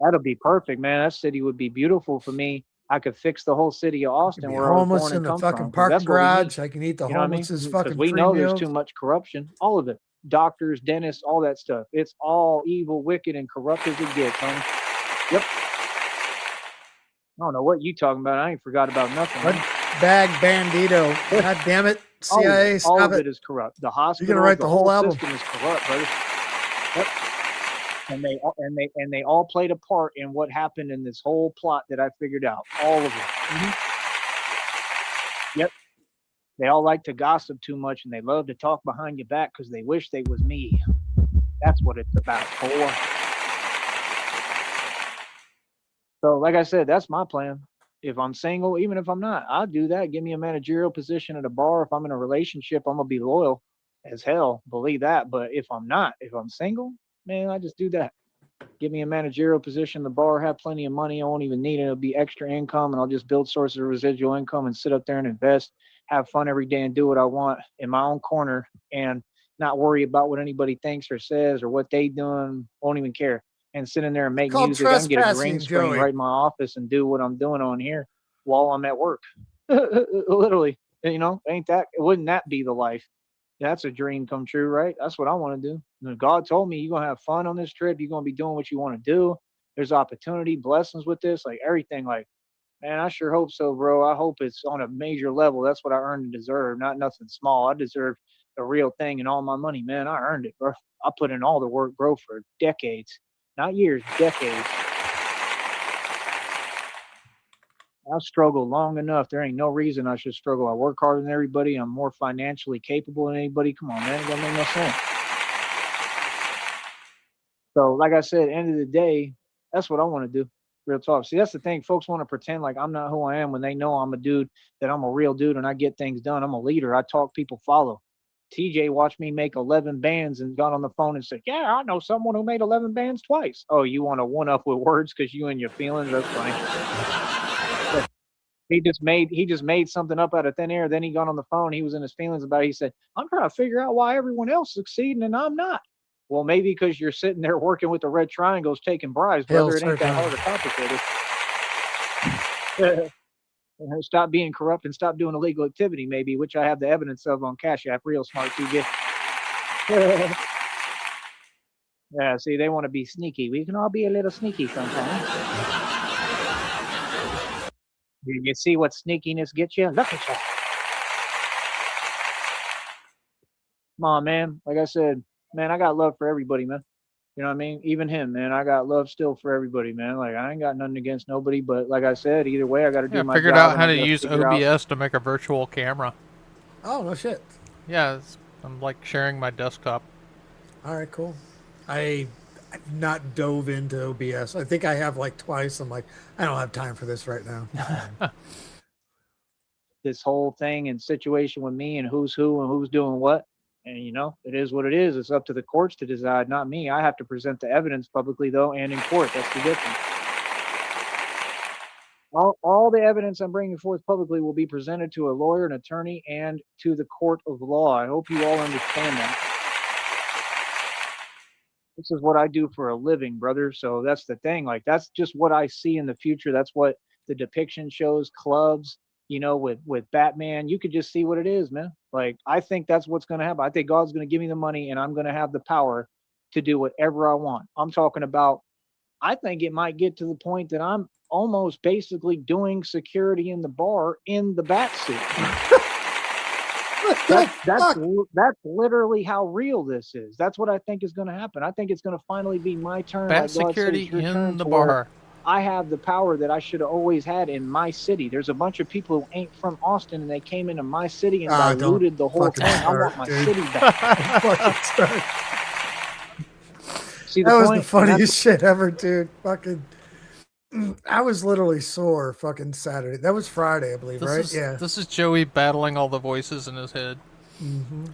That'll be perfect, man. That city would be beautiful for me. I could fix the whole city of Austin where I was born and come from. Fucking parking garage. I can eat the homeless's fucking because we know there's too much corruption. All of it. Doctors, dentists, all that stuff. It's all evil, wicked, and corrupt as it gets, homie. Yep. I don't know what you talking about. I ain't forgot about nothing. What bag bandito? God damn it. CIA, all of it is corrupt. The hospital, you're gonna write the whole album. System is corrupt, brother. Yep. And they all played a part in what happened in this whole plot that I figured out. All of it. Mm-hmm. Yep. They all like to gossip too much, and they love to talk behind your back because they wish they was me. That's what it's about, boy. So, like I said, that's my plan. If I'm single, even if I'm not, I'll do that. Give me a managerial position at a bar. If I'm in a relationship, I'm going to be loyal as hell. Believe that. But if I'm not, if I'm single, man, I just do that. Give me a managerial position at the bar, have plenty of money. I won't even need it. It'll be extra income, and I'll just build sources of residual income and sit up there and invest, have fun every day, and do what I want in my own corner, and not worry about what anybody thinks or says or what they doing. Won't even care. And sit in there and make music. I can get a green screen right in my office and do what I'm doing on here while I'm at work. Literally, wouldn't that be the life? That's a dream come true, right? That's what I want to do. And God told me you're going to have fun on this trip. You're going to be doing what you want to do. There's opportunity, blessings with this, like everything. Like, man, I sure hope so, bro. I hope it's on a major level. That's what I earned and deserve, not nothing small. I deserve the real thing, and all my money, man. I earned it, bro. I put in all the work, bro, for decades. Not years, decades. I've struggled long enough. There ain't no reason I should struggle. I work harder than everybody. I'm more financially capable than anybody. Come on, man. It don't make no sense. So, like I said, end of the day, that's what I want to do. Real talk. See, that's the thing. Folks want to pretend like I'm not who I am when they know I'm a dude, that I'm a real dude and I get things done. I'm a leader. I talk, people follow. TJ watched me make 11 bands and got on the phone and said, yeah, I know someone who made 11 bands twice. Oh, you want to one-up with words because you and your feelings? That's funny. He just made something up out of thin air. Then he got on the phone. He was in his feelings about it. He said, I'm trying to figure out why everyone else is succeeding and I'm not. Well, maybe because you're sitting there working with the red triangles, taking bribes, brother. It ain't that hard or complicated. Stop being corrupt and stop doing illegal activity, maybe, which I have the evidence of on Cashapp. Real smart, TJ. Yeah, see, they want to be sneaky. We can all be a little sneaky sometimes. You see what sneakiness gets you? Look at you. Come on, man. Like I said, man, I got love for everybody, man. You know what I mean? Even him, man. I got love still for everybody, man. Like I ain't got nothing against nobody, but like I said, either way, I got to Yeah, do I my figured job, out and how I to got to use figure out. OBS to make a virtual camera. Oh, no shit. Yeah, I'm like sharing my desktop. All right, cool. I've not dove into OBS. I think I have like twice. I'm like, I don't have time for this right now. This whole thing and situation with me and who's who and who's doing what. And you know, it is what it is. It's up to the courts to decide, not me. I have to present the evidence publicly though, and in court. That's the difference. All the evidence I'm bringing forth publicly will be presented to a lawyer, an attorney, and to the court of law. I hope you all understand that. This is what I do for a living, brother. So that's the thing. Like, that's just what I see in the future. That's what the depiction shows, clubs, you know, with Batman. You could just see what it is, man. Like, I think that's what's going to happen. I think God's going to give me the money and I'm going to have the power to do whatever I want. I'm talking about, I think it might get to the point that I'm almost basically doing security in the bar in the bat suit. That's literally how real this is. That's what I think is going to happen. I think it's going to finally be my turn. Bat like God security said, your in turn the to where bar. I have the power that I should have always had in my city. There's a bunch of people who ain't from Austin and they came into my city and diluted the whole thing. I want my city back. Fucking start. See the That was point? the funniest shit ever, dude. Fucking, I was literally sore fucking Saturday. That was Friday, I believe, right? Yeah. This is Joey battling all the voices in his head. Mm-hmm.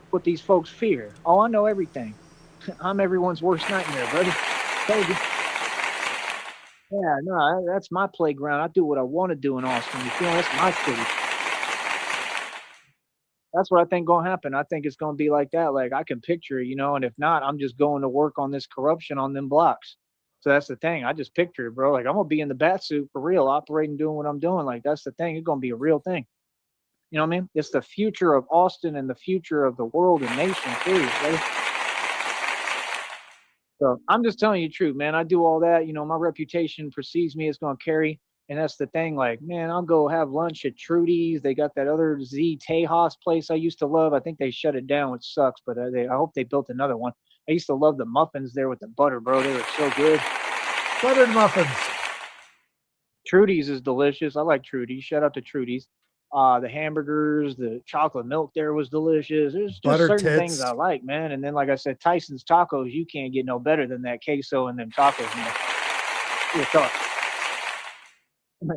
What these folks fear. Oh, I know everything. I'm everyone's worst nightmare, brother. Told you. Yeah, no, that's my playground. I do what I want to do in Austin. You feel? That's my city. That's what I think gonna happen. I think it's gonna be like that. Like I can picture it, you know, and if not, I'm just going to work on this corruption on them blocks. So that's the thing. I just picture it, bro. Like I'm gonna be in the bat suit for real, operating, doing what I'm doing. Like that's the thing. It's gonna be a real thing. You know what I mean? It's the future of Austin and the future of the world and nation, period, brother. So I'm just telling you the truth, man. I do all that. You know, my reputation precedes me. It's going to carry. And that's the thing. Like, man, I'll go have lunch at Trudy's. They got that other Z Tejas place I used to love. I think they shut it down, which sucks, but I hope they built another one. I used to love the muffins there with the butter, bro. They were so good. Buttered muffins. Trudy's is delicious. I like Trudy's. Shout out to Trudy's. The hamburgers, the chocolate milk there was delicious. There's just Butter certain tits. things I like, man. And then, like I said, Tyson's Tacos, you can't get no better than that queso and them tacos, man.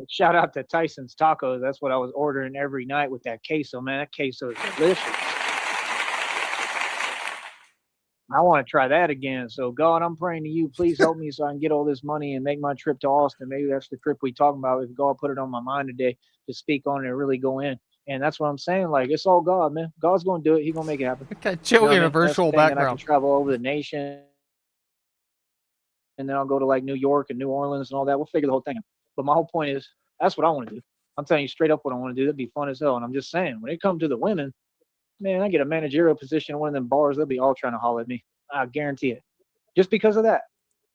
Shout out to Tyson's Tacos. That's what I was ordering every night with that queso, man. That queso is delicious. I want to try that again. So, God, I'm praying to you. Please help me so I can get all this money and make my trip to Austin. Maybe that's the trip we talking about. If God put it on my mind today to speak on it and really go in. And that's what I'm saying. Like, it's all God, man. God's going to do it. He's going to make it happen. Got Joey in a That's the virtual thing, that I background. can travel over the nation. And then I'll go to like New York and New Orleans and all that. We'll figure the whole thing out. But my whole point is, that's what I want to do. I'm telling you straight up what I want to do. That'd be fun as hell. And I'm just saying, when it comes to the women, man, I get a managerial position in one of them bars, they'll be all trying to holler at me. I guarantee it. Just because of that.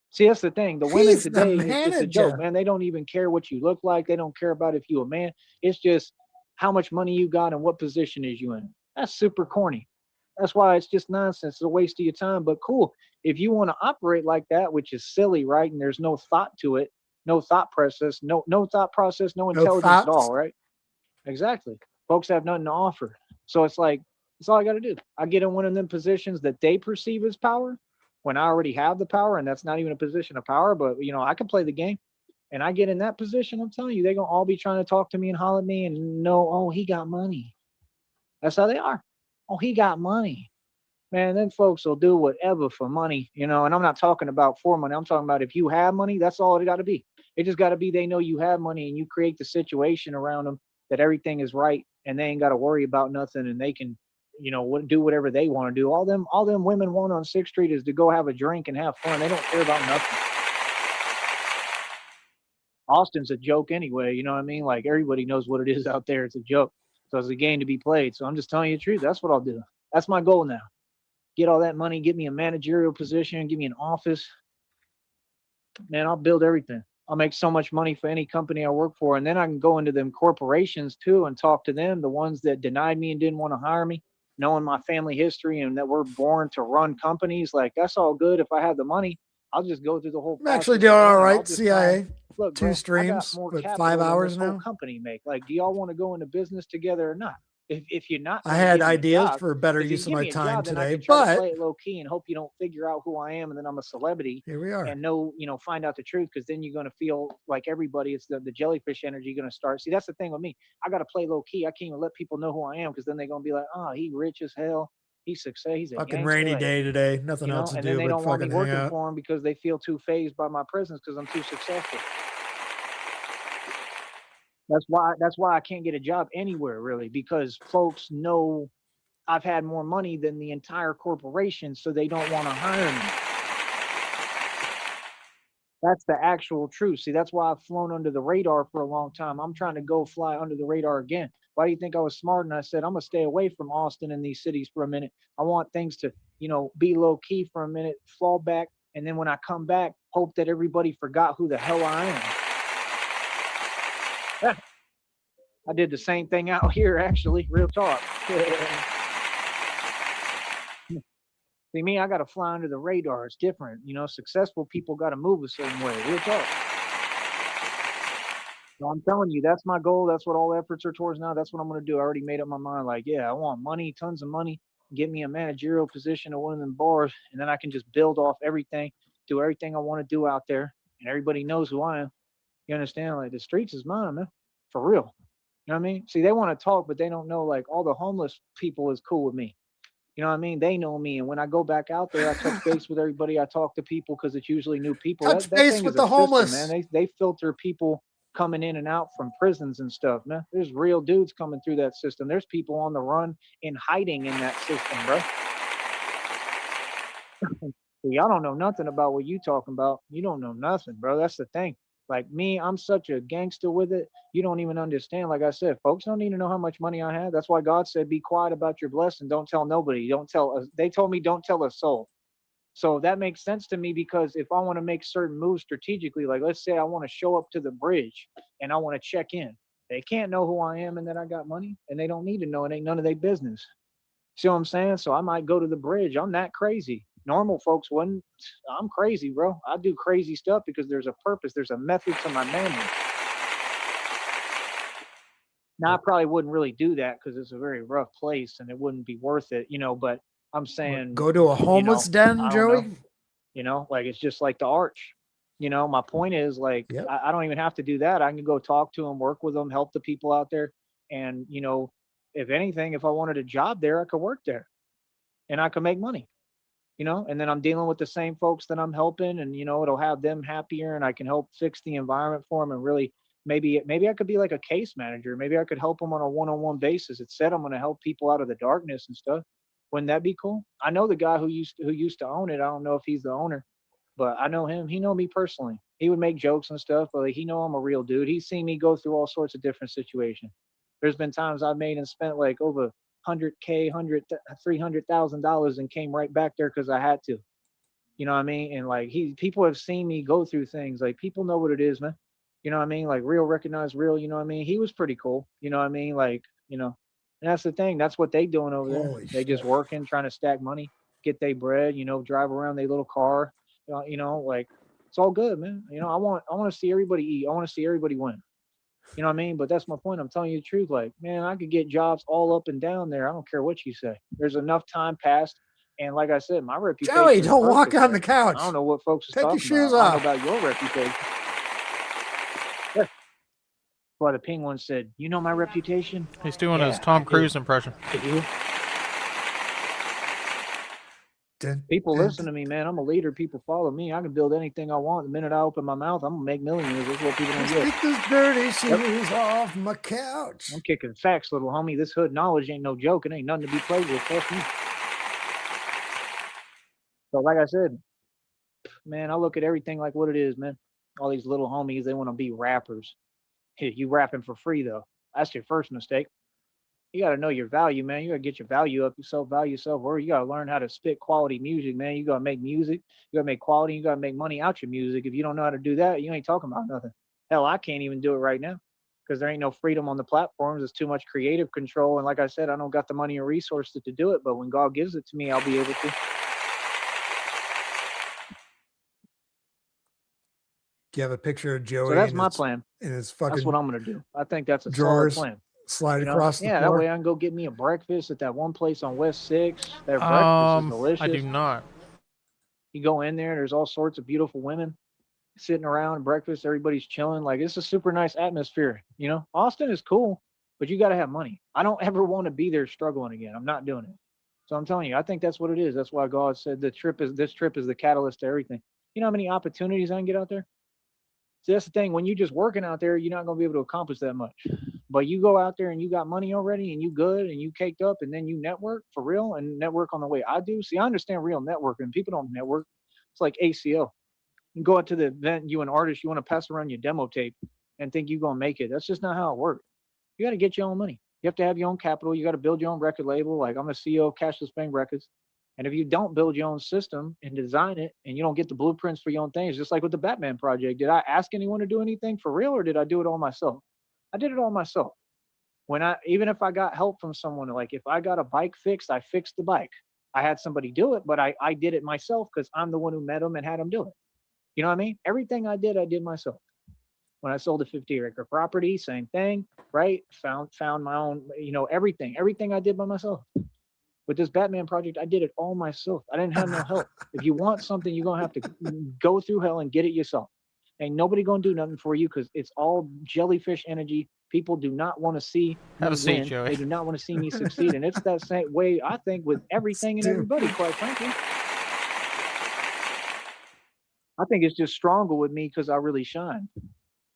See, that's the thing. The women today, it's a joke, man. They don't even care what you look like. They don't care about if you a man. It's just how much money you got and what position is you in. That's super corny. That's why it's just nonsense. It's a waste of your time. But cool. If you want to operate like that, which is silly, right? And there's no thought to it, no thought process, no thought process, no intelligence at all, right? Exactly. Folks have nothing to offer. So it's like, that's all I got to do. I get in one of them positions that they perceive as power when I already have the power, and that's not even a position of power, but you know, I can play the game. And I get in that position, I'm telling you, they're gonna all be trying to talk to me and holler at me and know, oh, he got money. That's how they are. Oh, he got money. Man, then folks will do whatever for money, you know, and I'm not talking about for money. I'm talking about if you have money, that's all it got to be. It just got to be they know you have money and you create the situation around them that everything is right and they ain't got to worry about nothing and they can, you know, do whatever they want to do. All them women want on 6th Street is to go have a drink and have fun. They don't care about nothing. Austin's a joke anyway, you know what I mean? Like everybody knows what it is out there. It's a joke. So it's a game to be played. So I'm just telling you the truth. That's what I'll do. That's my goal now. get all that money, get me a managerial position, give me an office. Man, I'll build everything. I'll make so much money for any company I work for. And then I can go into them corporations too and talk to them, the ones that denied me and didn't want to hire me, knowing my family history and that we're born to run companies. Like, that's all good. If I have the money, I'll just go through the whole I'm actually process doing with them, all and I'll right. just tell them, CIA, look, 2 bro, I got streams, more but 5 capital than hours this whole now. company make. Like, do y'all want to go into business together or not? If you're not I going to had give me a ideas job, for better if you use of give my me a time job, then I today, can try to but play it low key and hope you don't figure out who I am, and then I'm a celebrity here we are. and know, find out the truth, because then you're going to feel like everybody. It's the jellyfish energy going to start. See, that's the thing with me. I got to play low key. I can't even let people know who I am, because then they're going to be like, oh, he rich as hell. He's success. He's a Fucking gangster. rainy Like, day today. Nothing else to and then do they but don't want me fucking hang working out. for them because they feel too phased by my presence because I'm too successful. That's why I can't get a job anywhere really, because folks know I've had more money than the entire corporation, so they don't want to hire me. That's the actual truth. See, that's why I've flown under the radar for a long time. I'm trying to go fly under the radar again. Why do you think I was smart and I said, I'm going to stay away from Austin and these cities for a minute? I want things to, be low key for a minute, fall back. And then when I come back, hope that everybody forgot who the hell I am. I did the same thing out here, actually. Real talk. See, me, I got to fly under the radar. It's different. Successful people got to move a certain way. Real talk. So I'm telling you, that's my goal. That's what all efforts are towards now. That's what I'm going to do. I already made up my mind. Like, yeah, I want money, tons of money, get me a managerial position at one of them bars, and then I can just build off everything, do everything I want to do out there, and everybody knows who I am. You understand? Like, the streets is mine, man. For real. You know what I mean? See, they want to talk, but they don't know, like, all the homeless people is cool with me. You know what I mean? They know me. And when I go back out there, I touch base with everybody. I talk to people because it's usually new people. Touch That base thing with is a the homeless. system, man. They filter people coming in and out from prisons and stuff, man. There's real dudes coming through that system. There's people on the run in hiding in that system, bro. See, y'all don't know nothing about what you talking about. You don't know nothing, bro. That's the thing. Like me, I'm such a gangster with it. You don't even understand. Like I said, folks don't need to know how much money I have. That's why God said, be quiet about your blessing. Don't tell nobody. Don't tell us. They told me, don't tell a soul. So that makes sense to me, because if I want to make certain moves strategically, like let's say I want to show up to the bridge and I want to check in, they can't know who I am and that I got money, and they don't need to know. It ain't none of their business. See what I'm saying? So I might go to the bridge. I'm that crazy. Normal folks wouldn't. I'm crazy, bro. I do crazy stuff because there's a purpose. There's a method to my madness. Now, I probably wouldn't really do that because it's a very rough place and it wouldn't be worth it, but I'm saying, Go to a homeless den, I don't Joey? know, like it's just like the arch. My point is, like, Yep. I don't even have to do that. I can go talk to them, work with them, help the people out there. And, if anything, if I wanted a job there, I could work there and I could make money, and then I'm dealing with the same folks that I'm helping, and, it'll have them happier, and I can help fix the environment for them. And really, maybe I could be like a case manager. Maybe I could help them on a one-on-one basis. It said I'm going to help people out of the darkness and stuff. Wouldn't that be cool? I know the guy who used to own it. I don't know if he's the owner, but I know him. He know me personally. He would make jokes and stuff, but he know I'm a real dude. He's seen me go through all sorts of different situations. There's been times I've made and spent like over $100K, $300,000 and came right back there because I had to. You know what I mean? And like people have seen me go through things. Like, people know what it is, man. You know what I mean? Like, real recognize real. You know what I mean? He was pretty cool. You know what I mean? Like, and that's the thing. That's what they doing over there. Holy They shit. just working, trying to stack money, get their bread. Drive around their little car. Like, it's all good, man. I want to see everybody eat. I want to see everybody win. You know what I mean? But that's my point. I'm telling you the truth. Like, man, I could get jobs all up and down there. I don't care what you say. There's enough time passed. And like I said, my reputation. Joey, is don't walk perfect on there. the couch. I don't know what folks is Take your talking shoes about. I off. don't know about your reputation. Well, the penguin said, "You know my reputation." He's doing Yeah, his Tom I do. Cruise impression. People listen to me, man. I'm a leader. People follow me. I can build anything I want. The minute I open my mouth, I'm gonna make millions. That's what people don't get. Take those dirty shoes off my couch. I'm kicking facts, little homie. This hood knowledge ain't no joke. It ain't nothing to be played with. Trust me. So, like I said, man, I look at everything like what it is, man. All these little homies, they want to be rappers. Hey, you rapping for free though. That's your first mistake. You got to know your value, man. You got to get your value up, yourself, value yourself, or you got to learn how to spit quality music, man. You got to make music, you got to make quality, you got to make money out your music. If you don't know how to do that, you ain't talking about nothing. Hell, I can't even do it right now because there ain't no freedom on the platforms. There's too much creative control. And like I said, I don't got the money or resources to do it, but when God gives it to me, I'll be able to. You have a picture of Joey. So that's my plan. In his fucking That's what I'm going to do. I think that's a drawers, solid plan. slide You know? across the Yeah, floor. that way I can go get me a breakfast at that one place on West 6. Their breakfast is delicious. I do not. You go in there, there's all sorts of beautiful women sitting around breakfast. Everybody's chilling. Like, it's a super nice atmosphere. You know, Austin is cool, but you got to have money. I don't ever want to be there struggling again. I'm not doing it. So I'm telling you, I think that's what it is. That's why God said this trip is the catalyst to everything. You know how many opportunities I can get out there? See, that's the thing. When you're just working out there, you're not going to be able to accomplish that much. But you go out there and you got money already and you good and you caked up and then you network for real and network on the way I do. See, I understand real networking. People don't network. It's like ACO. You go out to the event, you an artist, you want to pass around your demo tape and think you're going to make it. That's just not how it works. You got to get your own money. You have to have your own capital. You got to build your own record label. Like, I'm the CEO of Cashapp Records. And if you don't build your own system and design it and you don't get the blueprints for your own things, just like with the Batman project, did I ask anyone to do anything for real or did I do it all myself? I did it all myself. Even if I got help from someone, like if I got a bike fixed, I fixed the bike. I had somebody do it, but I did it myself because I'm the one who met them and had them do it. You know what I mean? Everything I did myself. When I sold a 50-acre property, same thing, right? Found my own, everything I did by myself. With this Batman project, I did it all myself. I didn't have no help. If you want something, you're going to have to go through hell and get it yourself. Ain't nobody going to do nothing for you because it's all jellyfish energy. People do not want to see me win. They do not want to see me succeed. And it's that same way, I think, with everything and everybody, quite frankly. I think it's just stronger with me because I really shine.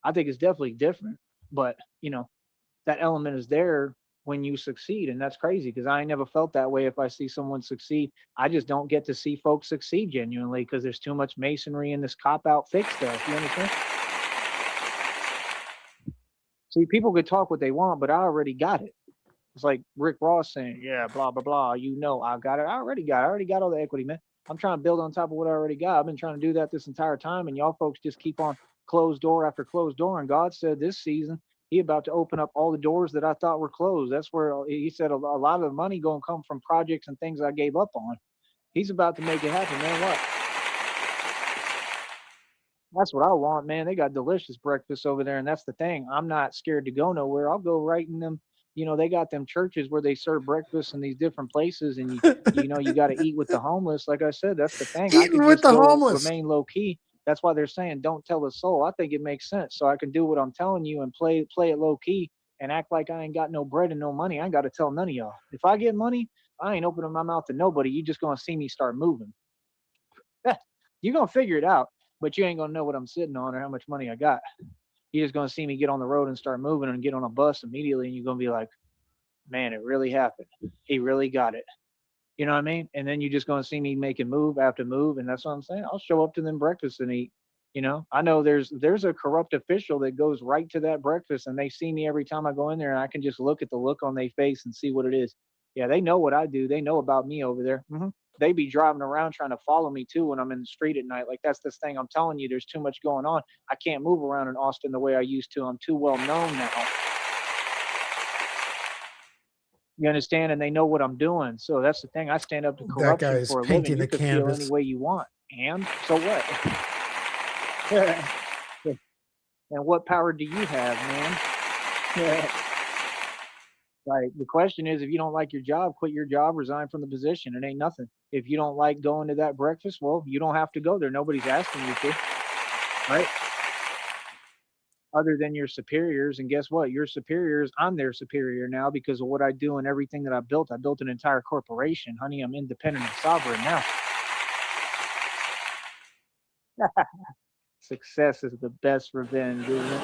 I think it's definitely different. But, that element is there when you succeed. And that's crazy because I ain't never felt that way if I see someone succeed. I just don't get to see folks succeed genuinely because there's too much masonry in this cop-out fake stuff. You understand? See, people could talk what they want, but I already got it. It's like Rick Ross saying, yeah, blah, blah, blah. I got it. I already got all the equity, man. I'm trying to build on top of what I already got. I've been trying to do that this entire time. And y'all folks just keep on closed door after closed door. And God said this season, he about to open up all the doors that I thought were closed. That's where he said a lot of the money going to come from projects and things I gave up on. He's about to make it happen, man. What? That's what I want, man. They got delicious breakfast over there. And that's the thing. I'm not scared to go nowhere. I'll go right in them. They got them churches where they serve breakfast in these different places. And, you got to eat with the homeless. Like I said, that's the thing. I can just remain low key. That's why they're saying don't tell a soul. I think it makes sense. So I can do what I'm telling you and play it low key and act like I ain't got no bread and no money. I ain't got to tell none of y'all. If I get money, I ain't opening my mouth to nobody. You just going to see me start moving. You're going to figure it out, but you ain't going to know what I'm sitting on or how much money I got. You're just going to see me get on the road and start moving and get on a bus immediately. And you're going to be like, man, it really happened. He really got it. You know what I mean? And then you're just going to see me making move after move. And that's what I'm saying. I'll show up to them breakfast and eat. I know there's a corrupt official that goes right to that breakfast and they see me every time I go in there and I can just look at the look on their face and see what it is. Yeah, they know what I do. They know about me over there. Mm-hmm. They be driving around trying to follow me too when I'm in the street at night. Like, that's this thing I'm telling you, there's too much going on. I can't move around in Austin the way I used to. I'm too well known now. You understand? And they know what I'm doing. So that's the thing. I stand up to corruption for a living. You can feel any way you want. And so what? And what power do you have, man? Like, the question is, if you don't like your job, quit your job, resign from the position. It ain't nothing. If you don't like going to that breakfast, well, you don't have to go there. Nobody's asking you to, right? Other than your superiors. And guess what? Your superiors, I'm their superior now because of what I do and everything that I built. I built an entire corporation. Honey, I'm independent and sovereign now. Success is the best revenge, isn't it?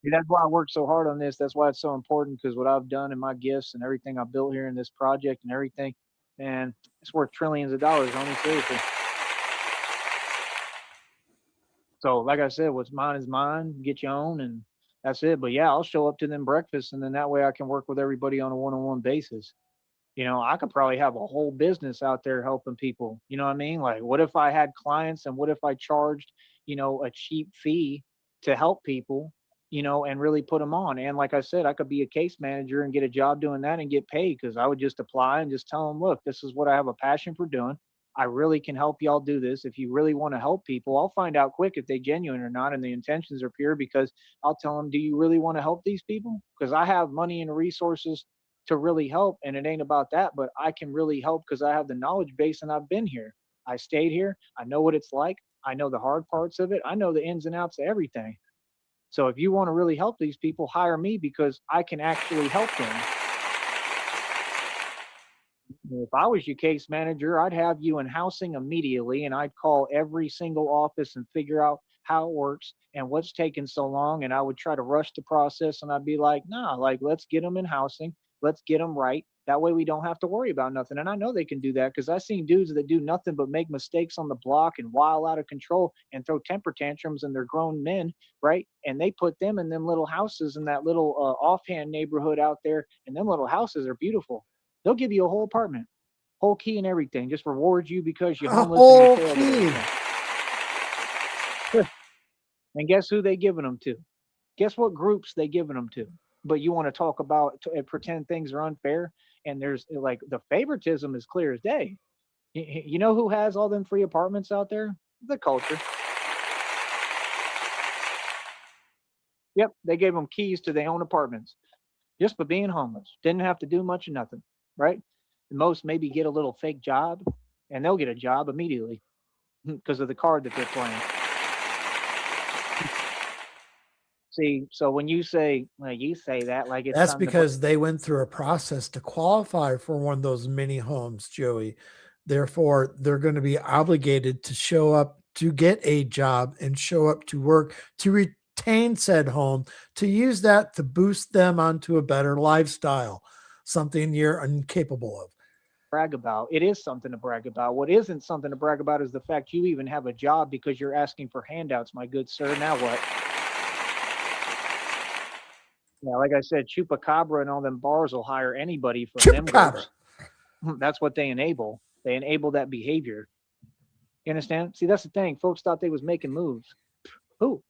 See, that's why I work so hard on this. That's why it's so important, because what I've done and my gifts and everything I built here in this project and everything, and it's worth trillions of dollars, homie, seriously. So, like I said, what's mine is mine. Get your own, and that's it. But yeah, I'll show up to them breakfasts, and then that way I can work with everybody on a one-on-one basis. I could probably have a whole business out there helping people. You know what I mean? Like, what if I had clients and what if I charged, a cheap fee to help people, and really put them on? And like I said, I could be a case manager and get a job doing that and get paid because I would just apply and just tell them, look, this is what I have a passion for doing. I really can help y'all do this. If you really want to help people, I'll find out quick if they genuine or not and the intentions are pure because I'll tell them, do you really want to help these people? Because I have money and resources to really help. And it ain't about that, but I can really help because I have the knowledge base and I've been here. I stayed here. I know what it's like. I know the hard parts of it. I know the ins and outs of everything. So if you want to really help these people, hire me because I can actually help them. If I was your case manager, I'd have you in housing immediately and I'd call every single office and figure out how it works and what's taking so long. And I would try to rush the process and I'd be like, nah, like, let's get them in housing. Let's get them right. That way we don't have to worry about nothing. And I know they can do that because I've seen dudes that do nothing but make mistakes on the block and wild out of control and throw temper tantrums and they're grown men, right? And they put them in them little houses in that little offhand neighborhood out there. And them little houses are beautiful. They'll give you a whole apartment, whole key and everything, just reward you because you're A homeless and you whole failed at key. everything. And guess who they giving them to? Guess what groups they giving them to? But you want to talk about pretend things are unfair, and there's like the favoritism is clear as day. You know who has all them free apartments out there? The culture. Yep, they gave them keys to their own apartments just for being homeless. Didn't have to do much of nothing, right? The most maybe get a little fake job, and they'll get a job immediately because of the card that they're playing. See, so when you say, well, you say that like it's That's something because they went through a process to qualify for one of those mini homes, Joey. Therefore, they're going to be obligated to show up to get a job and show up to work to retain said home, to use that to boost them onto a better lifestyle, something you're incapable of. brag about. It is something to brag about. What isn't something to brag about is the fact you even have a job because you're asking for handouts, my good sir. Now what? Yeah, like I said, Chupacabra and all them bars will hire anybody from them Chupacabra. groups. That's what they enable. They enable that behavior. You understand? See, that's the thing. Folks thought they was making moves. Who?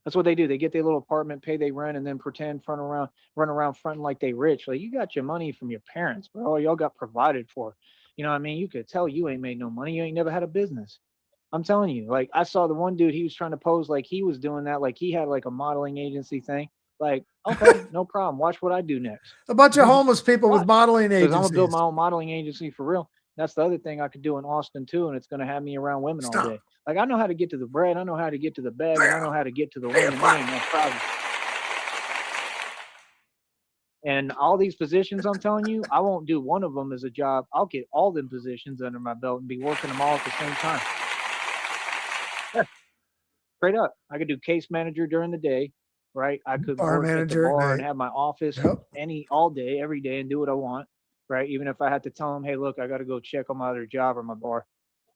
That's what they do. They get their little apartment, pay their rent, and then pretend run around fronting like they rich. Like, you got your money from your parents, bro. Y'all got provided for. You know what I mean? You could tell you ain't made no money. You ain't never had a business. I'm telling you. Like, I saw the one dude, he was trying to pose like he was doing that, like he had like a modeling agency thing. Like, okay, no problem. Watch what I do next. A bunch of homeless people with Watch. modeling Because I'm agencies. gonna build my own modeling agency for real. That's the other thing I could do in Austin too, and it's gonna have me around women all day. Like, I know how to get to the bread, I know how to get to the bag, and I know how to get to the women. That ain't no problem. And all these positions I'm telling you, I won't do one of them as a job. I'll get all them positions under my belt and be working them all at the same time. Yeah. Straight up. I could do case manager during the day, right? I could Bar work at the manager at bar and night. have my office all day, every day, and do what I want, right? Even if I had to tell them, hey, look, I got to go check on my other job or my bar.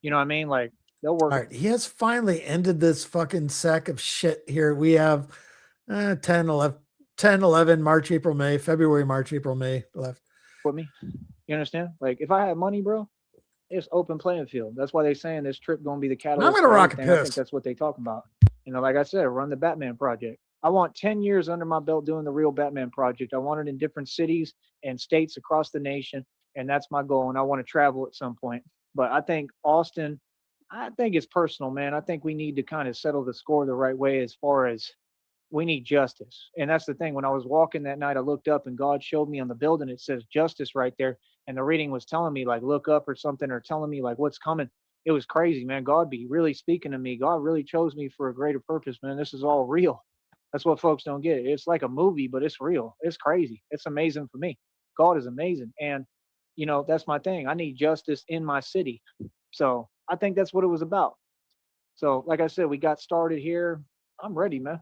You know what I mean? Like, they'll work. All right, he has finally ended this fucking sack of shit here. We have 10, 11, March, April, May, February, March, April, May left. With me. You understand? Like, if I had money, bro, it's open playing field. That's why they're saying this trip going to be the catalyst. I'm going to rock a everything. I think piss. that's what they talking about. Like I said, run the Batman project. I want 10 years under my belt doing the real Batman project. I want it in different cities and states across the nation. And that's my goal. And I want to travel at some point. But I think Austin, I think it's personal, man. I think we need to kind of settle the score the right way as far as we need justice. And that's the thing. When I was walking that night, I looked up and God showed me on the building, it says justice right there. And the reading was telling me, like, look up or something, or telling me like what's coming. It was crazy, man. God be really speaking to me. God really chose me for a greater purpose, man. This is all real. That's what folks don't get. It's like a movie, but it's real. It's crazy. It's amazing for me. God is amazing. And, that's my thing. I need justice in my city. So I think that's what it was about. So, like I said, we got started here. I'm ready, man.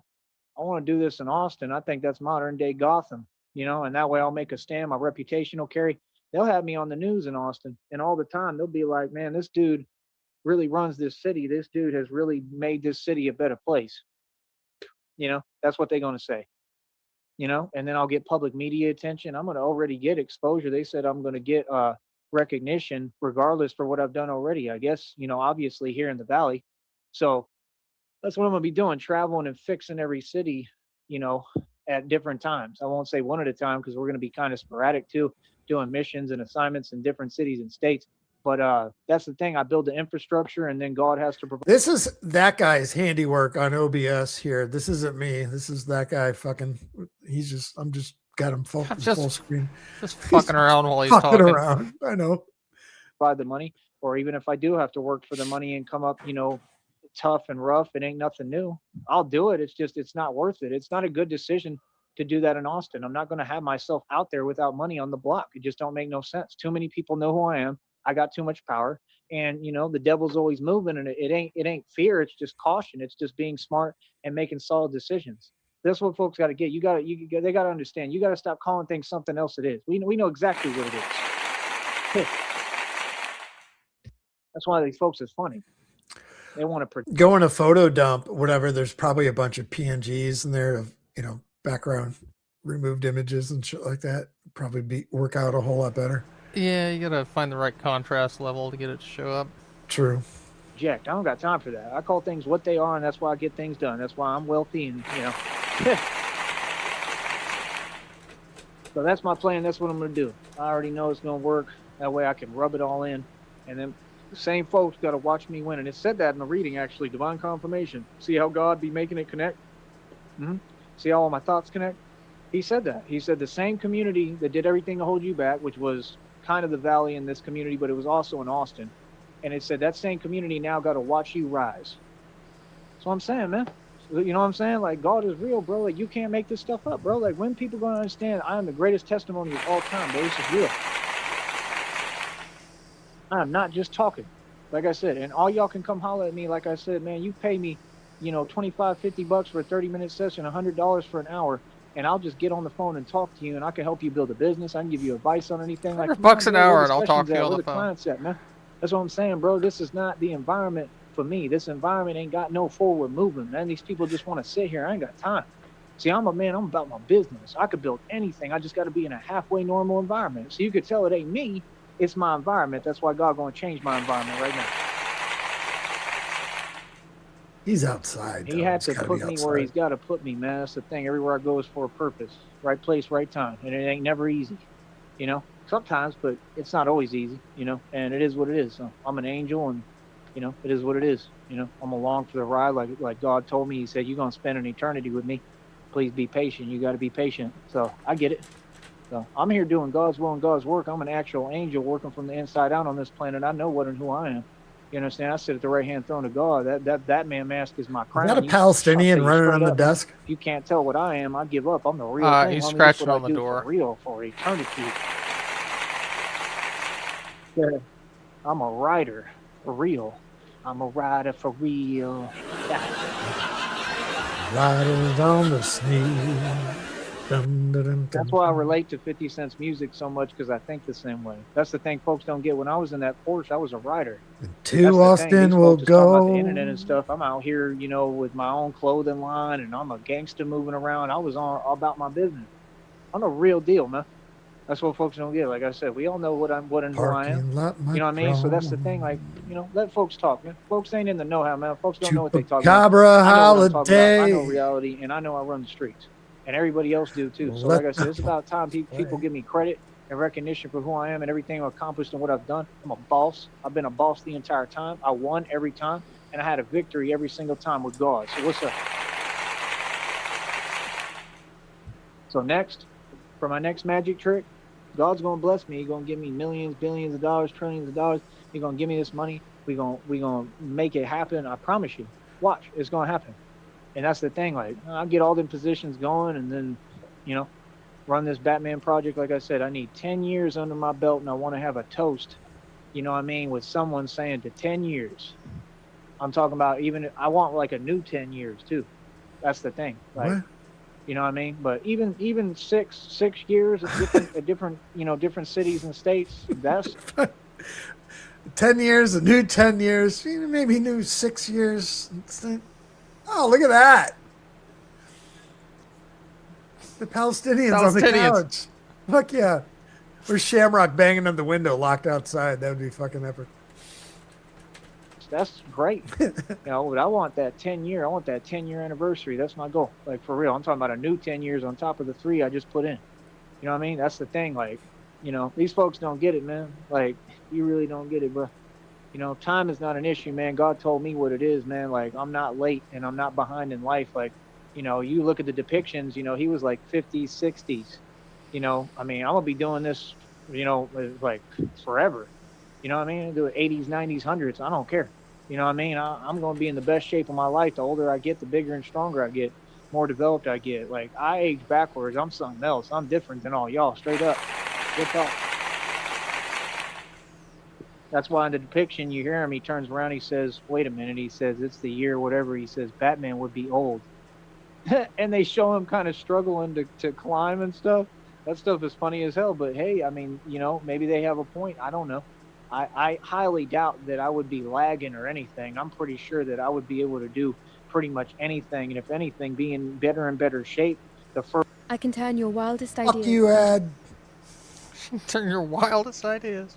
I want to do this in Austin. I think that's modern day Gotham, and that way I'll make a stand. My reputation will carry. They'll have me on the news in Austin, and all the time they'll be like, man, this dude really runs this city. This dude has really made this city a better place. That's what they're going to say. And then I'll get public media attention. I'm going to already get exposure. They said I'm going to get recognition regardless for what I've done already, I guess, obviously here in the Valley. So that's what I'm going to be doing, traveling and fixing every city, at different times. I won't say one at a time because we're going to be kind of sporadic too, doing missions and assignments in different cities and states. But that's the thing. I build the infrastructure, and then God has to provide. This is that guy's handiwork on OBS here. This isn't me. This is that guy fucking. I'm just got him full screen. Just fucking around while he's fucking talking. around. I know. The money, or even if I do have to work for the money and come up, tough and rough, it ain't nothing new. I'll do it. It's not worth it. It's not a good decision to do that in Austin. I'm not going to have myself out there without money on the block. It just don't make no sense. Too many people know who I am. I got too much power, and the devil's always moving, and it ain't fear. It's just caution. It's just being smart and making solid decisions. That's what folks got to get. They got to understand. You got to stop calling things something else it is. We know exactly what it is. That's why these folks is funny. They want to go in a photo dump, whatever. There's probably a bunch of PNGs in there of background removed images and shit like that. Probably work out a whole lot better. Yeah, you gotta find the right contrast level to get it to show up. True. Jack, I don't got time for that. I call things what they are, and that's why I get things done. That's why I'm wealthy, and So that's my plan. That's what I'm gonna do. I already know it's gonna work. That way I can rub it all in, and then the same folks got to watch me win. And it said that in the reading, actually, divine confirmation. See how God be making it connect? See how all my thoughts connect? He said that. He said the same community that did everything to hold you back, which was kind of the Valley in this community, but it was also in Austin. And it said that same community now got to watch you rise. That's what I'm saying, man. You know what I'm saying? Like, God is real, bro. Like, you can't make this stuff up, bro. Like, when people going to understand I am the greatest testimony of all time, bro. This is real. I'm not just talking, like I said, and all y'all can come holler at me. Like I said, man, you pay me, $25-$50 for a 30-minute session, $100 for an hour, and I'll just get on the phone and talk to you, and I can help you build a business. I can give you advice on anything. Like $100 an hour, and I'll talk to you on the phone. Clients at, man. That's what I'm saying, bro. This is not the environment for me. This environment ain't got no forward movement, man. These people just want to sit here. I ain't got time. See, I'm about my business. I could build anything. I just got to be in a halfway normal environment. So you could tell it ain't me. It's my environment. That's why God going to change my environment right now. He's outside. He had to put me where he's got to put me, man. That's the thing. Everywhere I go is for a purpose. Right place, right time. And it ain't never easy, Sometimes, but it's not always easy, And it is what it is. So I'm an angel, and, it is what it is. I'm along for the ride. Like God told me. He said, you're going to spend an eternity with me. Please be patient. You got to be patient. So I get it. So I'm here doing God's will and God's work. I'm an actual angel working from the inside out on this planet. I know what and who I am. You understand? I sit at the right-hand throne of God. That man mask is my crown. Is that a Palestinian running on the desk? If you can't tell what I am, I give up. I'm the real thing. He's scratching on the door. For real, for eternity. Yeah. I'm a rider for real. I'm a rider for real. Yeah. Riders on the Sneed. Dun, dun, dun, That's why I relate to 50 Cent's music so much, because I think the same way. That's the thing folks don't get. When I was in that Porsche, I was a rider. To Austin we'll go. About the internet and stuff. I'm out here, with my own clothing line, and I'm a gangster moving around. I was all about my business. I'm the real deal, man. That's what folks don't get. Like I said, we all know what and who I am. You know what I mean? So that's the thing. Like, let folks talk, man. Folks ain't in the know-how, man. Folks don't know what they talk about. Chupacabra holiday. I know reality, and I know I run the streets. And everybody else do too. So like I said, it's about time people give me credit and recognition for who I am and everything I've accomplished and what I've done. I'm a boss. I've been a boss the entire time. I won every time, and I had a victory every single time with God. So what's up? So next, for my next magic trick, God's gonna bless me. He's gonna give me millions, billions of dollars, trillions of dollars. He's gonna give me this money. We gonna make it happen. I promise you. Watch, it's gonna happen. And that's the thing, like, I'll get all them positions going and then, run this Batman project. Like I said, I need 10 years under my belt, and I want to have a toast, with someone saying to 10 years. I'm talking about I want like a new 10 years too. That's the thing. Like, what? You know what I mean? But even 6 years at different cities and states, that's 10 years, a new 10 years, maybe new 6 years. Oh, look at that. The Palestinians on the couch. Fuck yeah. Where's Shamrock banging on the window, locked outside? That would be fucking epic. That's great. But I want that 10-year. I want that 10-year anniversary. That's my goal. Like, for real. I'm talking about a new 10 years on top of the 3 I just put in. You know what I mean? That's the thing. Like, these folks don't get it, man. Like, you really don't get it, bro. Time is not an issue, man. God told me what it is, man. Like, I'm not late and I'm not behind in life. Like, you look at the depictions, he was like 50s, 60s. I mean, I'm going to be doing this, like forever. You know what I mean? Do it 80s, 90s, 100s. I don't care. You know what I mean? I'm going to be in the best shape of my life. The older I get, the bigger and stronger I get, more developed I get. Like, I age backwards. I'm something else. I'm different than all y'all, straight up. Good talk. That's why in the depiction, you hear him, he turns around, he says, wait a minute. He says, it's the year, whatever. He says, Batman would be old. And they show him kind of struggling to climb and stuff. That stuff is funny as hell. But, hey, I mean, maybe they have a point. I don't know. I highly doubt that I would be lagging or anything. I'm pretty sure that I would be able to do pretty much anything. And if anything, be in better and better shape. I can turn your wildest ideas. Fuck you, Ed. Turn your wildest ideas.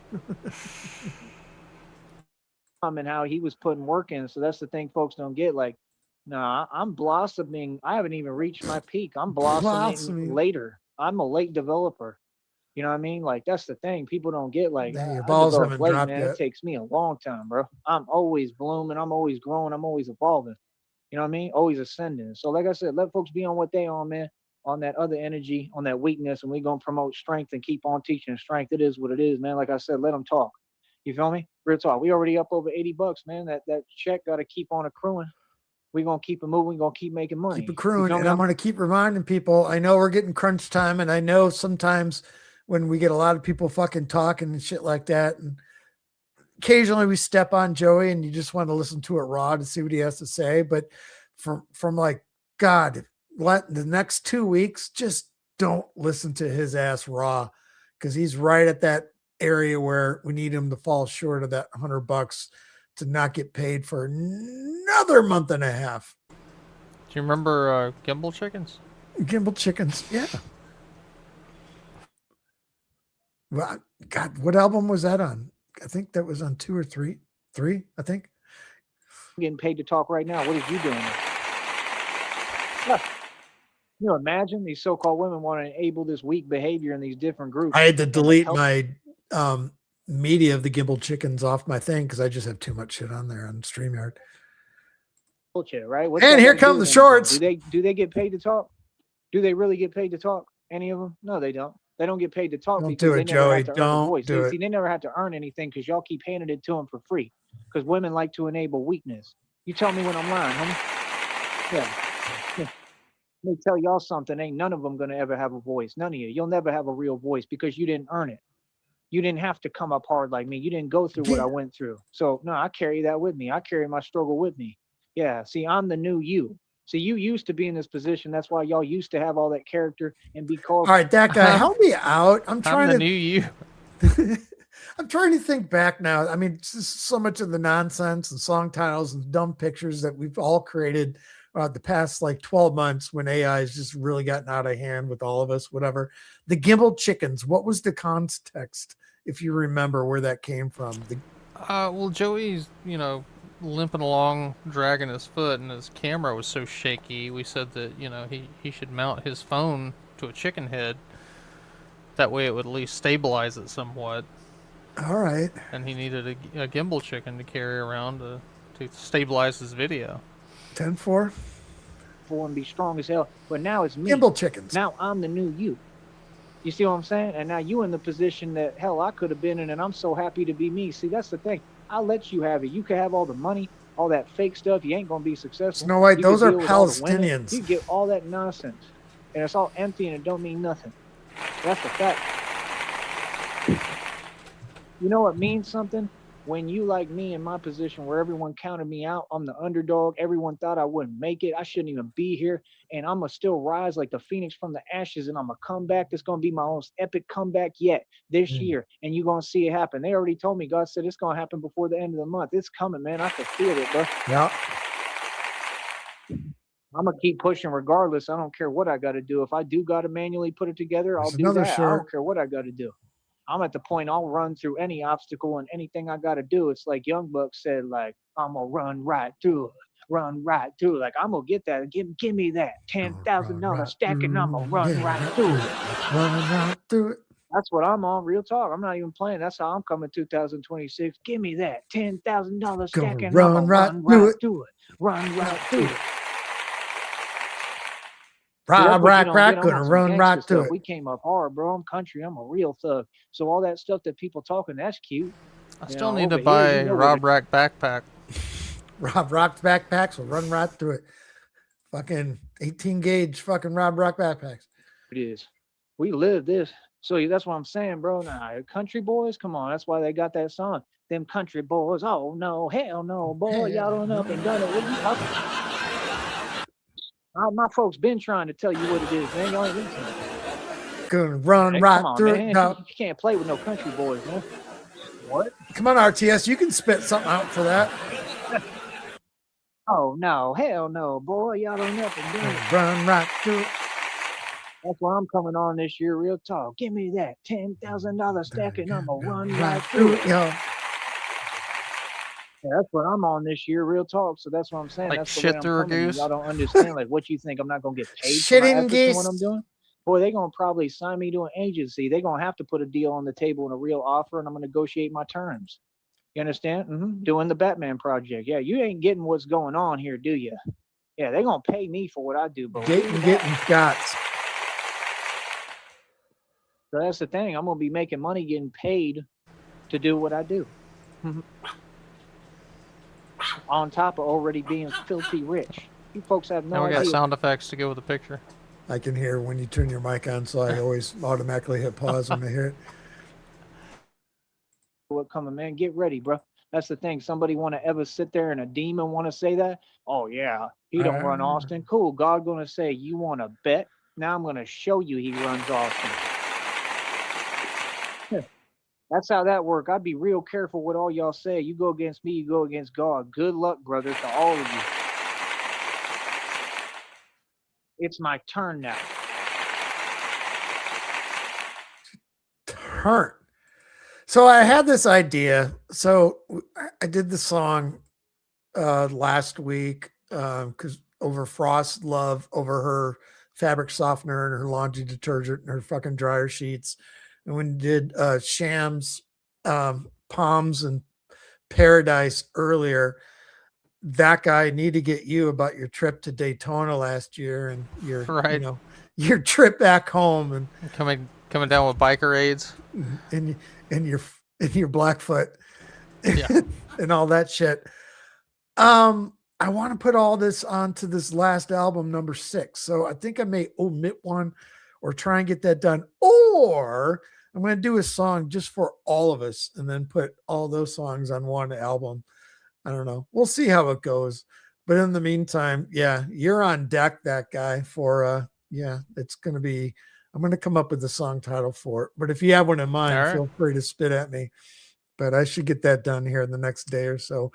And how he was putting work in. So that's the thing folks don't get. Like, nah, I'm blossoming. I haven't even reached my peak. I'm blossoming later. I'm a late developer. You know what I mean? Like, that's the thing. People don't get, like, Your balls haven't dropped man. yet. It takes me a long time, bro. I'm always blooming. I'm always growing. I'm always evolving. You know what I mean? Always ascending. So like I said, let folks be on what they on, man. On that other energy, on that weakness, and we're going to promote strength and keep on teaching strength. It is what it is, man. Like I said, let them talk. You feel me? Real talk. We already up over $80, man. That check got to keep on accruing. We're going to keep it moving. We're going to keep making money. Keep accruing. And I'm going to keep reminding people, I know we're getting crunch time, and I know sometimes when we get a lot of people fucking talking and shit like that, and occasionally we step on Joey and you just want to listen to it raw to see what he has to say. But from like, God, the next 2 weeks, just don't listen to his ass raw, because he's right at that area where we need him to fall short of that $100 to not get paid for another month and a half. Do you remember Gimbal Chickens? Gimbal Chickens, yeah. Well, God, what album was that on? I think that was on 2 or 3. 3, I think. I'm getting paid to talk right now. What is you doing? You imagine these so-called women want to enable this weak behavior in these different groups. I had to delete my media of the Gimbal Chickens off my thing because I just have too much shit on there on StreamYard. Bullshit, right? And here come the shorts. Do they get paid to talk? Do they really get paid to talk? Any of them? No, they don't. They don't get paid to talk. Don't do it, Joey. Don't do it. See, they never had to earn anything because y'all keep handing it to them for free. Because women like to enable weakness. You tell me when I'm lying, homie. Yeah. Let me tell y'all something. Ain't none of them gonna ever have a voice. None of you. You'll never have a real voice because you didn't earn it. You didn't have to come up hard like me. You didn't go through what I went through. So no, I carry that with me. I carry my struggle with me. Yeah. See, I'm the new you. See, you used to be in this position. That's why y'all used to have all that character and be called. All right, that guy, help me out. I'm trying the new you. I'm trying to think back now. I mean, so much of the nonsense and song titles and dumb pictures that we've all created the past like 12 months when AI has just really gotten out of hand with all of us, whatever. The Gimbal Chickens, what was the context, if you remember where that came from? Well, Joey's, limping along, dragging his foot, and his camera was so shaky, we said that, he should mount his phone to a chicken head. That way it would at least stabilize it somewhat. All right. And he needed a gimbal chicken to carry around to stabilize his video. 10-4. And be strong as hell. But now it's me. Gimbal Chickens. Now I'm the new you. You see what I'm saying? And now you in the position that, hell, I could have been in, and I'm so happy to be me. See, that's the thing. I'll let you have it. You can have all the money, all that fake stuff. You ain't going to be successful. Snow White, those are Palestinians. You get all that nonsense. And it's all empty, and it don't mean nothing. That's the fact. You know what means something? when you like me in my position where everyone counted me out, I'm the underdog. Everyone thought I wouldn't make it. I shouldn't even be here. And I'm going to still rise like the phoenix from the ashes. And I'm going to come back. It's going to be my most epic comeback yet this year. And you're going to see it happen. They already told me, God said it's going to happen before the end of the month. It's coming, man. I can feel it, bro. Yeah. I'm going to keep pushing regardless. I don't care what I got to do. If I do got to manually put it together, I'll do that. I don't care what I got to do. I'm at the point I'll run through any obstacle and anything I got to do. It's like Young Buck said, like, I'm going to run right through it. Run right through it. Like, I'm going to get that. Give me that $10,000 stack and I'm going to run right through it. Run right through it. That's what I'm on. Real talk. I'm not even playing. That's how I'm coming 2026. Give me that $10,000 stack and I'm going to run right through it. Run right through it. Gonna run right through it. We came up hard, bro. I'm country. I'm a real thug. So all that stuff that people talking, that's cute. I still need to buy Rob Rack backpack. Rob Rock's backpacks will run right through it. Fucking 18 gauge fucking Rob Rock backpacks. It is. We live this. So that's what I'm saying, bro. Nah, country boys, come on. That's why they got that song. Them country boys. Oh no, hell no, boy. Y'all don't up and done it. What are you talking about? My folks been trying to tell you what it is, man. Y'all ain't listening. Gonna run right through it. No. You can't play with no country boys, man. What? Come on, RTS. You can spit something out for that. Oh no, hell no, boy. Y'all don't up and done it. Run right through it. That's why I'm coming on this year, real talk. Give me that $10,000 stack and I'm gonna run right through it. Yo. Yeah, that's what I'm on this year, real talk. So that's what I'm saying. Like that's shit the through a goose. Y'all don't understand. Like, what you think? I'm not gonna get paid Shit for my in efforts geese. and what I'm doing? Boy, they're gonna probably sign me to an agency. They're gonna have to put a deal on the table and a real offer, and I'm gonna negotiate my terms. You understand? Doing the Batman project. Yeah, you ain't getting what's going on here, do you? Yeah, they're gonna pay me for what I do, but Getting Scots. So that's the thing. I'm gonna be making money, getting paid to do what I do. On top of already being filthy rich. You folks have no idea. Now we got sound effects to go with the picture. I can hear when you turn your mic on, so I always automatically hit pause when I hear it. What coming, man? Get ready, bro. That's the thing. Somebody want to ever sit there and a demon want to say that? Oh yeah, he don't run Austin. Cool. God gonna say, you want to bet? Now I'm gonna show you he runs Austin. That's how that work. I'd be real careful what all y'all say. You go against me, you go against God. Good luck, brother, to all of you. It's my turn now. Turn. So I had this idea. So I did the song last week because over Frost's love over her fabric softener and her laundry detergent and her fucking dryer sheets. And when we did Shams, Palms, and Paradise earlier, that guy need to get you about your trip to Daytona last year and your your trip back home and coming down with biker aids and your Blackfoot yeah. and all that shit. I want to put all this onto this last album, number 6. So I think I may omit one or try and get that done, or I'm going to do a song just for all of us and then put all those songs on one album. I don't know. We'll see how it goes. But in the meantime, yeah, you're on deck, that guy, for, it's going to be, I'm going to come up with the song title for it. But if you have one in mind, feel free to spit at me. But I should get that done here in the next day or so.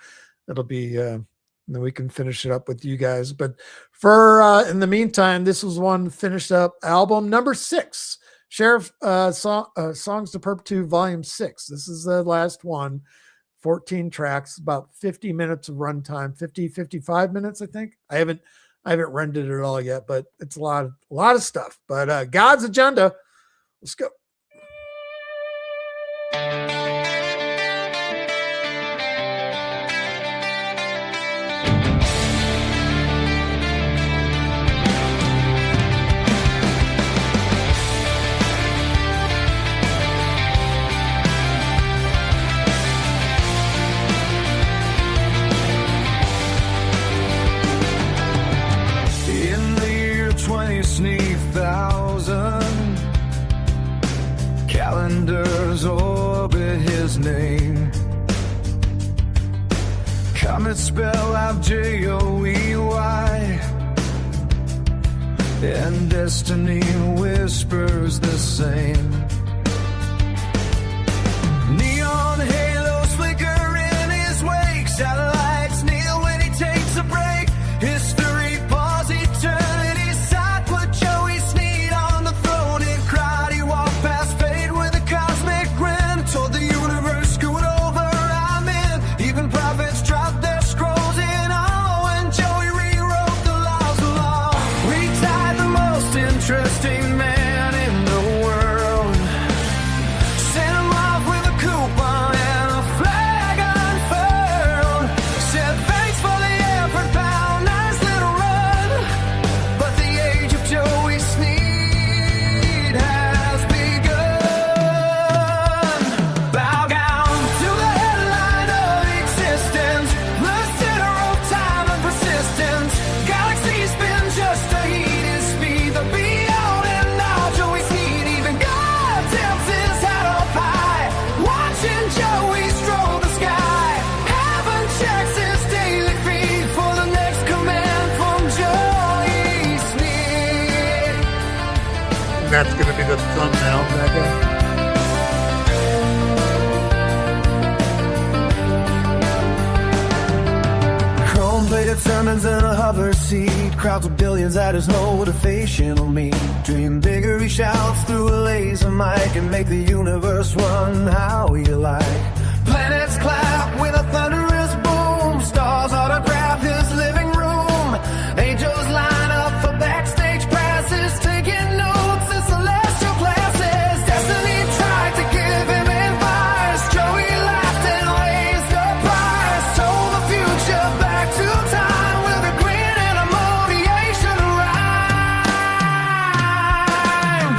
It'll be, then we can finish it up with you guys. But for in the meantime, this was one finished up album number 6, Sheriff Songs to Perpetuity Volume 6. This is the last one, 14 tracks, about 50 minutes of runtime, 55 minutes, I think. I haven't rendered it all yet, but it's a lot of stuff. But God's Agenda, let's go. Sneed 1,000, Got me spell out Joey, and destiny whispers the same. Neon halos flicker in his wake. Satellites kneel when he takes a break. History pause, eternity side. Put Joey Sneed on the throne and cried. He walked past fate with a cosmic grin. Told the universe, scoot over, I'm in. Even prophets dropped their scrolls in awe when Joey rewrote the laws of law. Retired the most interesting man in the world. Sent him off with a coupon and a flag unfurled. Said thanks for the effort, pal, nice little run. But the age of Joey Sneed has begun. Bow down to the headline of existence, the center of time and persistence. Galaxies spin just to heat his speed. The beyond and all, Joey Sneed. Even God tips his hat up high, watching Joey stroll the sky. Heaven checks his daily feed for the next command from Joey Sneed. That's going to be the thumbnail, that guy. Chrome-plated sermons in a hover seat. Crowds of billions at his motivational meet. Dream bigger, he shouts through a laser mic and make the universe run how you like. Planets clap with a thunderous boom. Stars autograph his living room. Angels line up for backstage passes, taking notes in celestial classes. Destiny tried to give him advice. Joey laughed and raised the price. Told the future back to time with a grin and a motivation to rhyme.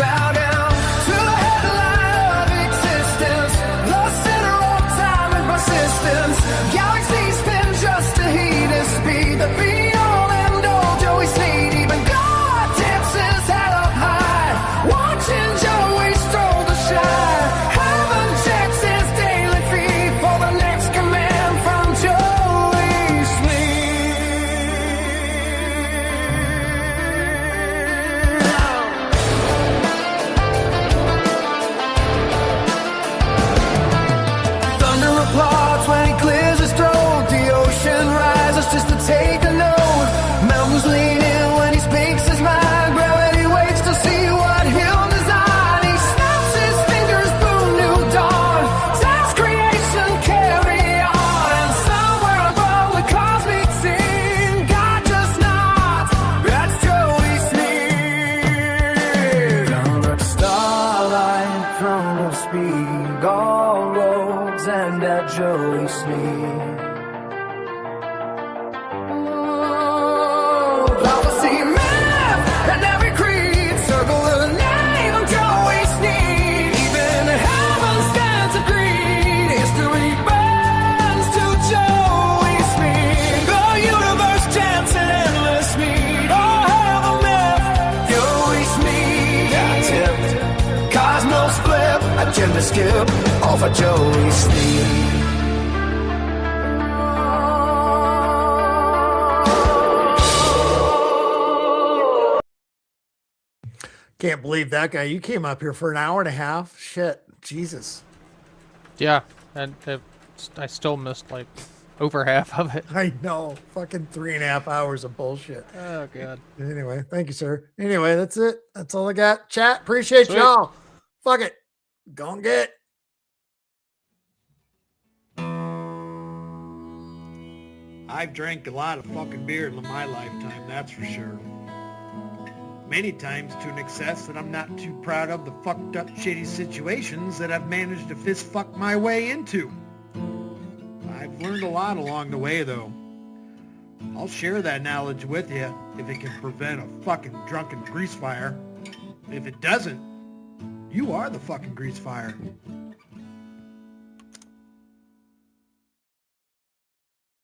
Bow down to the headline of existence, the center of time and persistence. Galaxies spin just to heat his speed. The beyond and all, Joey Sneed. Even God tips his hat up high, watching Joey stroll the shine. Heaven checks his daily feed for the next command from Joey Sneed. Thunder applauds when he clears his throat. The ocean rises just to take a note. Mountains lean in when he speaks his mind. Gravity waits to see what he'll design. He snaps his fingers, boom, new dawn. Task creation, carry on. And somewhere above the cosmic scene, God just nods. That's Joey Sneed. Under starlight, throne of speed, all roads end at Joey Sneed. Prophecy, myth, and every creed circle the name of Joey Sneed. Even heaven stands agreed. History burns to Joey Sneed. The universe chants an endless mead. Oh, hail the myth, Joey Sneed. Got tipped, cosmos flip, agenda skip, all for Joey Sneed. Can't believe that guy. You came up here for an hour and a half. Shit. Jesus. Yeah, and I still missed like over half of it. I know. Fucking 3.5 hours of bullshit. Oh god. Anyway, thank you, sir. Anyway, that's it. That's all I got. Chat. Appreciate Sweet. y'all. Fuck it. Go and get. I've drank a lot of fucking beer in my lifetime, that's for sure. Many times to an excess that I'm not too proud of the fucked up shitty situations that I've managed to fist fuck my way into. I've learned a lot along the way though. I'll share that knowledge with you if it can prevent a fucking drunken grease fire. If it doesn't, you are the fucking grease fire.